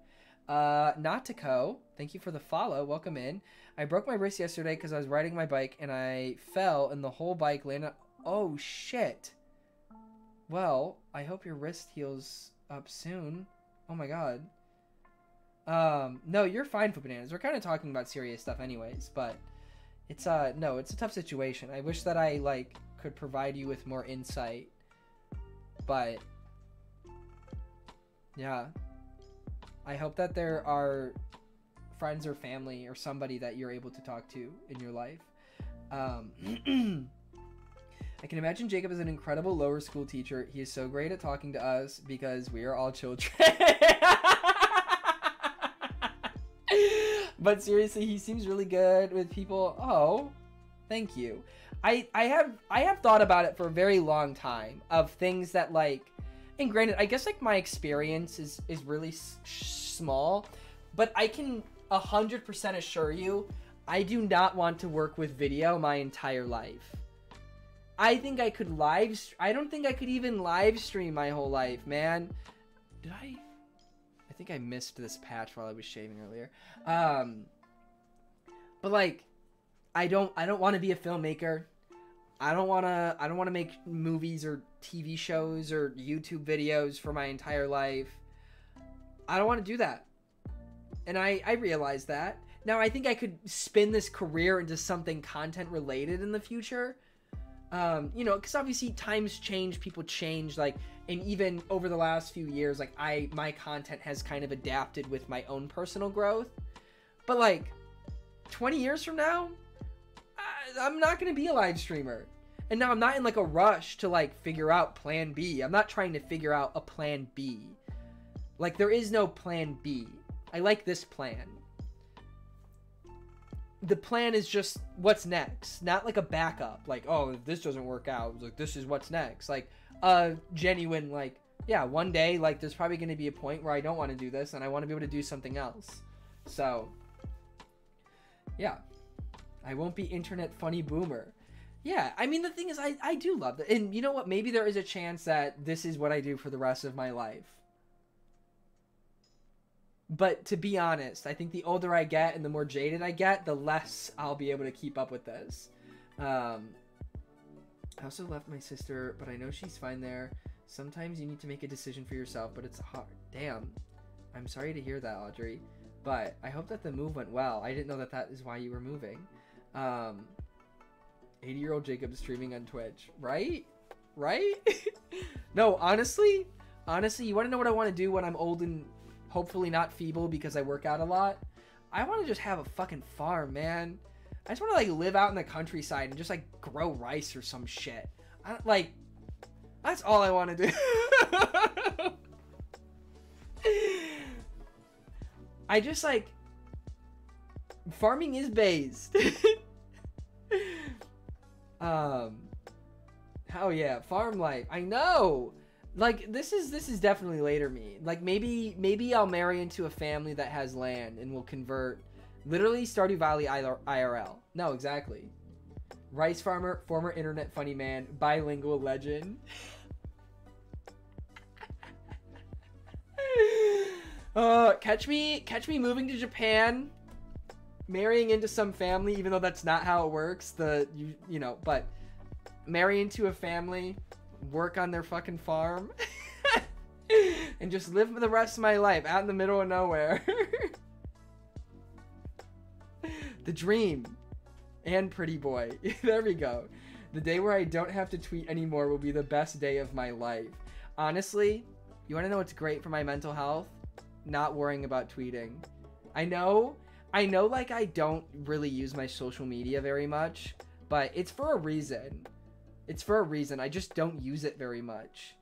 Natiko, thank you for the follow. Welcome in. I broke my wrist yesterday because I was riding my bike and I fell and the whole bike landed. Oh, shit. Well, I hope your wrist heals up soon. Oh my god. No, you're fine for Bananas. We're kind of talking about serious stuff anyways, but it's no, it's a tough situation. I wish that I like could provide you with more insight, but yeah, I hope that there are friends or family or somebody that you're able to talk to in your life. I can imagine Jacob is an incredible lower school teacher. He is so great at talking to us because we are all children. But seriously, he seems really good with people. Oh, thank you. I have thought about it for a very long time of things that like, and granted, I guess like my experience is really small, but I can 100% assure you, I do not want to work with video my entire life. I think I could I don't think I could even live stream my whole life, man. Did I think I missed this patch while I was shaving earlier. But like, I don't want to be a filmmaker. I don't want to make movies or TV shows or YouTube videos for my entire life. I don't want to do that. And I realize that. Now I think I could spin this career into something content related in the future. You know, because obviously times change, people change, like, and even over the last few years, like, my content has kind of adapted with my own personal growth. But like 20 years from now, I'm not going to be a live streamer. And now I'm not in like a rush to like figure out plan B. I'm not trying to figure out a plan B. Like, there is no plan B. I like this plan. The plan is just what's next, not like a backup, like, oh, if this doesn't work out, like, this is what's next. Like, genuine, like, yeah, one day, like, there's probably going to be a point where I don't want to do this and I want to be able to do something else. So yeah, I won't be internet funny boomer. Yeah, I mean, the thing is, I do love that. And you know what, maybe there is a chance that this is what I do for the rest of my life. But to be honest, I think the older I get and the more jaded I get, the less I'll be able to keep up with this. I also left my sister, but I know she's fine there. Sometimes you need to make a decision for yourself, but it's hard. Damn. I'm sorry to hear that, Audrey. But I hope that the move went well. I didn't know that that is why you were moving. 80-year-old Jacob streaming on Twitch. Right? Right? No, honestly, you want to know what I want to do when I'm old and hopefully not feeble because I work out a lot? I want to just have a fucking farm, man. I just want to, like, live out in the countryside and just, like, grow rice or some shit. Like, that's all I want to do. I just, like, farming is based. Hell yeah, farm life. I know. Like, this is definitely later me. Like, maybe I'll marry into a family that has land and will convert. Literally Stardew Valley IRL. No, exactly. Rice farmer, former internet funny man, bilingual legend. Catch me moving to Japan, marrying into some family, even though that's not how it works. You know, but marry into a family, work on their fucking farm, and just live the rest of my life out in the middle of nowhere. The dream. And pretty boy. There we go. The day where I don't have to tweet anymore will be the best day of my life. Honestly, you want to know what's great for my mental health? Not worrying about tweeting. I know, like, I don't really use my social media very much, but it's for a reason. It's for a reason. I just don't use it very much.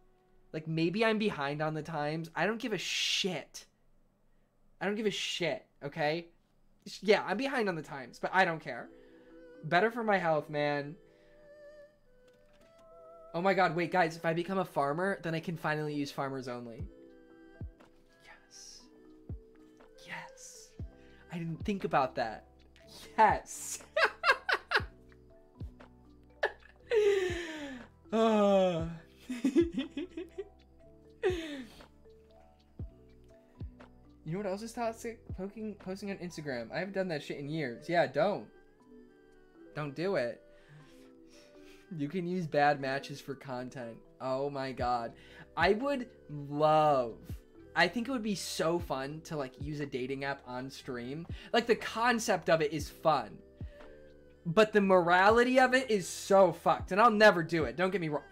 Like, maybe I'm behind on the times. I don't give a shit. I don't give a shit, okay? Yeah, I'm behind on the times, but I don't care. Better for my health, man. Oh my god, wait, guys, if I become a farmer, then I can finally use farmers only. Yes. Yes. I didn't think about that. Yes. Oh. You know what else is toxic? Posting on Instagram. I haven't done that shit in years. Yeah, don't do it. You can use bad matches for content. Oh my god. I think it would be so fun to, like, use a dating app on stream. Like, the concept of it is fun, but the morality of it is so fucked, and I'll never do it. Don't get me wrong.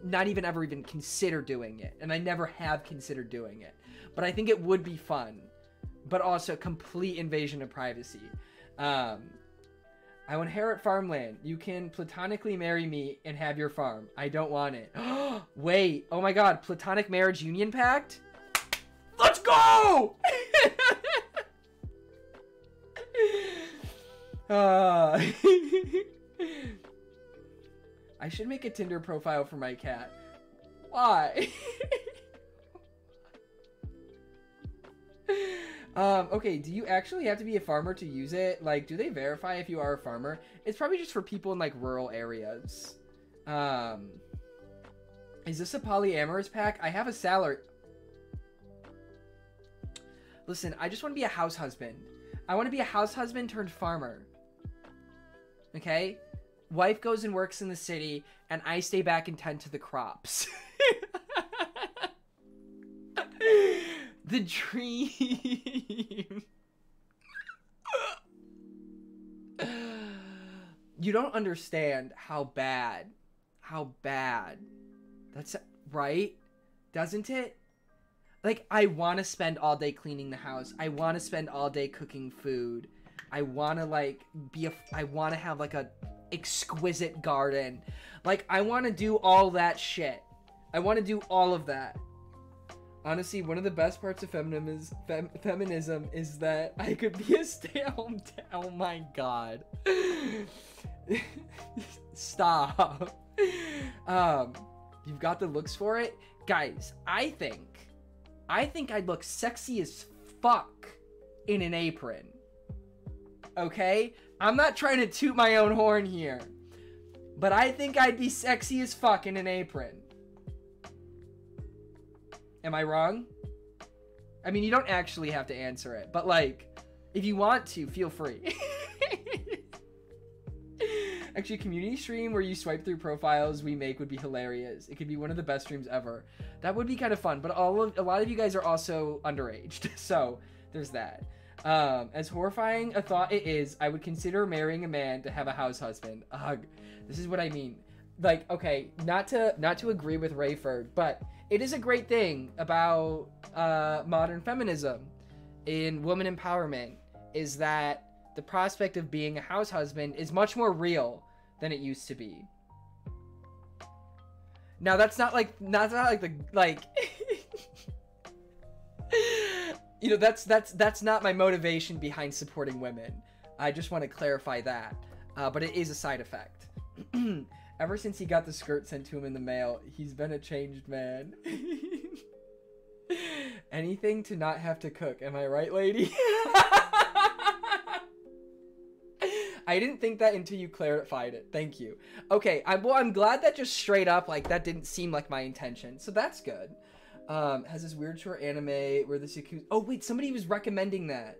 Not even ever even consider doing it, and I never have considered doing it. But I think it would be fun, but also complete invasion of privacy. I will inherit farmland. You can platonically marry me and have your farm. I don't want it. Wait. Oh my god. Platonic marriage union pact? Let's go! I should make a Tinder profile for my cat. Why? Okay, do you actually have to be a farmer to use it? Like, do they verify if you are a farmer? It's probably just for people in, like, rural areas. Is this a polyamorous pack? I have a salary. Listen, I just want to be a house husband. I want to be a house husband turned farmer. Okay? Wife goes and works in the city, and I stay back and tend to the crops. The dream. You don't understand how bad. That's right, doesn't it? Like, I want to spend all day cleaning the house. I want to spend all day cooking food. I want to, like, I want to have, like, a exquisite garden. Like, I want to do all that shit. I want to do all of that. Honestly, one of the best parts of feminism is that I could be a stay-at-home dad. Oh my god. Stop. You've got the looks for it? Guys, I think I'd look sexy as fuck in an apron. Okay? I'm not trying to toot my own horn here, but I think I'd be sexy as fuck in an apron. Am I wrong? I mean, you don't actually have to answer it, but, like, if you want to, feel free. Actually, a community stream where you swipe through profiles we make would be hilarious. It could be one of the best streams ever. That would be kind of fun, but a lot of you guys are also underaged, so there's that. As horrifying a thought it is, I would consider marrying a man to have a house husband. Ugh, this is what I mean. Like, okay, not to agree with Rayford, but it is a great thing about modern feminism in woman empowerment is that the prospect of being a house husband is much more real than it used to be. Now that's not like the you know, that's not my motivation behind supporting women. I just want to clarify that. But it is a side effect. Ever since he got the skirt sent to him in the mail, he's been a changed man. Anything to not have to cook. Am I right, lady? I didn't think that until you clarified it. Thank you. Okay, I'm glad that just straight up, like, that didn't seem like my intention. So that's good. Has this weird short anime where the Yakuza... Oh, wait, somebody was recommending that.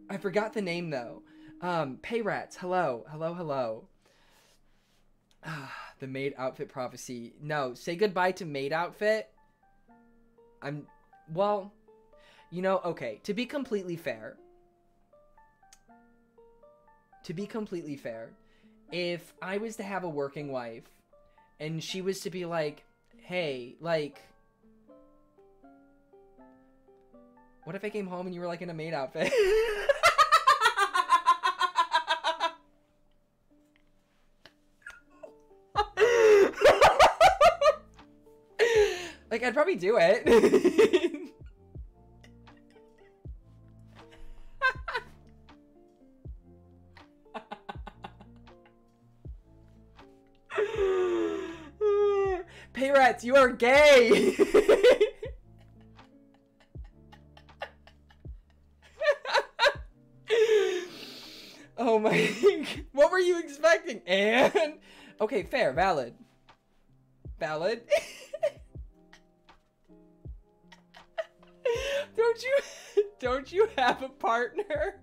I forgot the name, though. Pay Rats, hello. Hello. The maid outfit prophecy. No, say goodbye to maid outfit. Well, you know, okay, to be completely fair, if I was to have a working wife and she was to be like, hey, like, what if I came home and you were like in a maid outfit? Like, I'd probably do it. Pay Rats, you are gay! Oh my... What were you expecting, Anne? Okay, fair, valid. Don't you have a partner?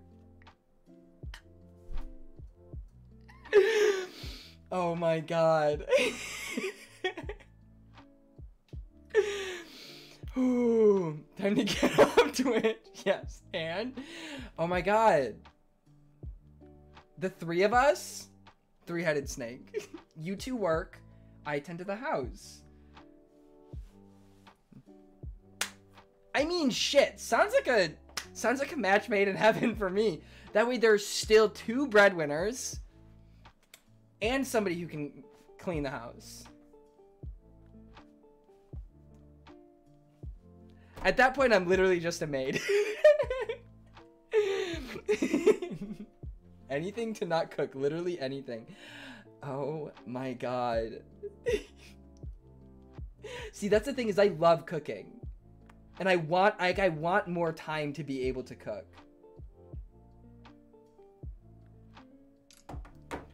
Oh my god. Ooh, time to get off Twitch. Yes, and oh my god. The three of us? Three-headed snake. You two work. I tend to the house. I mean, shit. Sounds like a match made in heaven for me. That way there's still two breadwinners and somebody who can clean the house. At that point, I'm literally just a maid. Anything to not cook. Literally anything. Oh my god. See, that's the thing is I love cooking. And I want more time to be able to cook.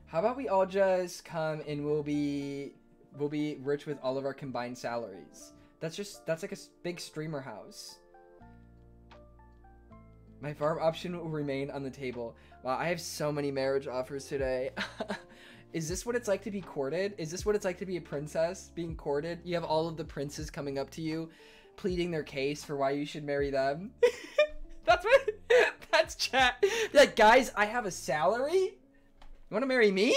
How about we all just come and we'll be rich with all of our combined salaries. That's like a big streamer house. My farm option will remain on the table. Wow, I have so many marriage offers today. Is this what it's like to be courted? Is this what it's like to be a princess being courted? You have all of the princes coming up to you, pleading their case for why you should marry them. That's chat. They're like, guys, I have a salary. You want to marry me?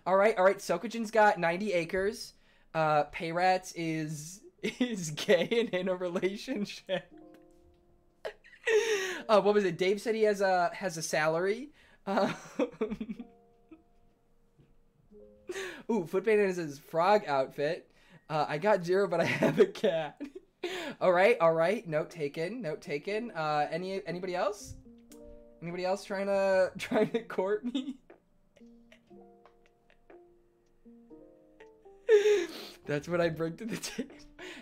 All right. Sokujin's got 90 acres. Pay Rats is gay and in a relationship. What was it? Dave said he has a salary. Ooh, Footband is his frog outfit. I got 0, but I have a cat. All right. Note taken. Anybody else? Anybody else trying to court me? That's what I bring to the table.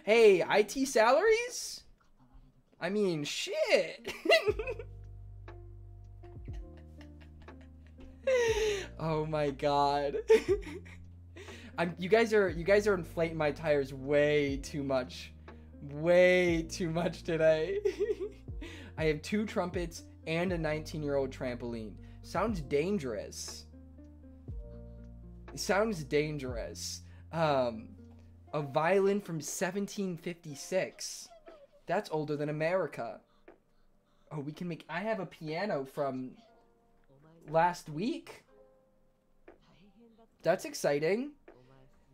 Hey, IT salaries? I mean, shit. Oh my god. You guys are inflating my tires way too much. Way too much today. I have 2 trumpets and a 19-year-old trampoline. Sounds dangerous. A violin from 1756. That's older than America. Oh, we can make... I have a piano from last week. That's exciting.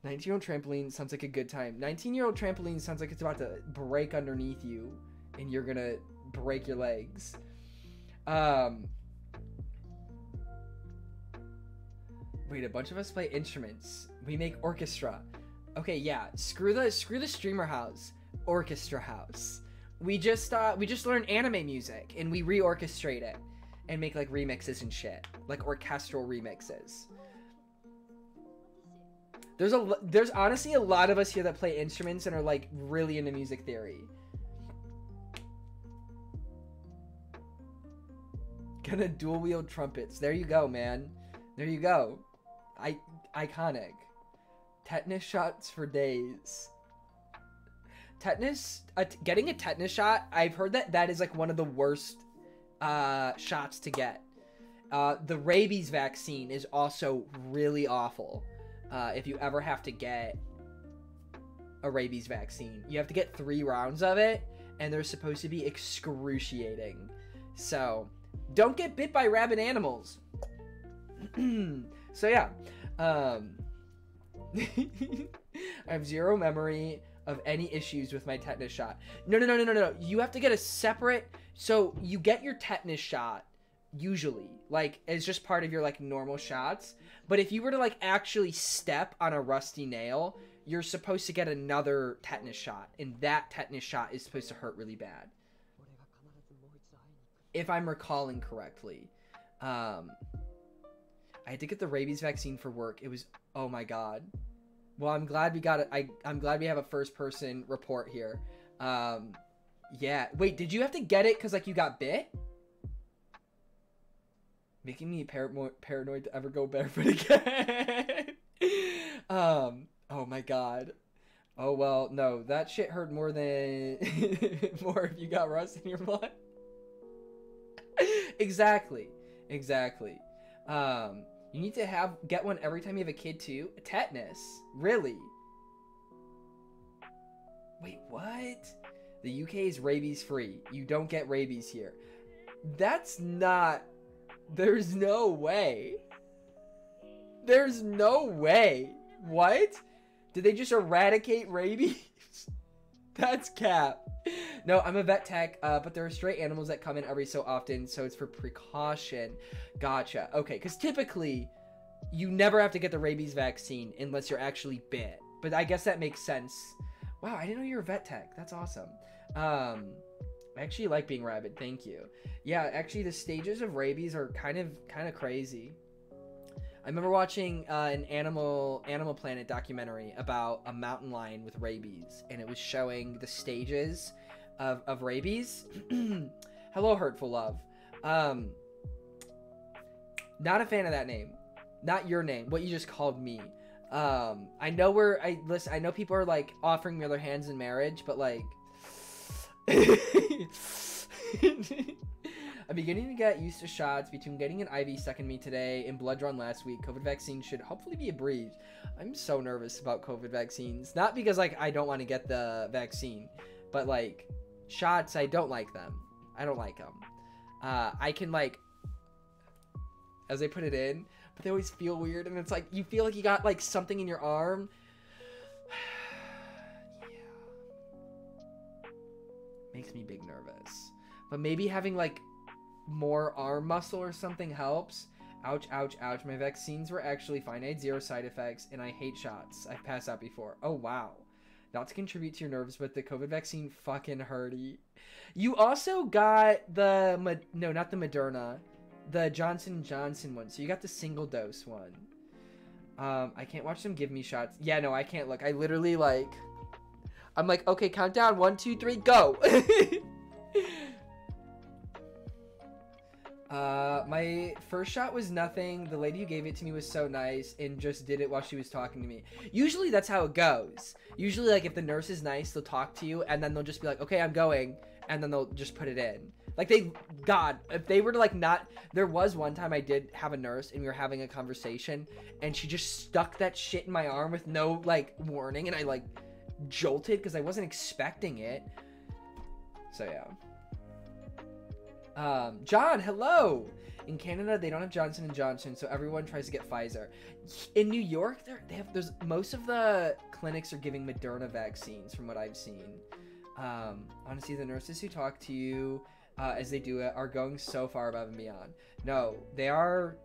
19-year-old trampoline sounds like a good time. 19-year-old trampoline sounds like it's about to break underneath you, and you're gonna break your legs. Wait, a bunch of us play instruments. We make orchestra. Okay, yeah. Screw the streamer house. Orchestra house. We just learn anime music and we reorchestrate it and make like remixes and shit, like orchestral remixes. There's honestly a lot of us here that play instruments and are like really into music theory. Gonna dual wield trumpets. There you go, man. There you go. Iconic. Tetanus shots for days. Tetanus, getting a tetanus shot, I've heard that is like one of the worst shots to get. The rabies vaccine is also really awful. If you ever have to get a rabies vaccine, you have to get 3 rounds of it, and they're supposed to be excruciating. So don't get bit by rabid animals. So yeah, I have 0 memory of any issues with my tetanus shot. No. You have to get a separate... So you get your tetanus shot, usually, like, as just part of your, like, normal shots. But if you were to, like, actually step on a rusty nail, you're supposed to get another tetanus shot. And that tetanus shot is supposed to hurt really bad. If I'm recalling correctly. I had to get the rabies vaccine for work. It was... Oh, my God. Well, I'm glad we got it. I'm glad we have a first-person report here. Yeah. Wait, did you have to get it because, like, you got bit? Making me paranoid to ever go barefoot again. Oh, my God. Oh, well, no. That shit hurt more than... more if you got rust in your blood. Exactly. You need to get one every time you have a kid too. Tetanus, really? Wait, what? The UK is rabies free. You don't get rabies here. That's not... There's no way. There's no way. What? Did they just eradicate rabies? That's cap. No, I'm a vet tech, but there are stray animals that come in every so often, so it's for precaution. Gotcha. Okay, because typically, you never have to get the rabies vaccine unless you're actually bit. But I guess that makes sense. Wow, I didn't know you were a vet tech. That's awesome. I actually like being rabid. Thank you. Yeah, actually, the stages of rabies are kind of crazy. I remember watching an Animal Planet documentary about a mountain lion with rabies, and it was showing the stages of rabies. Hello, Hurtful Love. Not a fan of that name. Not your name. What you just called me. I know I know people are like offering me their hands in marriage, but like I'm beginning to get used to shots. Between getting an IV stuck in me today and blood drawn last week, COVID vaccine should hopefully be a breeze. I'm so nervous about COVID vaccines. Not because like I don't want to get the vaccine, but like shots, I don't like them. I don't like them. I can like, as they put it in, but they always feel weird, and it's like you feel like you got like something in your arm. Yeah. Makes me big nervous. But maybe having like more arm muscle or something helps. Ouch, ouch, ouch. My vaccines were actually fine. I had 0 side effects, and I hate shots. I've passed out before. Oh, wow. Not to contribute to your nerves, but the COVID vaccine fucking hurty. You also got the... No, not the Moderna. The Johnson & Johnson one. So you got the single dose one. I can't watch them give me shots. Yeah, no, I can't look. I literally, like... I'm like, okay, count down. 1, 2, 3, go! My first shot was nothing. The lady who gave it to me was so nice and just did it while she was talking to me. Usually that's how it goes. Usually, like, if the nurse is nice, they'll talk to you, and then they'll just be like, okay, I'm going, and then they'll just put it in. Like, God, if they were to, like, not... There was one time I did have a nurse, and we were having a conversation, and she just stuck that shit in my arm with no, like, warning, and I, like, jolted because I wasn't expecting it. So, yeah. John, hello. In Canada, they don't have Johnson & Johnson, so everyone tries to get Pfizer. In New York, there's most of the clinics are giving Moderna vaccines, from what I've seen. Honestly, the nurses who talk to you as they do it are going so far above and beyond. No, they are.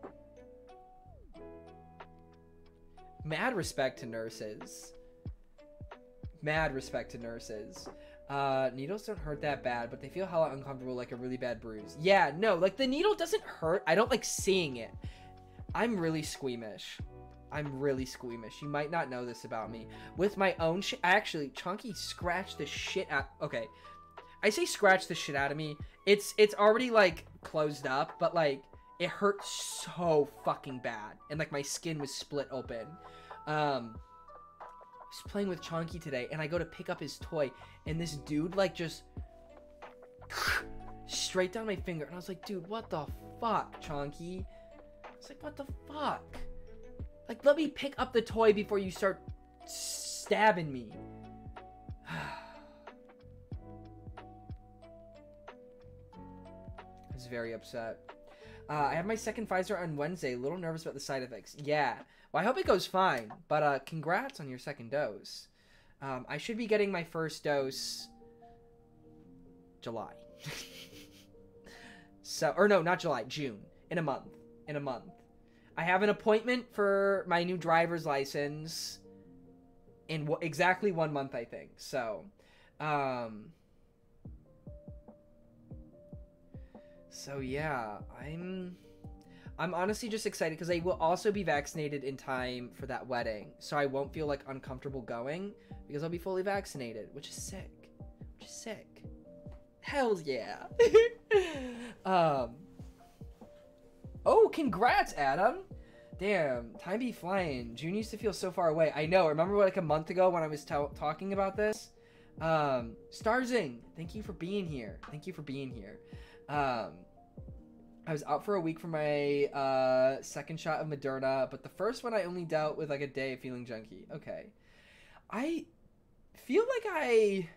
Mad respect to nurses. Mad respect to nurses. Needles don't hurt that bad, but they feel hella uncomfortable, like a really bad bruise. Yeah, no, like the needle doesn't hurt. I don't like seeing it. I'm really squeamish. You might not know this about me. With my own shit, actually, Chunky scratched the shit out. Okay, I say scratch the shit out of me. It's already like closed up, but like it hurt so fucking bad, and like my skin was split open. I was playing with Chunky today, and I go to pick up his toy, and this dude like just straight down my finger, and I was like, dude, what the fuck, Chunky? It's like, what the fuck? Like, let me pick up the toy before you start stabbing me. I was very upset. I have my second Pfizer on Wednesday. A little nervous about the side effects. Yeah. Well, I hope it goes fine. But congrats on your second dose. I should be getting my first dose July. So, or no, not July, June. In a month. I have an appointment for my new driver's license in exactly 1 month, I think. So, yeah, I'm honestly just excited because I will also be vaccinated in time for that wedding. So I won't feel like uncomfortable going because I'll be fully vaccinated, which is sick. Hell yeah. Oh, congrats, Adam. Damn, time be flying. June used to feel so far away. I know. Remember like a month ago when I was talking about this? Starzing, thank you for being here. I was out for a week for my second shot of Moderna, but the first one I only dealt with like a day of feeling junky. Okay. I feel like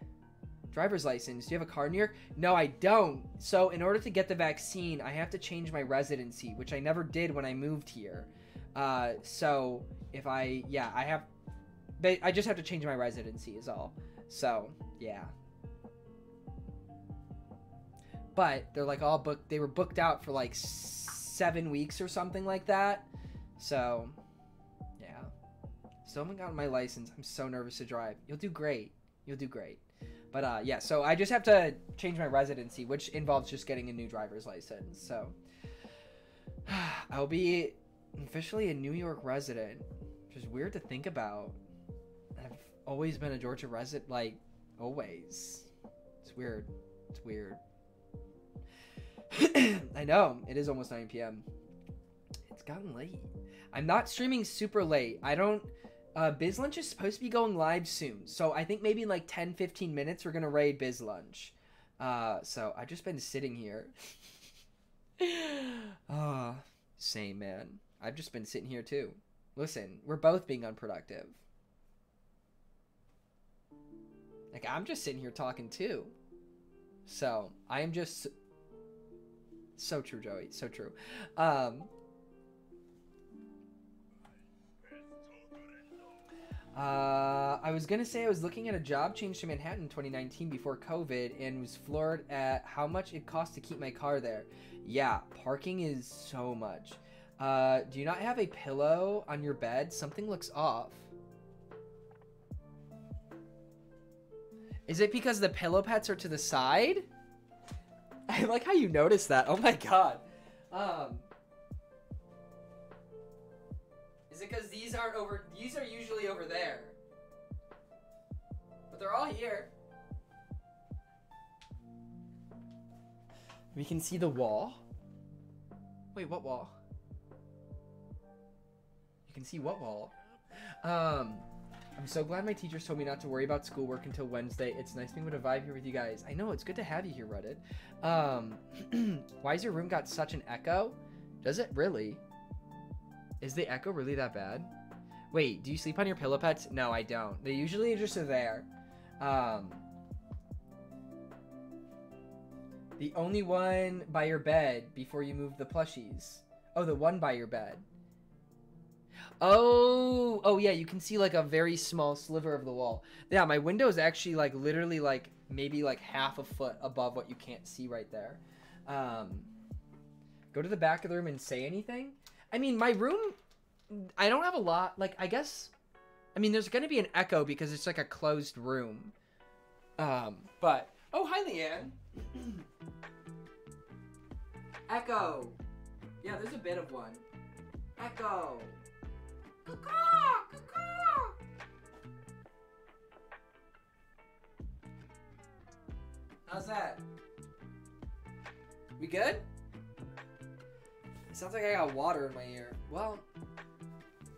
driver's license. Do you have a car in New York? No, I don't. So in order to get the vaccine, I have to change my residency, which I never did when I moved here. So if I just have to change my residency is all. So yeah. But they're like all booked. They were booked out for like 7 weeks or something like that. So yeah. Still haven't gotten my license. I'm so nervous to drive. You'll do great. But yeah, so I just have to change my residency, which involves just getting a new driver's license. So I'll be officially a New York resident, which is weird to think about. I've always been a Georgia resident, like always. It's weird. I know, it is almost 9 p.m. It's gotten late. I'm not streaming super late. I don't... BizLunch is supposed to be going live soon. So I think maybe in like 10-15 minutes we're going to raid BizLunch. So I've just been sitting here. Same, man. I've just been sitting here too. Listen, we're both being unproductive. Like, I'm just sitting here talking too. So, I am just... So true, Joey. So true. I was gonna say I was looking at a job change to Manhattan in 2019 before COVID and was floored at how much it costs to keep my car there. Yeah, parking is so much. Do you not have a pillow on your bed? Something looks off. Is it because the pillow pets are to the side? I like how you noticed that. Oh my god. Is it because these aren't over... These are usually over there. But they're all here. We can see the wall. Wait, what wall? You can see what wall? I'm so glad my teachers told me not to worry about schoolwork until Wednesday. It's nice being able to vibe here with you guys. I know, it's good to have you here, Reddit. Why has your room got such an echo? Does it really? Is the echo really that bad? Wait, do you sleep on your pillow pets? No, I don't. They usually just are there. The only one by your bed before you move the plushies. Oh, the one by your bed. Oh yeah, you can see like a very small sliver of the wall. Yeah, my window is actually like literally like maybe like half a foot above what you can't see right there. Go to the back of the room and say anything? I mean, my room, I don't have a lot. Like, I guess, I mean, there's going to be an echo because it's like a closed room. But, oh, hi, Leanne. Echo. Yeah, there's a bit of one. Echo. Caw-caw, caw-caw. How's that? We good? It sounds like I got water in my ear. Well,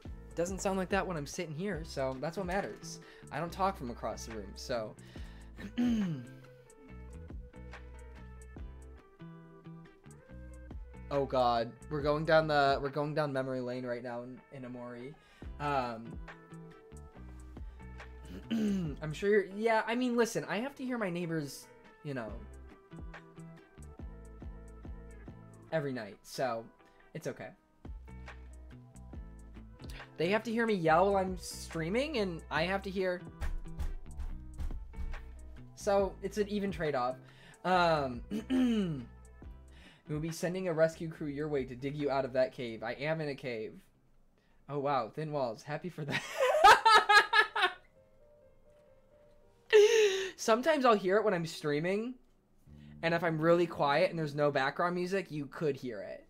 it doesn't sound like that when I'm sitting here, so that's what matters. I don't talk from across the room, so... Oh god, we're going down memory lane right now in Amori. I'm sure you're, yeah, I mean, listen, I have to hear my neighbors, you know, every night, so it's okay. They have to hear me yell while I'm streaming, and I have to hear, so it's an even trade-off. We'll be sending a rescue crew your way to dig you out of that cave. I am in a cave. Oh wow, thin walls. Happy for that. Sometimes I'll hear it when I'm streaming, and if I'm really quiet and there's no background music, you could hear it.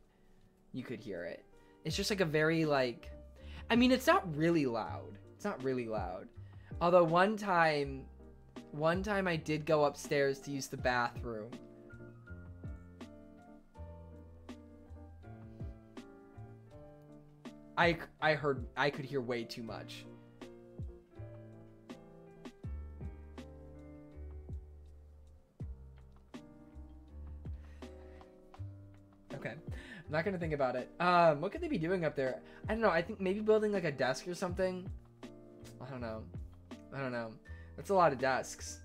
You could hear it. It's just like a very like, I mean, it's not really loud. It's not really loud. Although one time I did go upstairs to use the bathroom. I could hear way too much. Okay. I'm not gonna think about it. What could they be doing up there? I don't know. I think maybe building like a desk or something. I don't know. That's a lot of desks.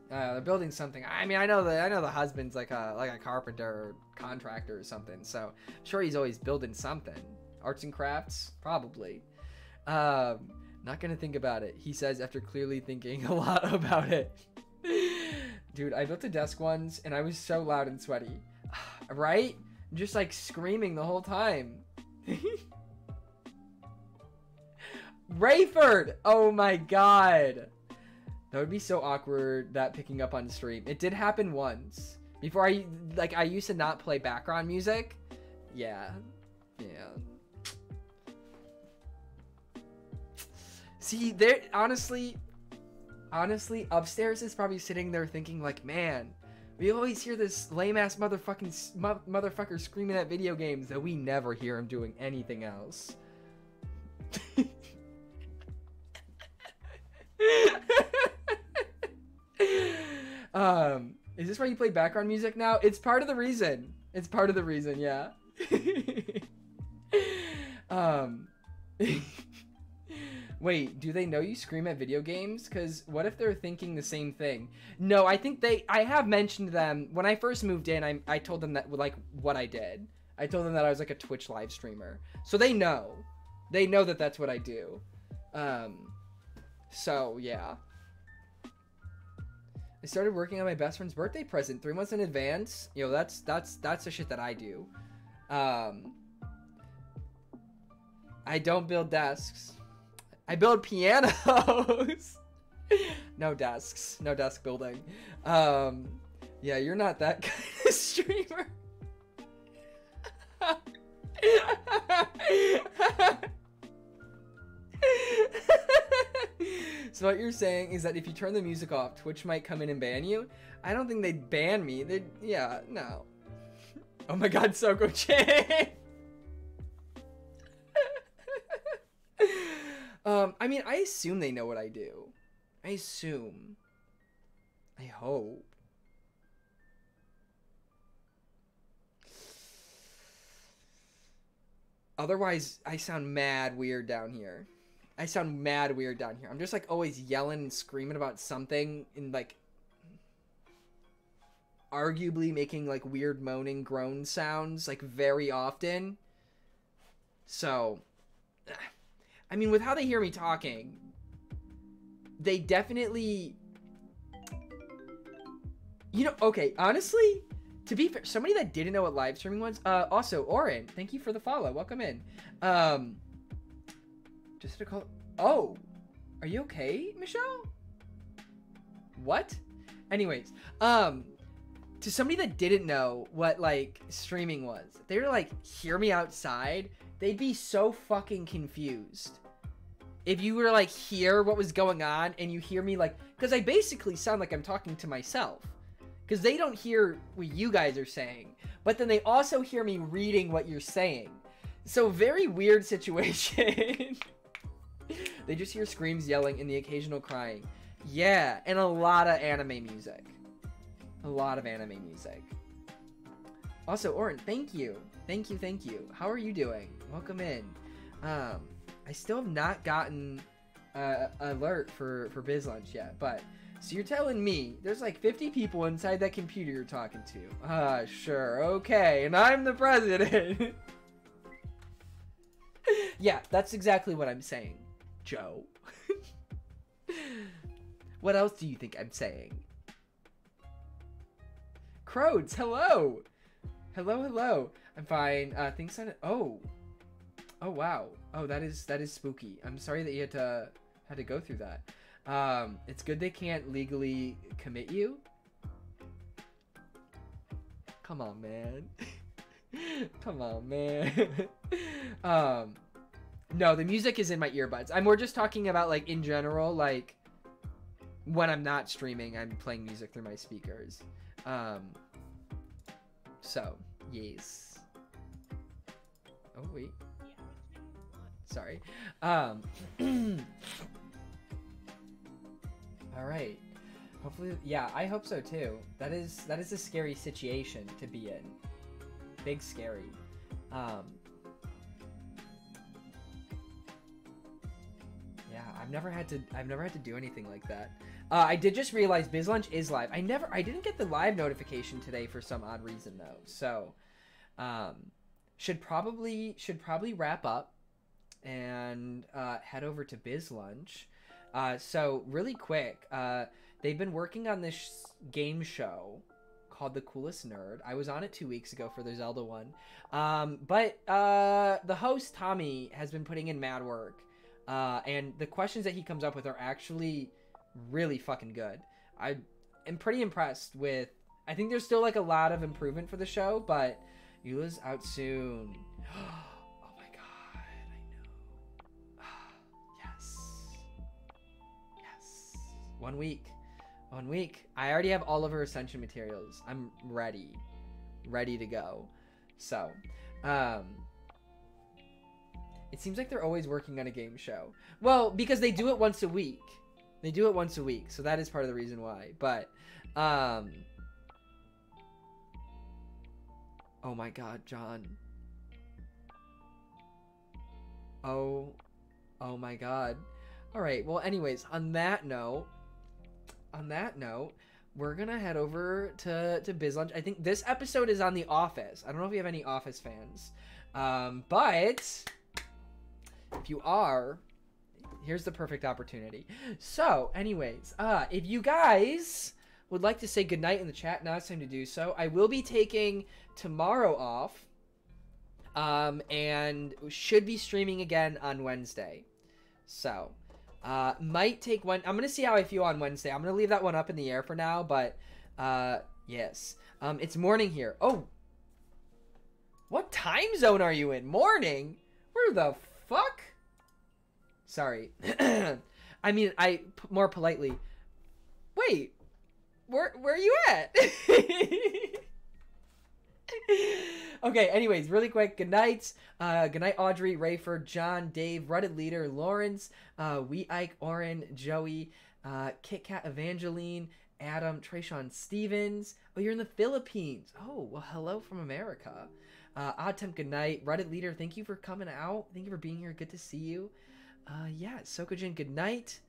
They're building something. I mean, I know the husband's like a carpenter or contractor or something. So I'm sure he's always building something. Arts and crafts, probably. Not gonna think about it. He says after clearly thinking a lot about it. Dude, I built a desk once and I was so loud and sweaty. Right? Just like screaming the whole time. Rayford! Oh my god. That would be so awkward, that picking up on stream. It did happen once. Before I used to not play background music. Yeah. See, there, honestly, upstairs is probably sitting there thinking like, man, we always hear this lame-ass motherfucker screaming at video games that we never hear him doing anything else. Is this why you play background music now? It's part of the reason. It's part of the reason, yeah. Wait, do they know you scream at video games? Because what if they're thinking the same thing? No, I think I have mentioned them. When I first moved in, I told them that, like, what I did. I told them that I was, like, a Twitch live streamer. So they know. They know that that's what I do. So, yeah. I started working on my best friend's birthday present 3 months in advance. You know, that's the shit that I do. I don't build desks. I build pianos. No desks. No desk building. Yeah, you're not that kind of streamer. So what you're saying is that if you turn the music off, Twitch might come in and ban you? I don't think they'd ban me. They'd, yeah, no. Oh my god, Soko-chan! I mean, I assume they know what I do. I assume. I hope. Otherwise, I sound mad weird down here. I sound mad weird down here. I'm just like always yelling and screaming about something in like... arguably making like weird moaning groan sounds like very often. So, I mean, with how they hear me talking, they definitely, you know, okay, honestly, to be fair, somebody that didn't know what live streaming was, also, Oren, thank you for the follow, welcome in. Just to call, oh, are you okay, Michelle? What? Anyways, to somebody that didn't know what, like, streaming was, if they were to, like, hear me outside, they'd be so fucking confused. If you were to, like, hear what was going on, and you hear me, like, because I basically sound like I'm talking to myself. Because they don't hear what you guys are saying, but then they also hear me reading what you're saying. So, very weird situation. They just hear screams, yelling, and the occasional crying. Yeah, and a lot of anime music. A lot of anime music. Also, Oren, thank you. Thank you, thank you. How are you doing? Welcome in. I still have not gotten alert for Biz Lunch yet, but so you're telling me there's like 50 people inside that computer you're talking to? Sure, okay, and I'm the president. Yeah, that's exactly what I'm saying, Joe. What else do you think I'm saying? Crodes, hello! Hello, hello. I'm fine. Things on it. Oh, wow. Oh, that is spooky. I'm sorry that you had to go through that. It's good they can't legally commit you. Come on, man. Come on, man. No, the music is in my earbuds. I'm more just talking about, like, in general, like, when I'm not streaming, I'm playing music through my speakers. So, yes. Oh, wait. Sorry. All right. Hopefully, yeah, I hope so too. That is a scary situation to be in. Big scary. Yeah, I've never had to do anything like that. I did just realize BizLunch is live. I didn't get the live notification today for some odd reason though. So, should probably wrap up and head over to BizLunch. So really quick, they've been working on this game show called The Coolest Nerd. I was on it 2 weeks ago for the Zelda one. But the host, Tommy, has been putting in mad work. And the questions that he comes up with are actually really fucking good. I am pretty impressed with... I think there's still like a lot of improvement for the show, but Eula's out soon. Oh my god, I know. Yes. Yes. 1 week. 1 week. I already have all of her Ascension materials. I'm ready. Ready to go. So, it seems like they're always working on a game show. Well, because they do it once a week. They do it once a week, so that is part of the reason why. But, oh my god, John. Oh my god. Alright, well, anyways, on that note, we're gonna head over to BizLunch. I think this episode is on The Office. I don't know if you have any Office fans. But if you are, here's the perfect opportunity. So, anyways, if you guys would like to say goodnight in the chat, now it's time to do so. I will be taking tomorrow off, and should be streaming again on Wednesday. So, might take one. I'm gonna see how I feel on Wednesday. I'm gonna leave that one up in the air for now, but, yes. It's morning here. Oh! What time zone are you in? Morning? Where the fuck? Sorry. I mean, more politely. Wait, where are you at? Okay, anyways, really quick. Good night. Good night, Audrey, Rayford, John, Dave, Reddit Leader, Lawrence, Wee Ike, Oren, Joey, Kit Kat, Evangeline, Adam, Trayshawn Stevens. Oh, you're in the Philippines. Oh, well, hello from America. Odd Temp, good night. Reddit Leader, thank you for coming out. Thank you for being here. Good to see you. Yeah, Sokojin, good night.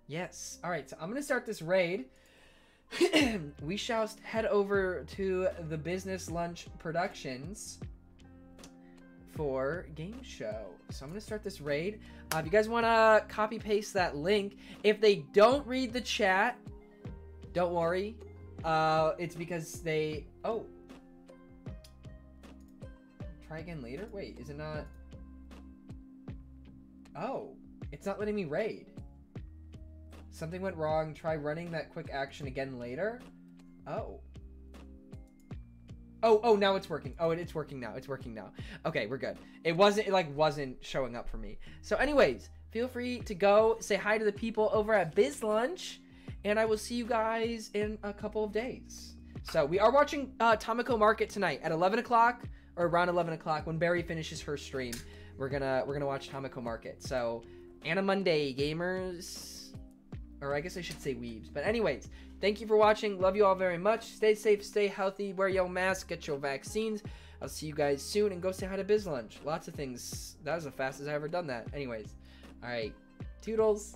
Yes. All right, so I'm going to start this raid. we shall head over to the Business Lunch Productions for game show. So I'm gonna start this raid. If you guys want to copy paste that link, if they don't read the chat, don't worry. It's because they... Oh. Try again later? Wait, is it not... Oh. It's not letting me raid. Something went wrong. Try running that quick action again later. Oh. Oh, now it's working. Oh, it's working now. It's working now. Okay, we're good. It wasn't showing up for me. So anyways, feel free to go say hi to the people over at Biz Lunch, and I will see you guys in a couple of days. So we are watching Tamako Market tonight at 11 o'clock or around 11 o'clock when Barry finishes her stream. We're gonna watch Tamako Market. So Anna Monday gamers, or I guess I should say weebs. But anyways, thank you for watching. Love you all very much. Stay safe, stay healthy, wear your mask, get your vaccines. I'll see you guys soon, and go say hi to Biz Lunch. Lots of things. That was the fastest I ever done that. Anyways, all right, toodles.